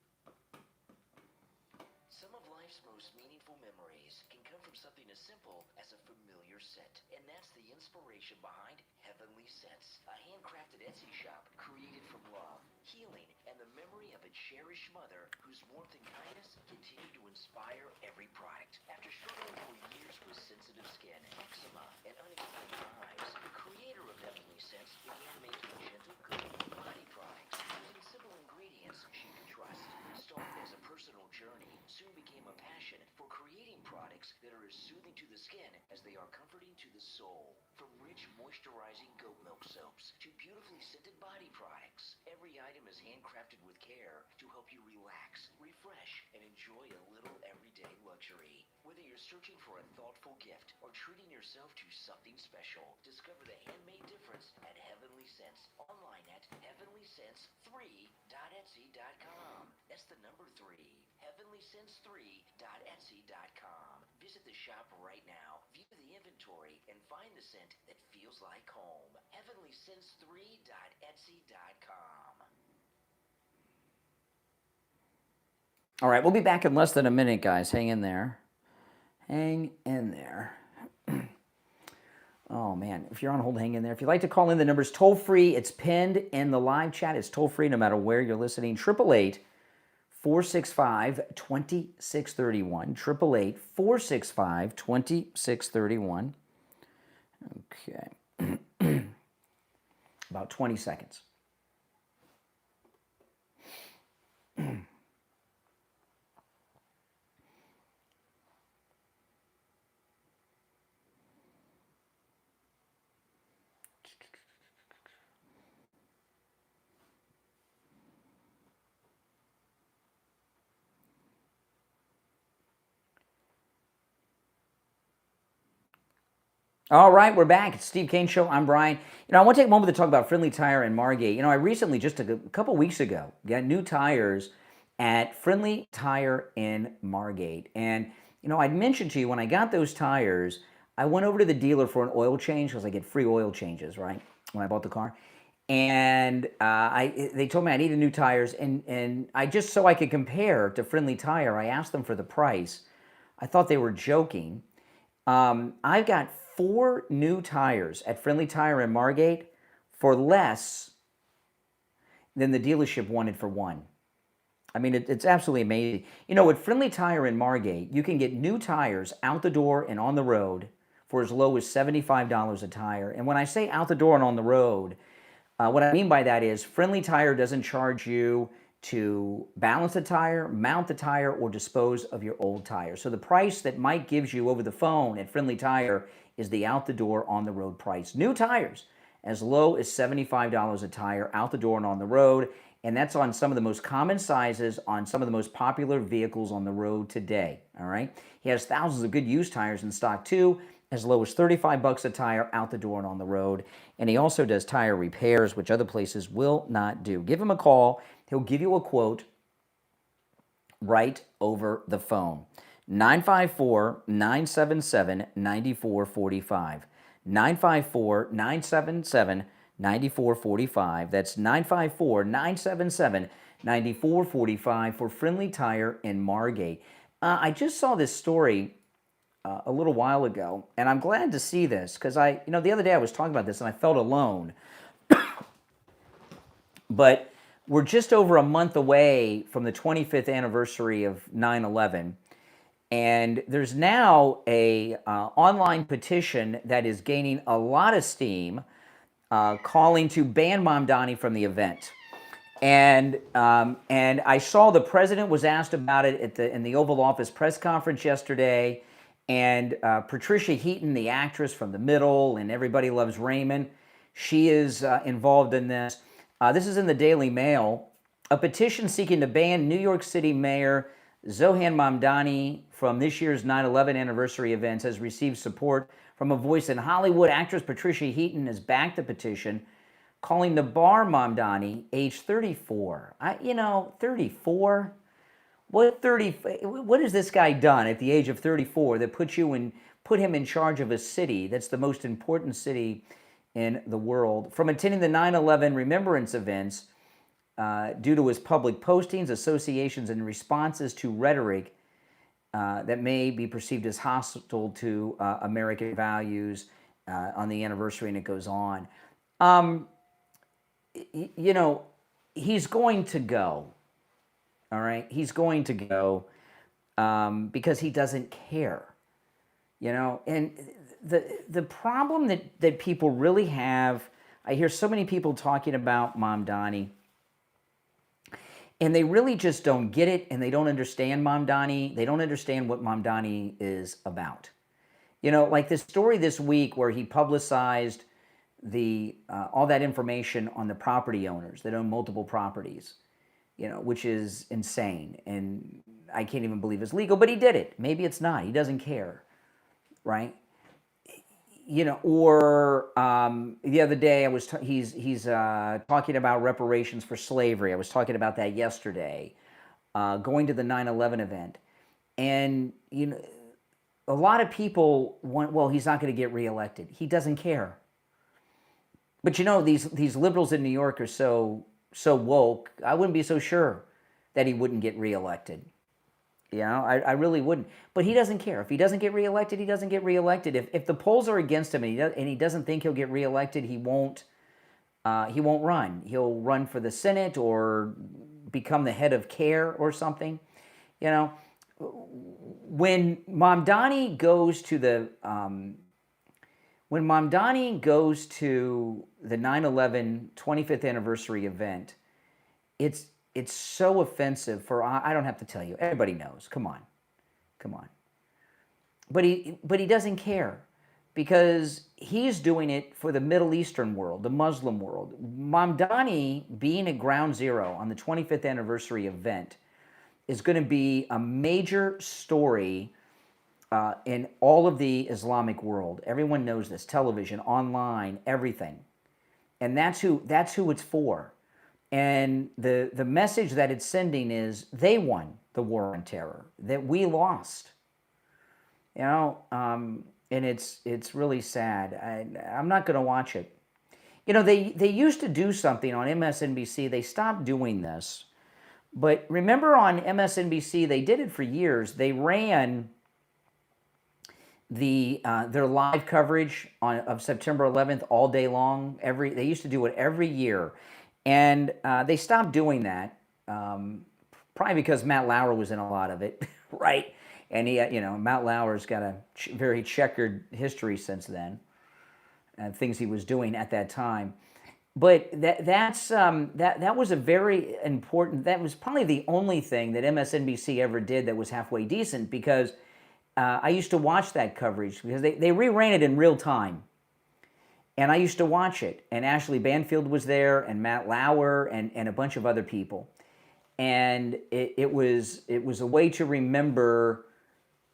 Some of life's most meaningful memories can come from something as simple as a familiar scent. And that's the inspiration behind Heavenly Scents, a handcrafted Etsy shop created from love, healing, and the memory of a cherished mother whose warmth and kindness continue to inspire every product. After struggling for years with sensitive skin, eczema, and unexplained hives, the creator of Heavenly Scents began making gentle, good body products using simple ingredients she could trust. Started as a personal journey, soon became a passion for creating products that are as soothing to the skin as they are comforting to the soul. From rich, moisturizing goat milk soaps to beautifully scented body products, every item is handcrafted with care to help you relax, refresh, and enjoy a little everyday luxury. Whether you're searching for a thoughtful gift or treating yourself to something special, discover the handmade difference at Heavenly Scents, online at heavenlyscents3.etsy.com. That's the number 3, heavenlyscents3.etsy.com. Visit the shop right now, view the inventory, and find the scent that feels like home. heavenlyscents3.etsy.com. All right, we'll be back in less than a minute, guys. Hang in there. Hang in there. Oh, man. If you're on hold, hang in there. If you'd like to call in, the number's toll-free. It's pinned in the live chat. It's toll-free no matter where you're listening. 888-465-2631. 888-465-2631. Okay. About 20 seconds. All right, we're back. It's Steve Kane Show. I'm Brian. I want to take a moment to talk about Friendly Tire in Margate. I recently, just a couple weeks ago, got new tires at Friendly Tire in Margate. And, I'd mentioned to you, when I got those tires, I went over to the dealer for an oil change because I get free oil changes, right, when I bought the car. And they told me I needed new tires. And I just, so I could compare to Friendly Tire, I asked them for the price. I thought they were joking. I've got 4 new tires at Friendly Tire in Margate for less than the dealership wanted for 1. I mean, it's absolutely amazing. At Friendly Tire in Margate, you can get new tires out the door and on the road for as low as $75 a tire. And when I say out the door and on the road, what I mean by that is Friendly Tire doesn't charge you to balance the tire, mount the tire, or dispose of your old tire. So the price that Mike gives you over the phone at Friendly Tire is the out the door, on the road price. New tires as low as $75 a tire, out the door and on the road. And that's on some of the most common sizes on some of the most popular vehicles on the road today. All right. He has thousands of good used tires in stock too, as low as $35 a tire, out the door and on the road. And he also does tire repairs, which other places will not do. Give him a call. He'll give you a quote right over the phone. 954-977-9445. 954-977-9445. That's 954-977-9445 for Friendly Tire in Margate. I just saw this story a little while ago, and I'm glad to see this because the other day I was talking about this and I felt alone. But we're just over a month away from the 25th anniversary of 9/11, and there's now a online petition that is gaining a lot of steam, calling to ban Mamdani from the event. And I saw the president was asked about it in the Oval Office press conference yesterday, and Patricia Heaton, the actress from The Middle and Everybody Loves Raymond, she is involved in this. This is in the Daily Mail. A petition seeking to ban New York City Mayor Zohan Mamdani from this year's 9/11 anniversary events has received support from a voice in Hollywood. Actress Patricia Heaton has backed the petition, calling to bar Mamdani, age 34. 34? What has this guy done at the age of 34 that put him in charge of a city that's the most important city in the world from attending the 9/11 remembrance events due to his public postings, associations, and responses to rhetoric that may be perceived as hostile to American values on the anniversary, and it goes on. He's going to go. All right? He's going to go because he doesn't care. And the problem that people really have, I hear so many people talking about Mamdani, and they really just don't get it, and they don't understand Mamdani. They don't understand what Mamdani is about. Like this story this week where he publicized all that information on the property owners that own multiple properties, which is insane, and I can't even believe it's legal, but he did it. Maybe it's not. He doesn't care, right? Or the other day he's talking about reparations for slavery. I was talking about that yesterday, going to the 9/11 event. And, a lot of people he's not going to get reelected. He doesn't care. But, these liberals in New York are so woke, I wouldn't be so sure that he wouldn't get reelected. I really wouldn't. But he doesn't care. If he doesn't get reelected, he doesn't get reelected. If the polls are against him and he doesn't think he'll get reelected, he won't run. He'll run for the Senate or become the head of CARE or something. When Mamdani goes to the 9/11 25th anniversary event, it's so offensive I don't have to tell you. Everybody knows. Come on. But he doesn't care because he's doing it for the Middle Eastern world, the Muslim world. Mamdani being at ground zero on the 25th anniversary event is going to be a major story in all of the Islamic world. Everyone knows this. Television, online, everything. And that's who it's for. And the message that it's sending is they won the war on terror, that we lost. And it's really sad. I'm not going to watch it. They used to do something on MSNBC. They stopped doing this. But remember on MSNBC, they did it for years. They ran their live coverage of September 11th all day long. They used to do it every year. And they stopped doing that, probably because Matt Lauer was in a lot of it, right? And he, Matt Lauer's got a very checkered history since then, and things he was doing at that time. But that was a very important. That was probably the only thing that MSNBC ever did that was halfway decent, because I used to watch that coverage because they reran it in real time, and I used to watch it. And Ashley Banfield was there, and Matt Lauer, and a bunch of other people, and it was a way to remember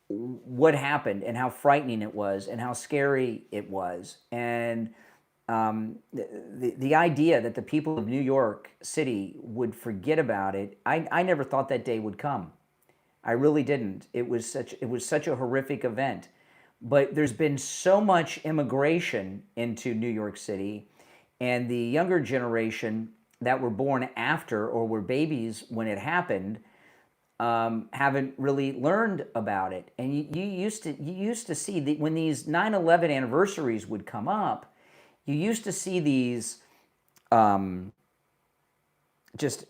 what happened and how frightening it was and how scary it was. And the idea that the people of New York City would forget about it, I never thought that day would come. I really didn't. It was such a horrific event. But there's been so much immigration into New York City, and the younger generation that were born after or were babies when it happened haven't really learned about it. And you used to see that when these 9/11 anniversaries would come up, you used to see these just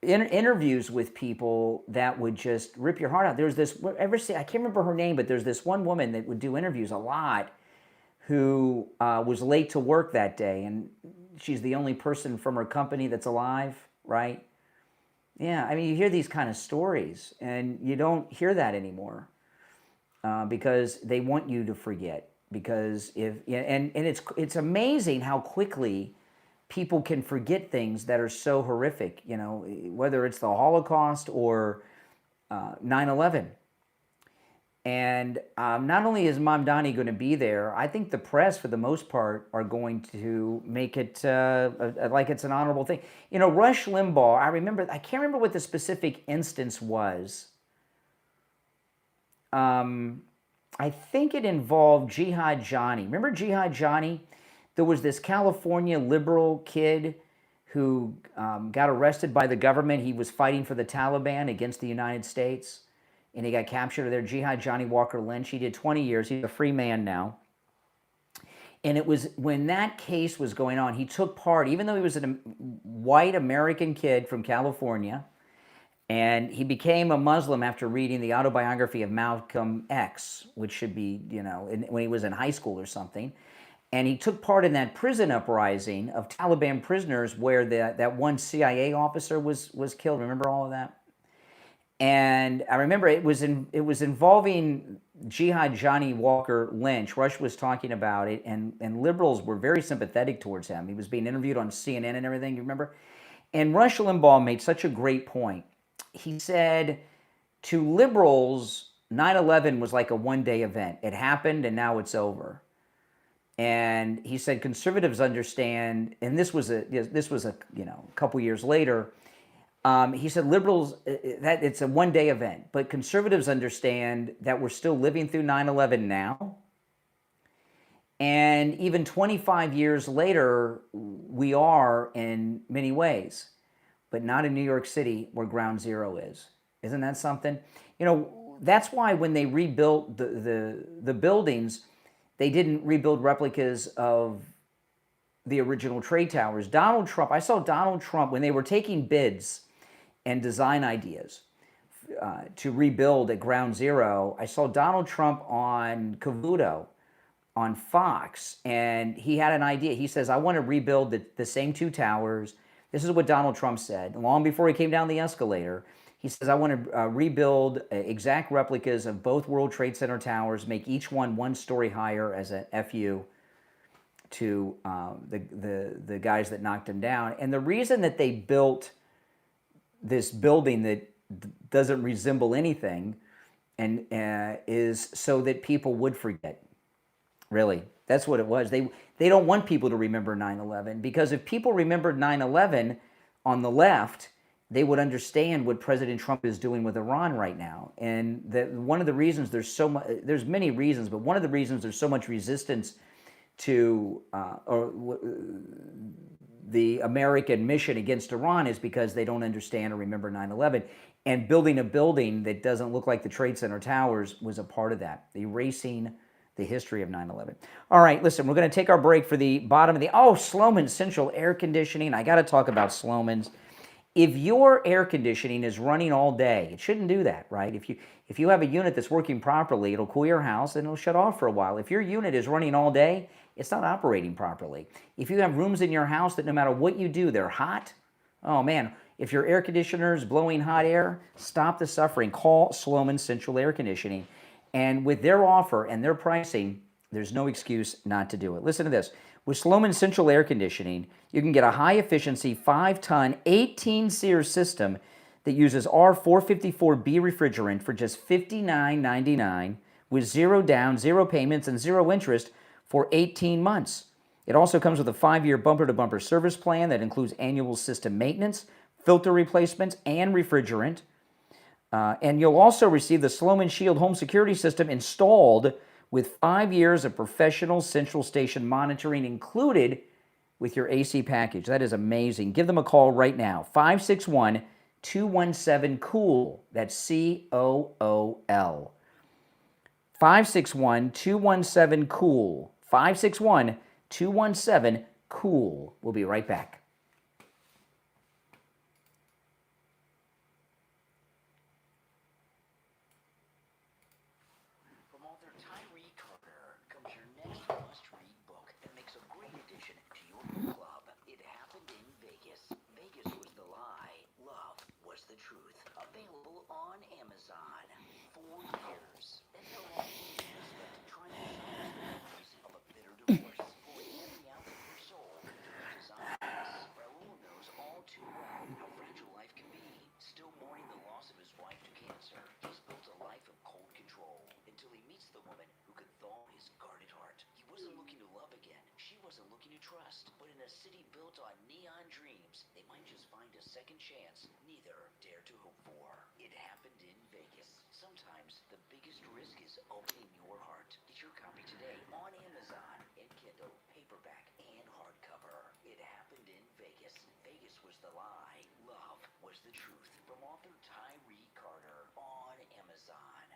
interviews with people that would just rip your heart out. There was this, I can't remember her name, but there's this one woman that would do interviews a lot who was late to work that day, and she's the only person from her company that's alive, right? Yeah, I mean, you hear these kind of stories, and you don't hear that anymore because they want you to forget. Because it's amazing how quickly people can forget things that are so horrific, whether it's the Holocaust or 9/11. And not only is Mamdani going to be there, I think the press, for the most part, are going to make it like it's an honorable thing. Rush Limbaugh, I can't remember what the specific instance was. I think it involved Jihad Johnny. Remember Jihad Johnny? There was this California liberal kid who got arrested by the government. He was fighting for the Taliban against the United States, and he got captured there. Jihad Johnny Walker Lynch. He did 20 years. He's a free man now. And it was when that case was going on, he took part, even though he was a white American kid from California, and he became a Muslim after reading the autobiography of Malcolm X, which should be, when he was in high school or something. And he took part in that prison uprising of Taliban prisoners where that one CIA officer was killed. Remember all of that? And I remember it was involving Jihad Johnny Walker Lynch. Rush was talking about it, and liberals were very sympathetic towards him. He was being interviewed on CNN and everything, you remember? And Rush Limbaugh made such a great point. He said, to liberals, 9/11 was like a one-day event. It happened, and now it's over. And he said conservatives understand, and this was a couple years later. He said liberals, that it's a one-day event, but conservatives understand that we're still living through 9/11 now. And even 25 years later, we are in many ways, but not in New York City where Ground Zero is. Isn't that something? That's why when they rebuilt the buildings, they didn't rebuild replicas of the original trade towers. I saw Donald Trump, when they were taking bids and design ideas to rebuild at Ground Zero, I saw Donald Trump on Cavuto on Fox, and he had an idea. He says, I want to rebuild the same two towers. This is what Donald Trump said, long before he came down the escalator. He says, I want to rebuild exact replicas of both World Trade Center towers, make each one story higher as a FU to the guys that knocked him down. And the reason that they built this building that doesn't resemble anything and is so that people would forget. Really, that's what it was. They don't want people to remember 9/11, because if people remembered 9/11 on the left, they would understand what President Trump is doing with Iran right now. And that one of the reasons there's many reasons, but one of the reasons there's so much resistance to the American mission against Iran is because they don't understand or remember 9/11. And building a building that doesn't look like the Trade Center towers was a part of that, erasing the history of 9/11. All right, listen, we're going to take our break for the bottom of the... Oh, Sloman Central Air Conditioning. I got to talk about Sloman's. If your air conditioning is running all day, it shouldn't do that, right? If you have a unit that's working properly, it'll cool your house and it'll shut off for a while. If your unit is running all day, it's not operating properly. If you have rooms in your house that no matter what you do, they're hot, oh man, if your air conditioner is blowing hot air, stop the suffering. Call Sloman Central Air Conditioning. And with their offer and their pricing, there's no excuse not to do it. Listen to this. With Sloman Central Air Conditioning, you can get a high-efficiency 5-ton 18-SEER system that uses R454B refrigerant for just $59.99 with zero down, zero payments, and zero interest for 18 months. It also comes with a 5-year bumper-to-bumper service plan that includes annual system maintenance, filter replacements, and refrigerant. And you'll also receive the Sloman Shield home security system installed with 5 years of professional central station monitoring included with your AC package. That is amazing. Give them a call right now, 561-217-COOL. That's C-O-O-L. 561-217-COOL. 561-217-COOL. We'll be right back. Trust, but in a city built on neon dreams, they might just find a second chance neither dare to hope for. It happened in Vegas. Sometimes the biggest risk is opening your heart. Get your copy today on Amazon in Kindle, paperback, and hardcover. It happened in Vegas. Vegas was the lie. Love was the truth. From author Tyree Carter on Amazon.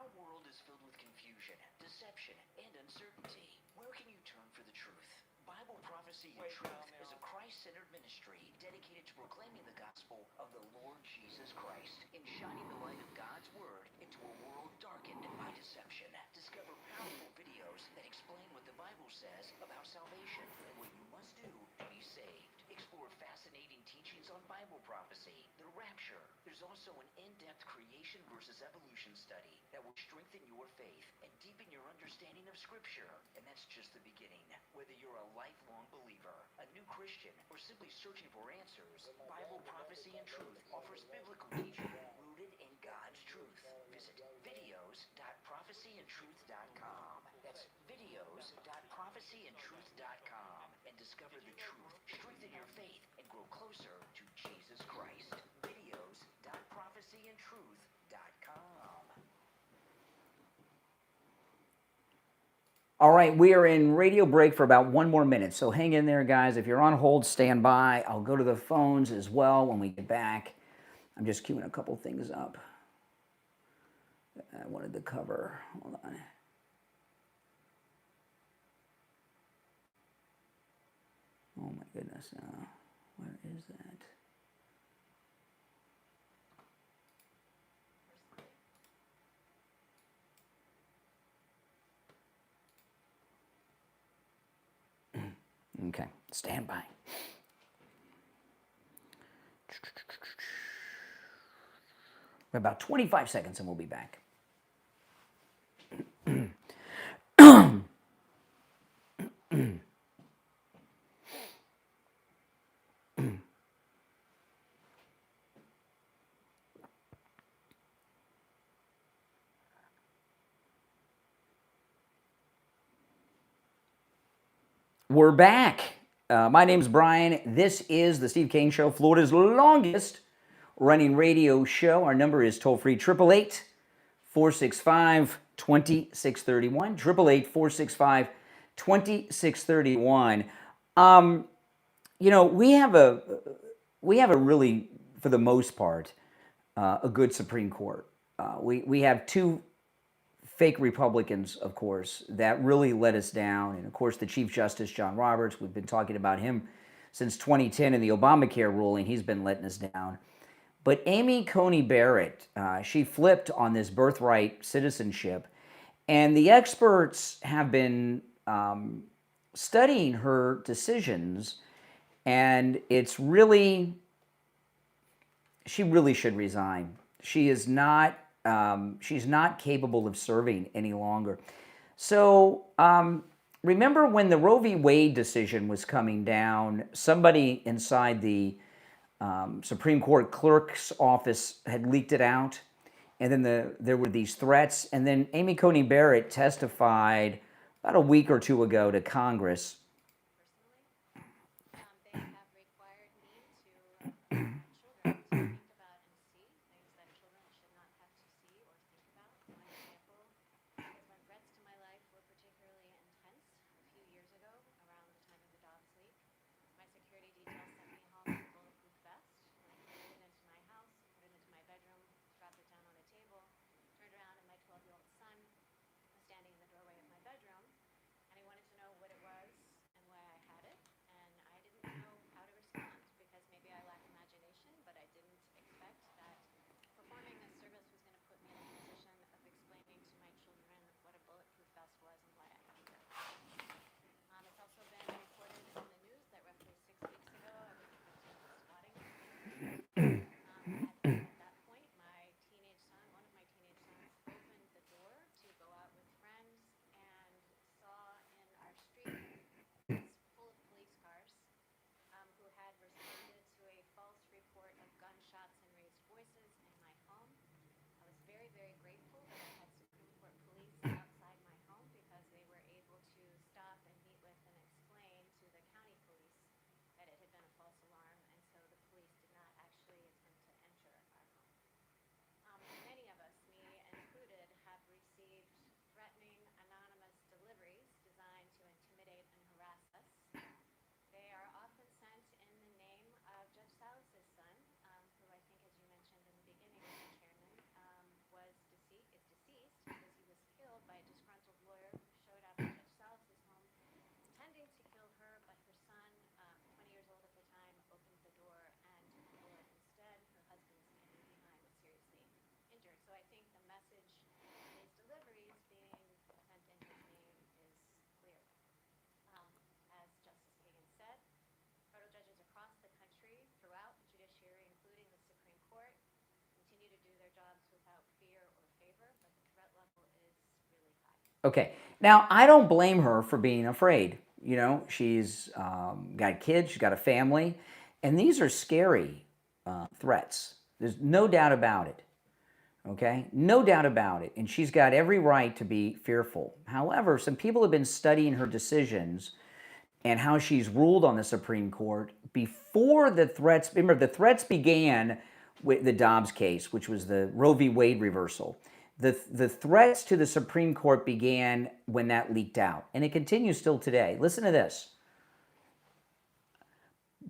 Our world is filled with confusion, deception, and uncertainty. Where can you turn for the truth? Bible Prophecy and Truth is a Christ-centered ministry dedicated to proclaiming the gospel of the Lord Jesus Christ and shining the light of God's Word into a world darkened by deception. Discover powerful videos that explain what the Bible says about salvation and what you must do to be saved. Explore fascinating teachings on Bible prophecy, the rapture. There's also an in-depth creation versus evolution study that will strengthen your faith and deepen your understanding of Scripture. And that's just the beginning. Whether you're a lifelong believer, a new Christian, or simply searching for answers, Bible Prophecy and Truth offers biblical teaching rooted in God's truth. Visit videos.prophecyandtruth.com. That's videos.prophecyandtruth.com and discover the truth, strengthen your faith, and grow closer to Jesus Christ. Videos.prophecyandtruth.com. All right, we are in radio break for about 1 more minute, so hang in there, guys. If you're on hold, stand by. I'll go to the phones as well when we get back. I'm just queuing a couple things up I wanted to cover. Hold on. Oh my goodness, where is that? Okay, stand by. About 25 seconds and we'll be back. We're back. My name's Brian. This is the Steve Kane Show, Florida's longest running radio show. Our number is toll-free, 888-465-2631, 888-465-2631. You know, we have a really, for the most part, a good Supreme Court. We have two fake Republicans, of course, that really let us down. And of course, the Chief Justice, John Roberts, we've been talking about him since 2010 in the Obamacare ruling. He's been letting us down. But Amy Coney Barrett, she flipped on this birthright citizenship. And the experts have been studying her decisions. And it's really, she really should resign. She is not, she's not capable of serving any longer. So remember when the Roe v. Wade decision was coming down, somebody inside the Supreme Court clerk's office had leaked it out, and then there were these threats, and then Amy Coney Barrett testified about a week or two ago to Congress. Okay, now I don't blame her for being afraid. You know, she's got kids, she's got a family, and these are scary threats. There's no doubt about it. Okay, no doubt about it. And she's got every right to be fearful. However, some people have been studying her decisions and how she's ruled on the Supreme Court before the threats. Remember, the threats began with the Dobbs case, which was the Roe v. Wade reversal. The threats to the Supreme Court began when that leaked out, and it continues still today. Listen to this.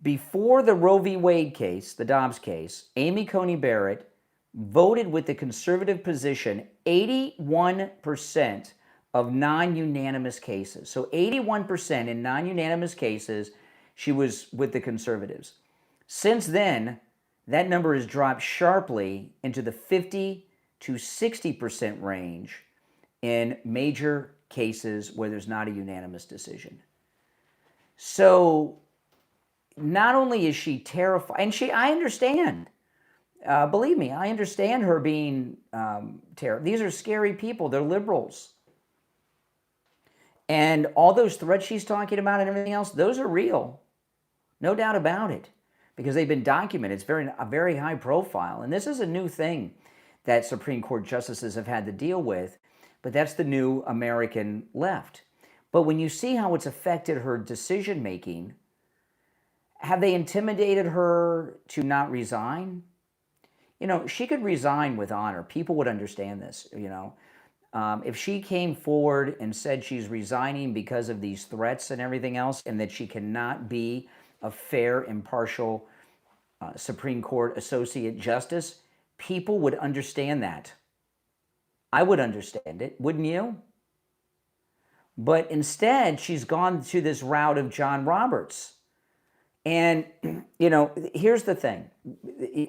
Before the Roe v. Wade case, the Dobbs case, Amy Coney Barrett voted with the conservative position 81% of non-unanimous cases. So 81% in non-unanimous cases, she was with the conservatives. Since then, that number has dropped sharply into the 50 to 60% range in major cases where there's not a unanimous decision. So not only is she terrified, and I understand, believe me, I understand her being terrified. These are scary people, they're liberals. And all those threats she's talking about and everything else, those are real. No doubt about it, because they've been documented. It's a very high profile. And this is a new thing that Supreme Court justices have had to deal with, but that's the new American left. But when you see how it's affected her decision-making, have they intimidated her to not resign? You know, she could resign with honor. People would understand this, you know. If she came forward and said she's resigning because of these threats and everything else, and that she cannot be a fair, impartial Supreme Court Associate Justice, people would understand that. I would understand it, wouldn't you? But instead, she's gone to this route of John Roberts. And, here's the thing.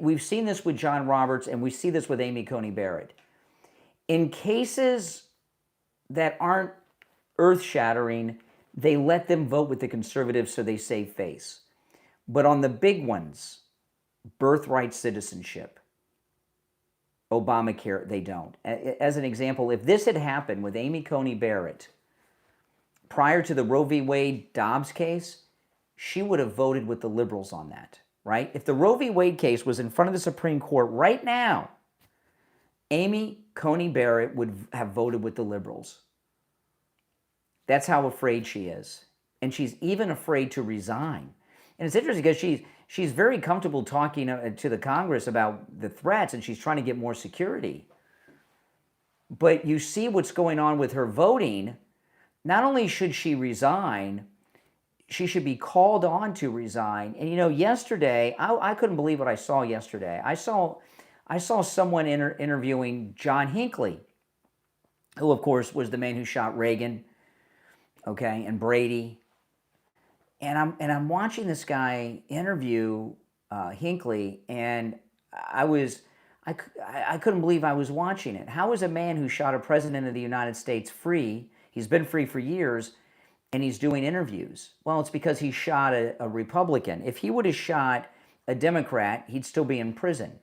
We've seen this with John Roberts, and we see this with Amy Coney Barrett. In cases that aren't earth-shattering, they let them vote with the conservatives so they save face. But on the big ones, birthright citizenship, Obamacare, they don't. As an example, if this had happened with Amy Coney Barrett prior to the Roe v. Wade Dobbs case, she would have voted with the liberals on that, right? If the Roe v. Wade case was in front of the Supreme Court right now, Amy Coney Barrett would have voted with the liberals. That's how afraid she is. And she's even afraid to resign. And it's interesting because she's very comfortable talking to the Congress about the threats, and she's trying to get more security. But you see what's going on with her voting. Not only should she resign, she should be called on to resign. And yesterday, I couldn't believe what I saw yesterday. I saw someone interviewing John Hinckley, who of course was the man who shot Reagan, okay, and Brady. And I'm watching this guy interview Hinckley, and I couldn't believe I was watching it. How is a man who shot a president of the United States free? He's been free for years, and he's doing interviews. Well, it's because he shot a Republican. If he would have shot a Democrat, he'd still be in prison.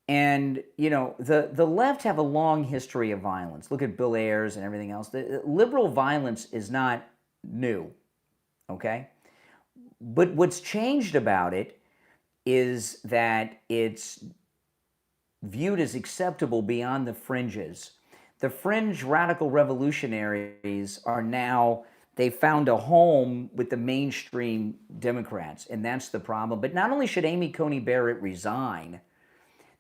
And, the left have a long history of violence. Look at Bill Ayers and everything else. The liberal violence is not new, okay? But what's changed about it is that it's viewed as acceptable beyond the fringes. The fringe radical revolutionaries are now, they found a home with the mainstream Democrats, and that's the problem. But not only should Amy Coney Barrett resign,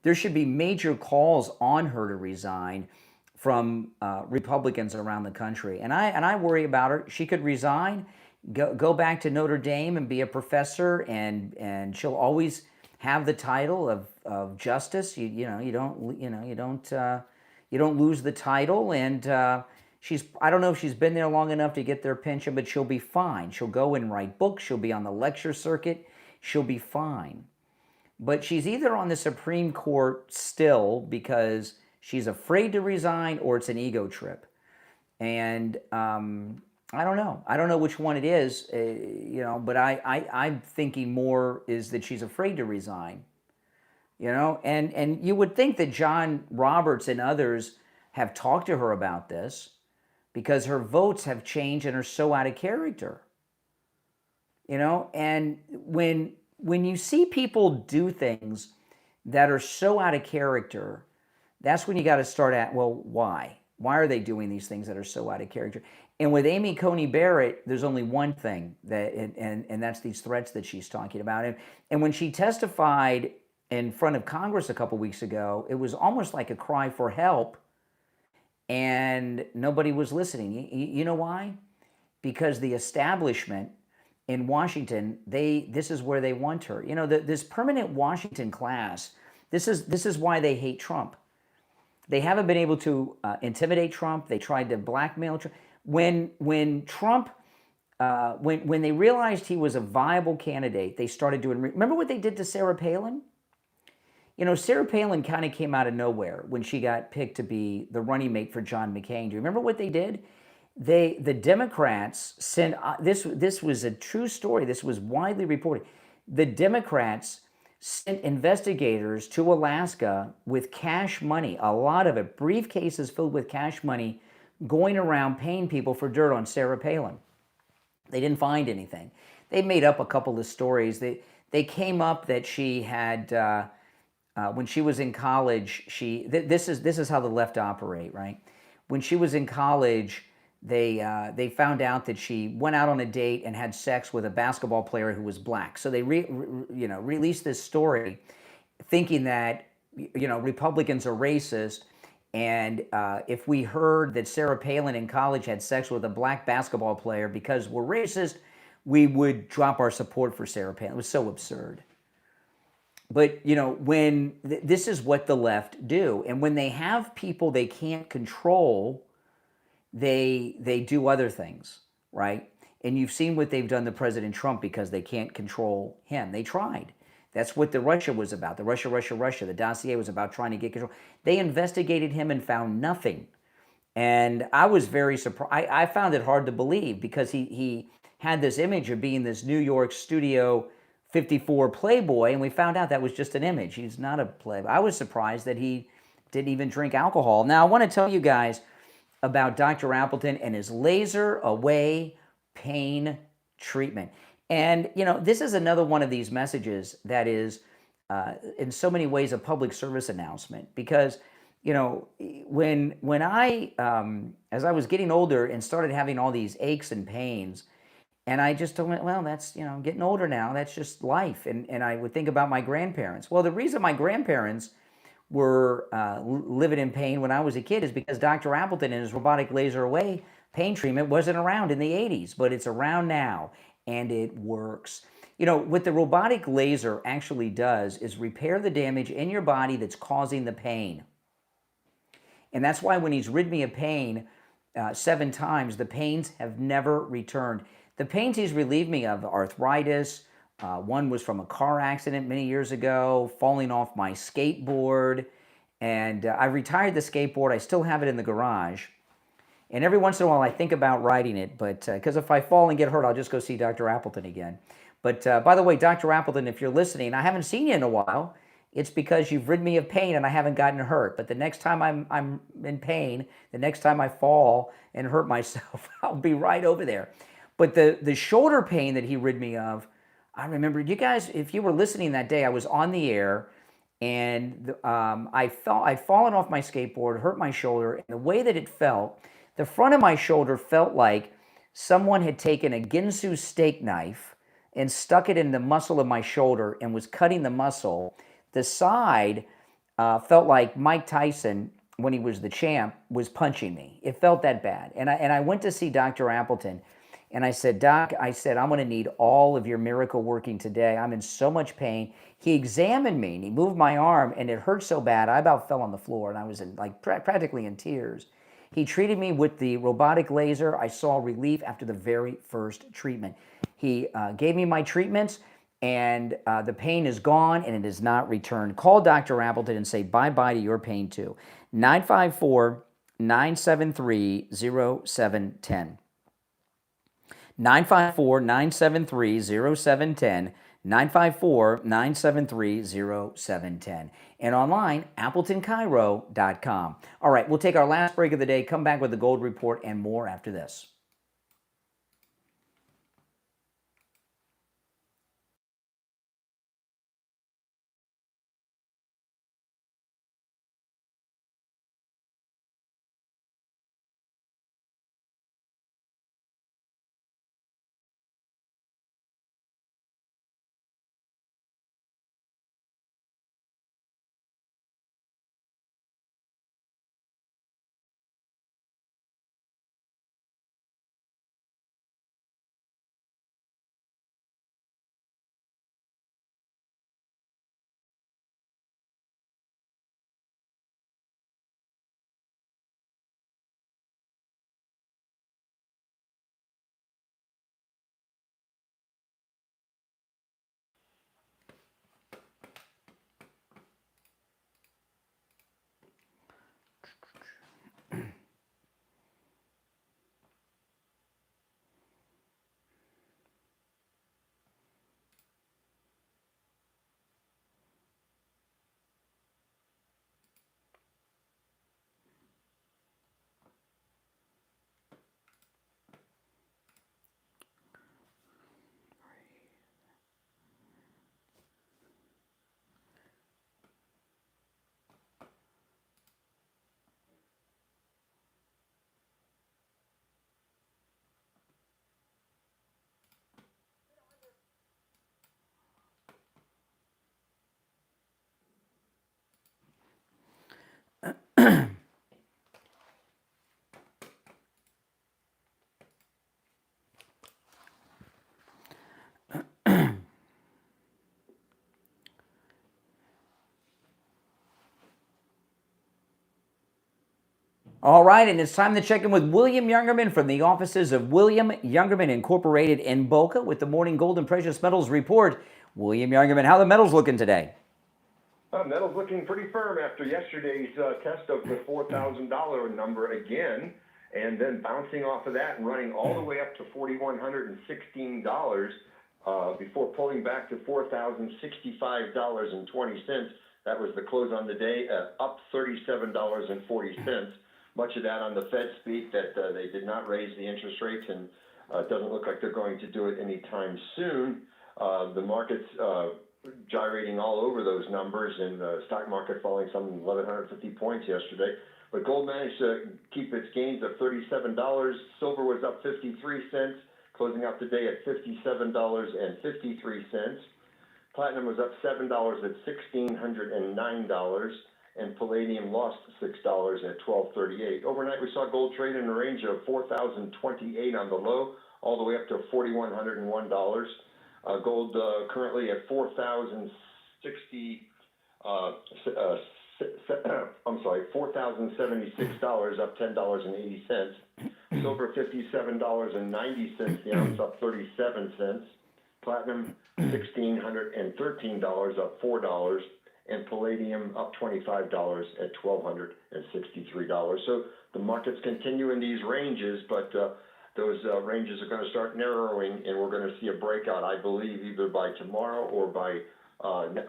there should be major calls on her to resign from Republicans around the country. And I worry about her. She could resign, go back to Notre Dame and be a professor, and she'll always have the title of justice. You don't lose the title. And I don't know if she's been there long enough to get their pension, but she'll be fine. She'll go and write books. She'll be on the lecture circuit. She'll be fine. But she's either on the Supreme Court still because she's afraid to resign, or it's an ego trip. And I don't know. I don't know which one it is, but I'm thinking more is that she's afraid to resign. And you would think that John Roberts and others have talked to her about this, because her votes have changed and are so out of character. And when you see people do things that are so out of character, that's when you got to start at, well, why? Why are they doing these things that are so out of character? And with Amy Coney Barrett, there's only one thing, and that's these threats that she's talking about. And when she testified in front of Congress a couple weeks ago, it was almost like a cry for help, and nobody was listening. You know why? Because the establishment in Washington, this is where they want her. This permanent Washington class, this is why they hate Trump. They haven't been able to intimidate Trump. They tried to blackmail Trump. When Trump, when they realized he was a viable candidate, they started doing. Remember what they did to Sarah Palin? Sarah Palin kind of came out of nowhere when she got picked to be the running mate for John McCain. Do you remember what they did? The Democrats sent, this was a true story. This was widely reported. The Democrats sent investigators to Alaska with cash money, a lot of it, briefcases filled with cash money, going around paying people for dirt on Sarah Palin. They didn't find anything. They made up a couple of stories. They came up that she had, when she was in college, this is how the left operate, right? When she was in college, they found out that she went out on a date and had sex with a basketball player who was black. So they released this story, thinking that Republicans are racist, and if we heard that Sarah Palin in college had sex with a black basketball player because we're racist, we would drop our support for Sarah Palin. It was so absurd. But when this is what the left do, and when they have people they can't control, they do other things, right? And you've seen what they've done to President Trump because they can't control him. They tried. That's what the Russia was about. The Russia. The dossier was about trying to get control. They investigated him and found nothing. And I was very surprised. I found it hard to believe because he had this image of being this New York Studio 54 playboy, and we found out that was just an image. He's not a playboy. I was surprised that he didn't even drink alcohol. Now, I want to tell you guys about Dr. Appleton and his laser away pain treatment. And, you know, this is another one of these messages that is, in so many ways, a public service announcement. Because, you know, when I, as I was getting older and started having all these aches and pains, and I just went, well, that's, you know, I'm getting older now. That's just life. And I would think about my grandparents. Well, the reason my grandparents were living in pain when I was a kid is because Dr. Appleton and his robotic laser away pain treatment wasn't around in the 80s, but it's around now, and it works. You know, what the robotic laser actually does is repair the damage in your body that's causing the pain. And that's why when he's rid me of pain 7 times, the pains have never returned. The pains he's relieved me of, arthritis, one was from a car accident many years ago, falling off my skateboard, and I retired the skateboard. I still have it in the garage. And every once in a while I think about riding it, but because if I fall and get hurt, I'll just go see Dr. Appleton again. But by the way, Dr. Appleton, if you're listening, I haven't seen you in a while. It's because you've rid me of pain and I haven't gotten hurt. But the next time I'm in pain, the next time I fall and hurt myself, I'll be right over there. But the shoulder pain that he rid me of, I remember, you guys, if you were listening that day, I was on the air and I'd fallen off my skateboard, hurt my shoulder, and the way that it felt, the front of my shoulder felt like someone had taken a Ginsu steak knife and stuck it in the muscle of my shoulder and was cutting the muscle. The side felt like Mike Tyson, when he was the champ, was punching me. It felt that bad. And I went to see Dr. Appleton, and I said, Doc, I'm going to need all of your miracle working today. I'm in so much pain. He examined me, and he moved my arm, and it hurt so bad, I about fell on the floor, and I was practically in tears. He treated me with the robotic laser. I saw relief after the very first treatment. He gave me my treatments, and the pain is gone, and it has not returned. Call Dr. Appleton and say bye-bye to your pain, too. 954-973-0710. 954-973-0710. 954-973-0710. And online, AppletonCairo.com. All right, we'll take our last break of the day, come back with the Gold Report and more after this. All right, and it's time to check in with William Youngerman from the offices of William Youngerman Incorporated in Boca with the Morning Gold and Precious Metals Report. William Youngerman, how are the metals looking today? Metals looking pretty firm after yesterday's test of the $4,000 number again, and then bouncing off of that and running all the way up to $4,116 before pulling back to $4,065.20. That was the close on the day, up $37.40. Much of that on the Fed speak that they did not raise the interest rates, and it doesn't look like they're going to do it anytime soon. The market's gyrating all over those numbers, and the stock market falling some 1,150 points yesterday. But gold managed to keep its gains of $37. Silver was up 53 cents, closing out the day at $57.53. Platinum was up $7 at $1,609, and palladium lost $6 at $12.38. Overnight, we saw gold trade in a range of $4,028 on the low, all the way up to $4,101. Gold currently at $4,076, up $10.80. Silver $57.90 the ounce, up 37 cents. Platinum $1,613, up $4, and palladium up $25 at $1,263. So the markets continue in these ranges, but those ranges are going to start narrowing, and we're going to see a breakout, I believe, either by tomorrow or by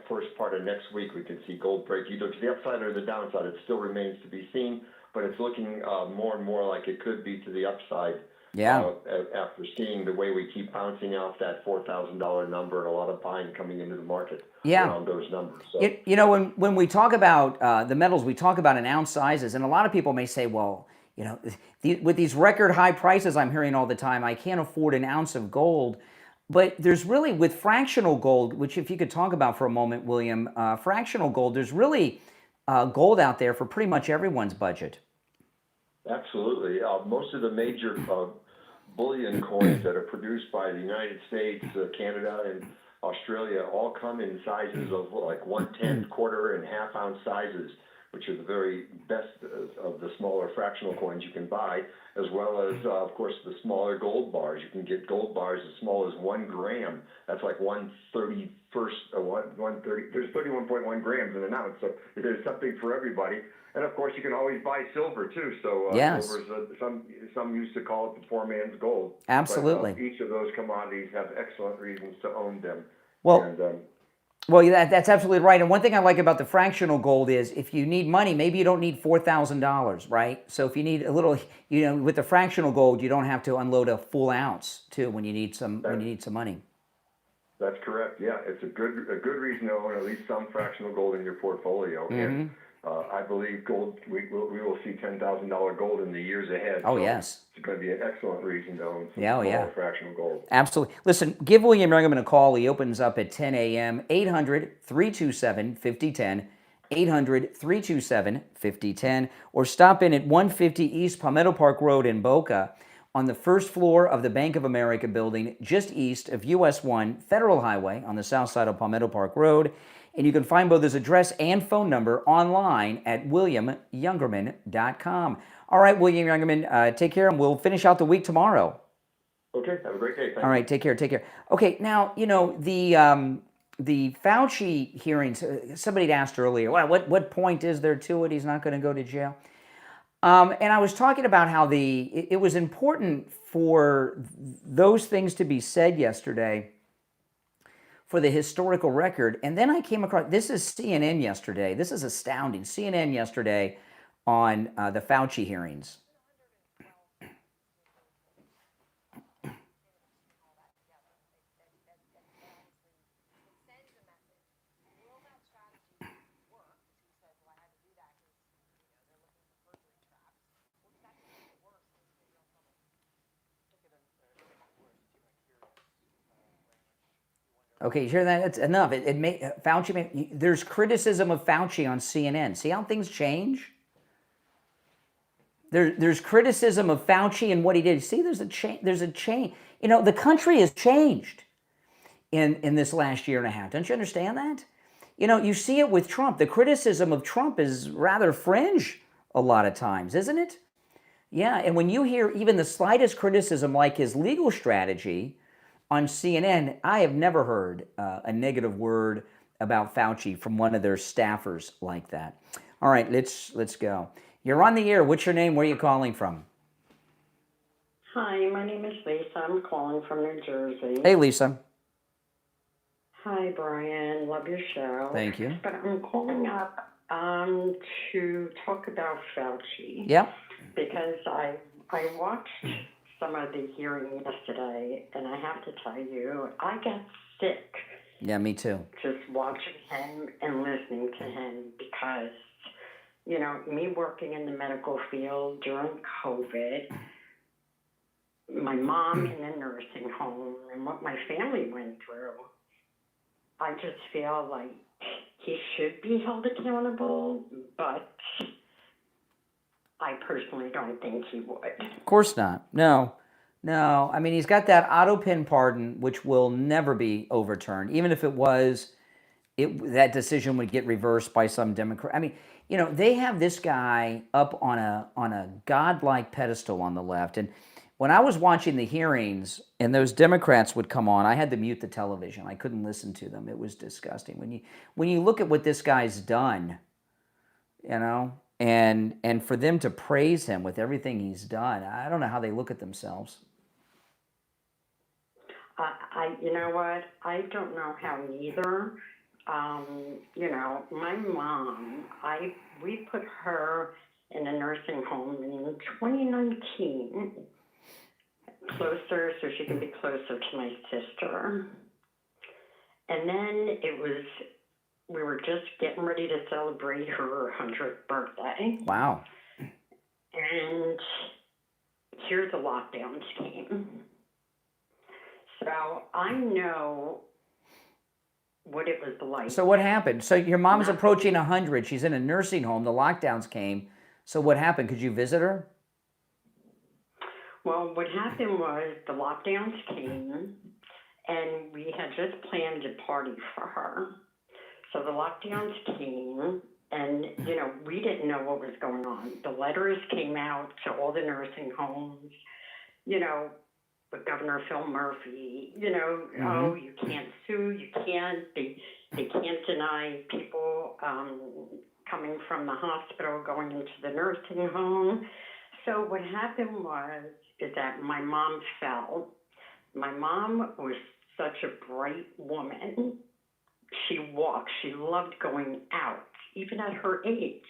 first part of next week. We can see gold break either to the upside or the downside. It still remains to be seen, but it's looking more and more like it could be to the upside. Yeah. After seeing the way we keep bouncing off that $4,000 number and a lot of buying coming into the market around those numbers. So. You know, when we talk about the metals, we talk about an ounce sizes, and a lot of people may say, well, you know, with these record high prices I'm hearing all the time, I can't afford an ounce of gold. But there's really, with fractional gold, which if you could talk about for a moment, William, fractional gold, there's really gold out there for pretty much everyone's budget. Absolutely. Most of the major bullion coins that are produced by the United States, Canada, and Australia all come in sizes of like 1/10, quarter, and half ounce sizes, which are the very best of the smaller fractional coins you can buy, as well as, of course, the smaller gold bars. You can get gold bars as small as 1 gram. That's like 1/31st, 130. There's 31.1 grams in an ounce, so there's something for everybody. And of course, you can always buy silver too. So silver's some used to call it the poor man's gold. Absolutely. But, each of those commodities have excellent reasons to own them. Well, and, well, that's absolutely right. And one thing I like about the fractional gold is if you need money, maybe you don't need $4,000, right? So if you need a little, you know, with the fractional gold, you don't have to unload a full ounce too when you need some money. That's correct. Yeah, it's a good reason to own at least some fractional gold in your portfolio. Mm-hmm. And I believe gold. We will see $10,000 gold in the years ahead. Oh, so yes. It's going to be an excellent reason to own some fractional gold. Absolutely. Listen, give William Youngerman a call. He opens up at 10 a.m. 800-327-5010. 800-327-5010. Or stop in at 150 East Palmetto Park Road in Boca on the first floor of the Bank of America building, just east of US 1 Federal Highway on the south side of Palmetto Park Road. And you can find both his address and phone number online at williamyoungerman.com. All right, William Youngerman, take care, and we'll finish out the week tomorrow. Okay, have a great day. Thank All right, take care. Okay, now, you know, the Fauci hearings, somebody had asked earlier, well, what point is there to it? He's not going to go to jail. And I was talking about how it was important for those things to be said yesterday for the historical record. And then I came across, this is CNN yesterday. This is astounding. CNN yesterday on the Fauci hearings. Okay, you hear that? It's enough. There's criticism of Fauci on CNN. See how things change? There's criticism of Fauci and what he did. See, there's a change. You know, the country has changed in this last year and a half. Don't you understand that? You know, you see it with Trump. The criticism of Trump is rather fringe a lot of times, isn't it? Yeah, and when you hear even the slightest criticism like his legal strategy on CNN, I have never heard a negative word about Fauci from one of their staffers like that. All right, let's go. You're on the air. What's your name? Where are you calling from? Hi, my name is Lisa. I'm calling from New Jersey. Hey, Lisa. Hi, Brian. Love your show. Thank you. But I'm calling up to talk about Fauci. Yep. Because I watched some of the hearing yesterday, and I have to tell you, I got sick Yeah, me too. just watching him and listening to him because, you know, me working in the medical field during COVID, my mom in a nursing home, and what my family went through, I just feel like he should be held accountable, but I personally don't think he would. Of course not. No. I mean, he's got that auto pin pardon, which will never be overturned. Even if it was, that decision would get reversed by some Democrat. I mean, you know, they have this guy up on a godlike pedestal on the left. And when I was watching the hearings and those Democrats would come on, I had to mute the television. I couldn't listen to them. It was disgusting. When you look at what this guy's done, you know, and for them to praise him with everything he's done, I don't know how they look at themselves. You know what? I don't know how either. You know, my mom, we put her in a nursing home in 2019, closer so she can be closer to my sister. And then we were just getting ready to celebrate her 100th birthday. Wow. And here the lockdowns came. So I know what it was like. So what happened? So your mom's approaching 100. She's in a nursing home. The lockdowns came. So what happened? Could you visit her? Well, what happened was the lockdowns came, and we had just planned a party for her. So the lockdowns came, and, you know, we didn't know what was going on. The letters came out to all the nursing homes, you know, with Governor Phil Murphy, you know, oh, you can't sue, they can't deny people coming from the hospital going into the nursing home. So what happened is that my mom fell. My mom was such a bright woman. She walked. She loved going out, even at her age.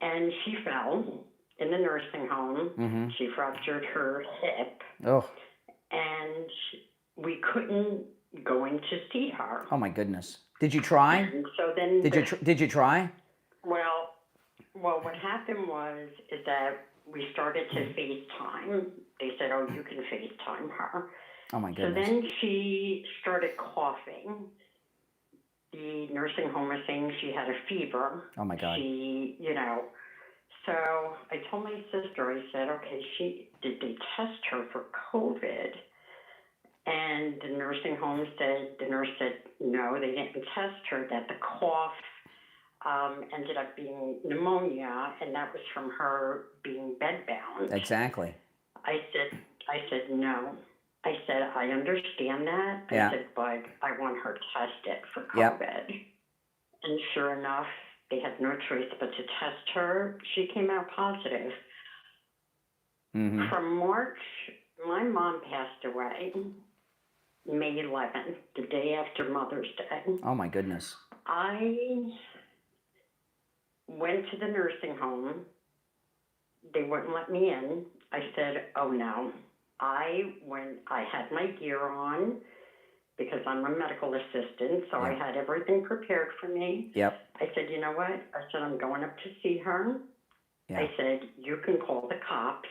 And she fell in the nursing home. She fractured her hip. Oh. And we couldn't go in to see her. Oh my goodness. Did you try? And so then Did you try? Well, what happened is that we started to FaceTime. They said, oh, you can FaceTime her. Oh my goodness. So then she started coughing. The nursing home was saying she had a fever. Oh my God. She, you know, so I told my sister, I said, okay, did they test her for COVID? And the nursing home the nurse said, no, they didn't test her, that the cough ended up being pneumonia, and that was from her being bedbound. Exactly. I said, no. I said, I understand that. Yeah. I said, but I want her tested for COVID. Yep. And sure enough, they had no choice but to test her. She came out positive. From March, my mom passed away May 11th, the day after Mother's Day. Oh my goodness. I went to the nursing home. They wouldn't let me in. I said, oh no. I had my gear on because I'm a medical assistant, so I had everything prepared for me. Yep. I said, you know what? I said, I'm going up to see her. Yeah. I said, you can call the cops.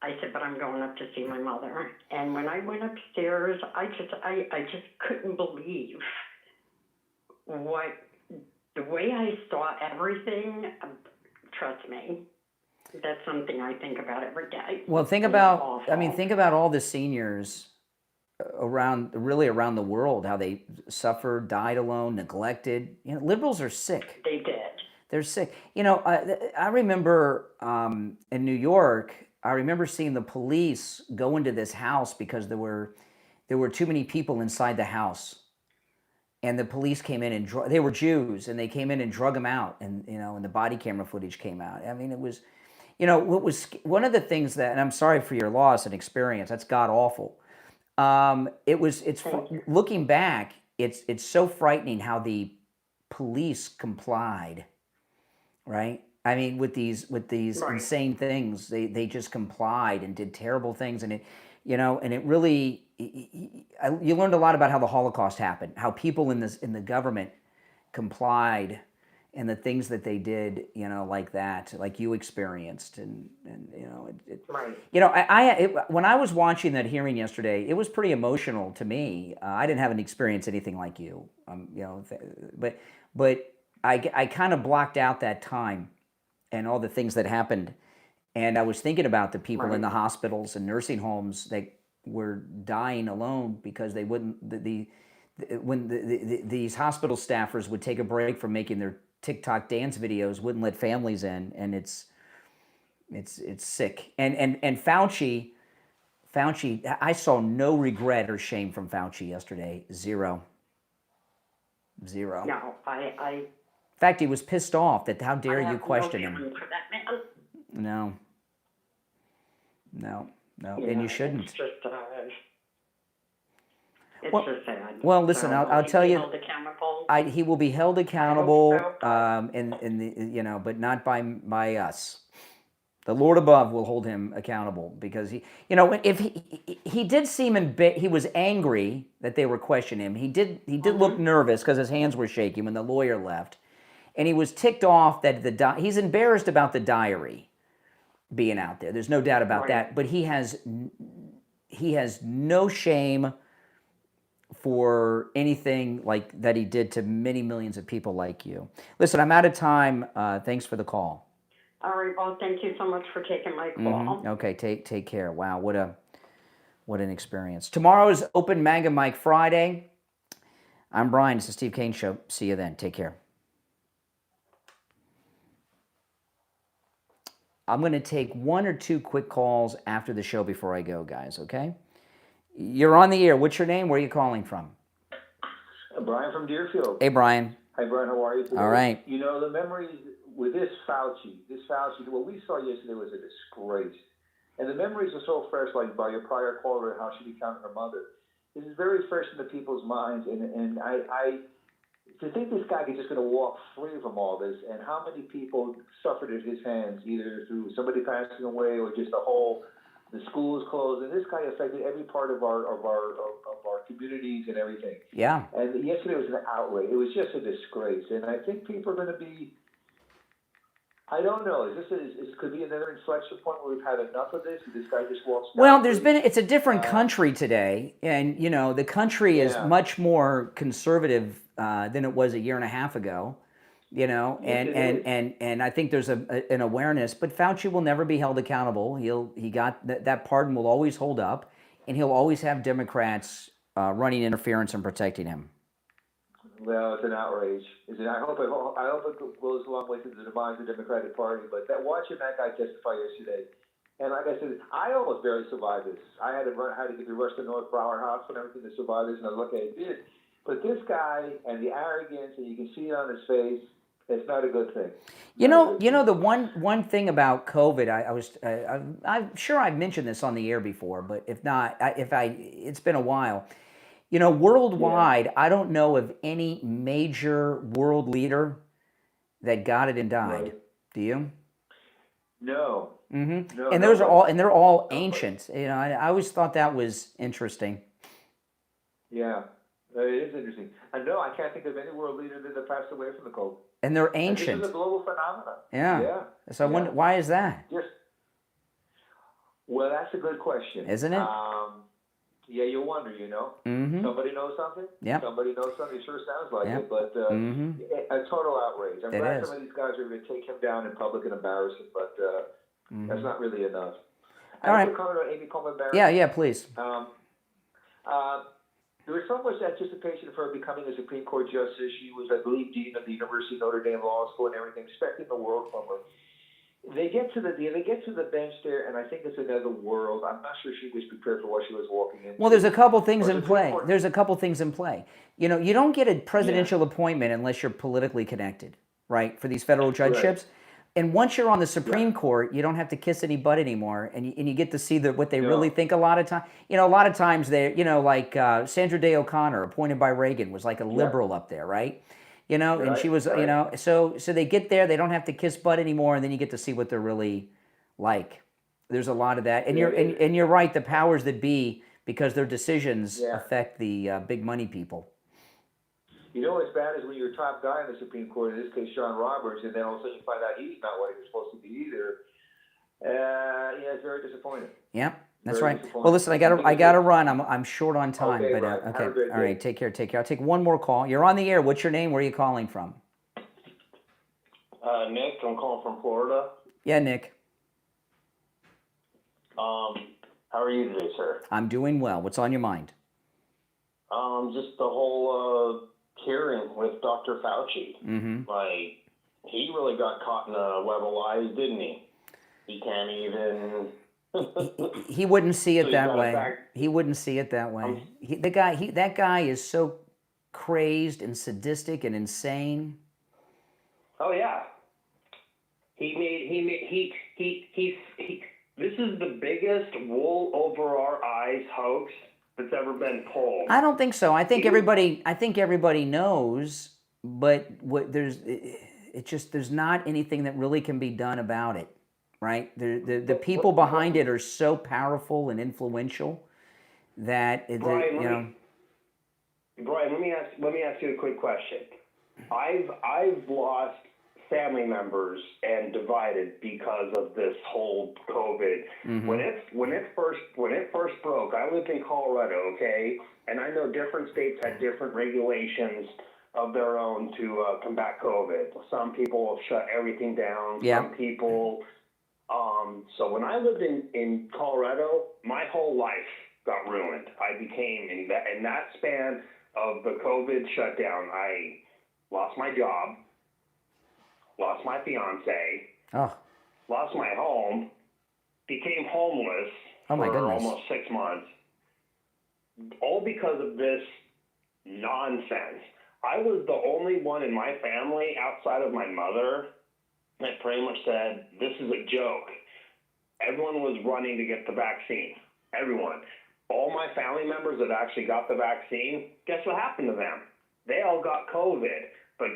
I said, but I'm going up to see my mother. And when I went upstairs, I just couldn't believe the way I saw everything. Trust me, that's something I think about every day. Well, think about all the seniors around the world, how they suffered, died alone, neglected. You know, liberals are sick. They did. They're sick. You know, I remember in New York, I remember seeing the police go into this house because there were too many people inside the house, and the police came in and they were Jews, and they came in and drug them out, and you know, and the body camera footage came out. I mean, it was, you know, what was one of the things that, and I'm sorry for your loss and experience. That's god awful. Looking back, it's so frightening how the police complied, right? I mean, with these Right. insane things, they just complied and did terrible things, and it, you know, and it really, you learned a lot about how the Holocaust happened, how people in the government complied, and the things that they did, you know, like that, like you experienced, and you know, Right. you know, when I was watching that hearing yesterday, it was pretty emotional to me. I didn't have an experience anything like you, you know, but I kind of blocked out that time and all the things that happened, and I was thinking about the people in the hospitals and nursing homes that were dying alone because they wouldn't these hospital staffers would take a break from making their TikTok dance videos, wouldn't let families in, and it's sick. And Fauci, I saw no regret or shame from Fauci yesterday. Zero. No, I In fact, he was pissed off that how dare you question no him. feeling for that man. No, Yeah, and you shouldn't. It's just, it's Well- just sad. Well, listen, So, I'll will tell he be you, held accountable? he will be held accountable, so. in the, you know, but not by us. The Lord above will hold him accountable because he, you know, if he did seem he was angry that they were questioning him. He did look nervous because his hands were shaking when the lawyer left, and he was ticked off that he's embarrassed about the diary being out there. There's no doubt about that. But he has no shame for anything like that he did to many millions of people like you. Listen, I'm out of time. Thanks for the call. All right, well, thank you so much for taking my call. Okay, take care. Wow, what an experience. Tomorrow is Open MAGA Mike Friday. I'm Brian. It's the Steve Kane Show. See you then. Take care. I'm going to take one or two quick calls after the show before I go, guys, okay? You're on the air. What's your name? Where are you calling from? Brian from Deerfield. Hey, Brian. Hi, Brian. How are you today? All right. You know, the memories with this Fauci, what we saw yesterday was a disgrace. And the memories are so fresh, like by your prior caller, how she became her mother. This is very fresh in the people's minds. And I to think this guy is just going to walk free from all this, and how many people suffered at his hands, either through somebody passing away or just the schools closed, and this guy affected every part of our communities and everything. Yeah. And yesterday was an outrage. It was just a disgrace, and I think people are going to be. I don't know. Could be another inflection point where we've had enough of this? This guy just walks down. Well, it's a different country today, and you know the country is much more conservative than it was a year and a half ago. You know, and I think there's an awareness, but Fauci will never be held accountable. He got that pardon will always hold up, and he'll always have Democrats running interference and protecting him. Well, it's an outrage. I hope it goes a long way to the demise of the Democratic Party. But watching that guy testify yesterday, and like I said, I almost barely survived this. I had to get rushed to North Broward Hospital and everything to survive this, and I look at it did. But this guy and the arrogance, and you can see it on his face. It's not a good thing. You know the one thing about COVID. I'm sure I've mentioned this on the air before, but if not, it's been a while. You know, worldwide, I don't know of any major world leader that got it and died. Right. Do you? No. Mm-hmm. No, And those are they're all ancient. You know, I always thought that was interesting. Yeah, it is interesting. And no, I can't think of any world leader that passed away from the COVID. And they're And ancient. this is a global phenomenon. Yeah. So I wonder, why is that? Well, that's a good question. Isn't it? Yeah, you wonder, you know. Mm-hmm. Somebody knows something? Yeah. Somebody knows something. It sure sounds like Yeah. it, but a total outrage. I'm It glad is. some of these guys are going to take him down in public and embarrass him, but that's not really enough. All right. I have a comment on Amy Coney Barrett. Yeah, please. there was so much anticipation of her becoming a Supreme Court justice. She was, I believe, dean of the University of Notre Dame Law School and everything, expecting the world from her. They get to the bench there, and I think it's another world. I'm not sure she was prepared for what she was walking into. Well, there's a couple things in play. You know, you don't get a presidential appointment unless you're politically connected, right, for these federal judgeships. And once you're on the Supreme Court, you don't have to kiss any butt anymore, and you get to see what they really think a lot of times. You know, a lot of times they, you know, like Sandra Day O'Connor, appointed by Reagan, was like a liberal up there, right? You know, and she was, you know, so they get there, they don't have to kiss butt anymore, and then you get to see what they're really like. There's a lot of that, and you're right. The powers that be, because their decisions affect the big money people. You know what's bad is when you're a top guy in the Supreme Court, in this case Sean Roberts, and then all of a sudden you find out he's not what he was supposed to be either. Yeah, it's very disappointing. Yeah, that's right. Well, listen, I gotta run. I'm short on time, okay, but right. okay. Have a great All right, take care. I'll take one more call. You're on the air. What's your name? Where are you calling from? Nick, I'm calling from Florida. Yeah, Nick. How are you today, sir? I'm doing well. What's on your mind? Just the whole hearing with Dr. Fauci. Mm-hmm. Like, he really got caught in a web of lies, didn't he? He can't even. He wouldn't see it So that way. He wouldn't see it that way. That guy is so crazed and sadistic and insane. Oh yeah. This is the biggest wool over our eyes hoax that's ever been pulled. I don't think so. I think everybody knows, but there's not anything that really can be done about it, right? The people behind it are so powerful and influential that Brian, let me ask you a quick question. I've lost family members and divided because of this whole COVID. Mm-hmm. When it first broke, I lived in Colorado, okay, and I know different states had different regulations of their own to combat COVID. Some people have shut everything down. Yeah. Some people. So when I lived in Colorado, my whole life got ruined. I became in that span of the COVID shutdown. I lost my job. Lost my fiance, lost my home, became homeless my for goodness. almost 6 months, all because of this nonsense. I was the only one in my family outside of my mother that pretty much said, this is a joke. Everyone was running to get the vaccine. Everyone. All my family members that actually got the vaccine, guess what happened to them? They all got COVID. But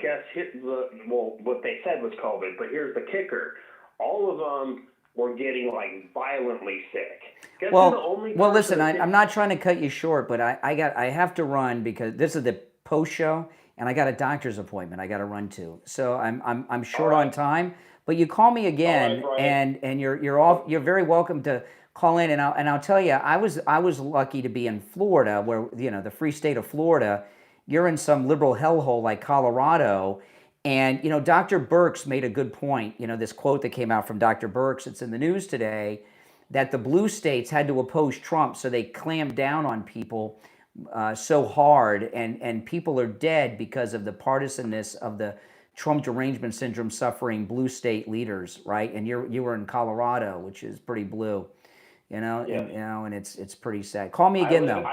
what they said was COVID, but here's the kicker. All of them were getting, like, violently sick. Guess who the only Well, person listen, that I'm not trying to cut you short, but I have to run because this is the post show, and I got a doctor's appointment I got to run to. So I'm short on time. But you call me again, and you're very welcome to call in, and I'll tell you, I was lucky to be in Florida, where the free state of Florida. You're in some liberal hellhole like Colorado, and Dr. Birx made a good point. This quote that came out from Dr. Birx, it's in the news today, that the blue states had to oppose Trump, so they clamped down on people so hard, and people are dead because of the partisanness of the Trump derangement syndrome suffering blue state leaders, right? And you were in Colorado, which is pretty blue, and it's pretty sad. Call me again, though.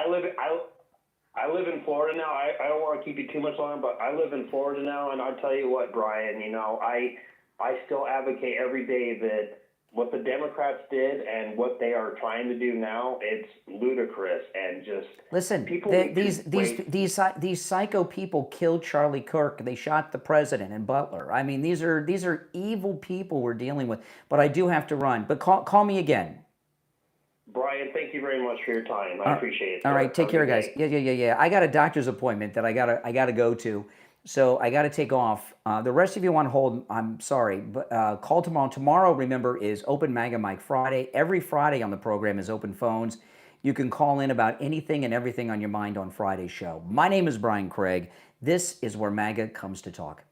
I live in Florida now. I don't want to keep you too much longer, but I live in Florida now, and I'll tell you what, Brian, I still advocate every day that what the Democrats did and what they are trying to do now, it's ludicrous and just listen. These psycho people killed Charlie Kirk. They shot the president and Butler. I mean, these are evil people we're dealing with. But I do have to run. But call me again. Brian, thank you very much for your time. I appreciate it. All right, take care, guys. Yeah. I got a doctor's appointment that I gotta go to, so I gotta take off. The rest of you want to hold, I'm sorry, but call tomorrow. Tomorrow, remember, is Open MAGA Mike Friday. Every Friday on the program is open phones. You can call in about anything and everything on your mind on Friday's show. My name is Brian Craig. This is where MAGA comes to talk.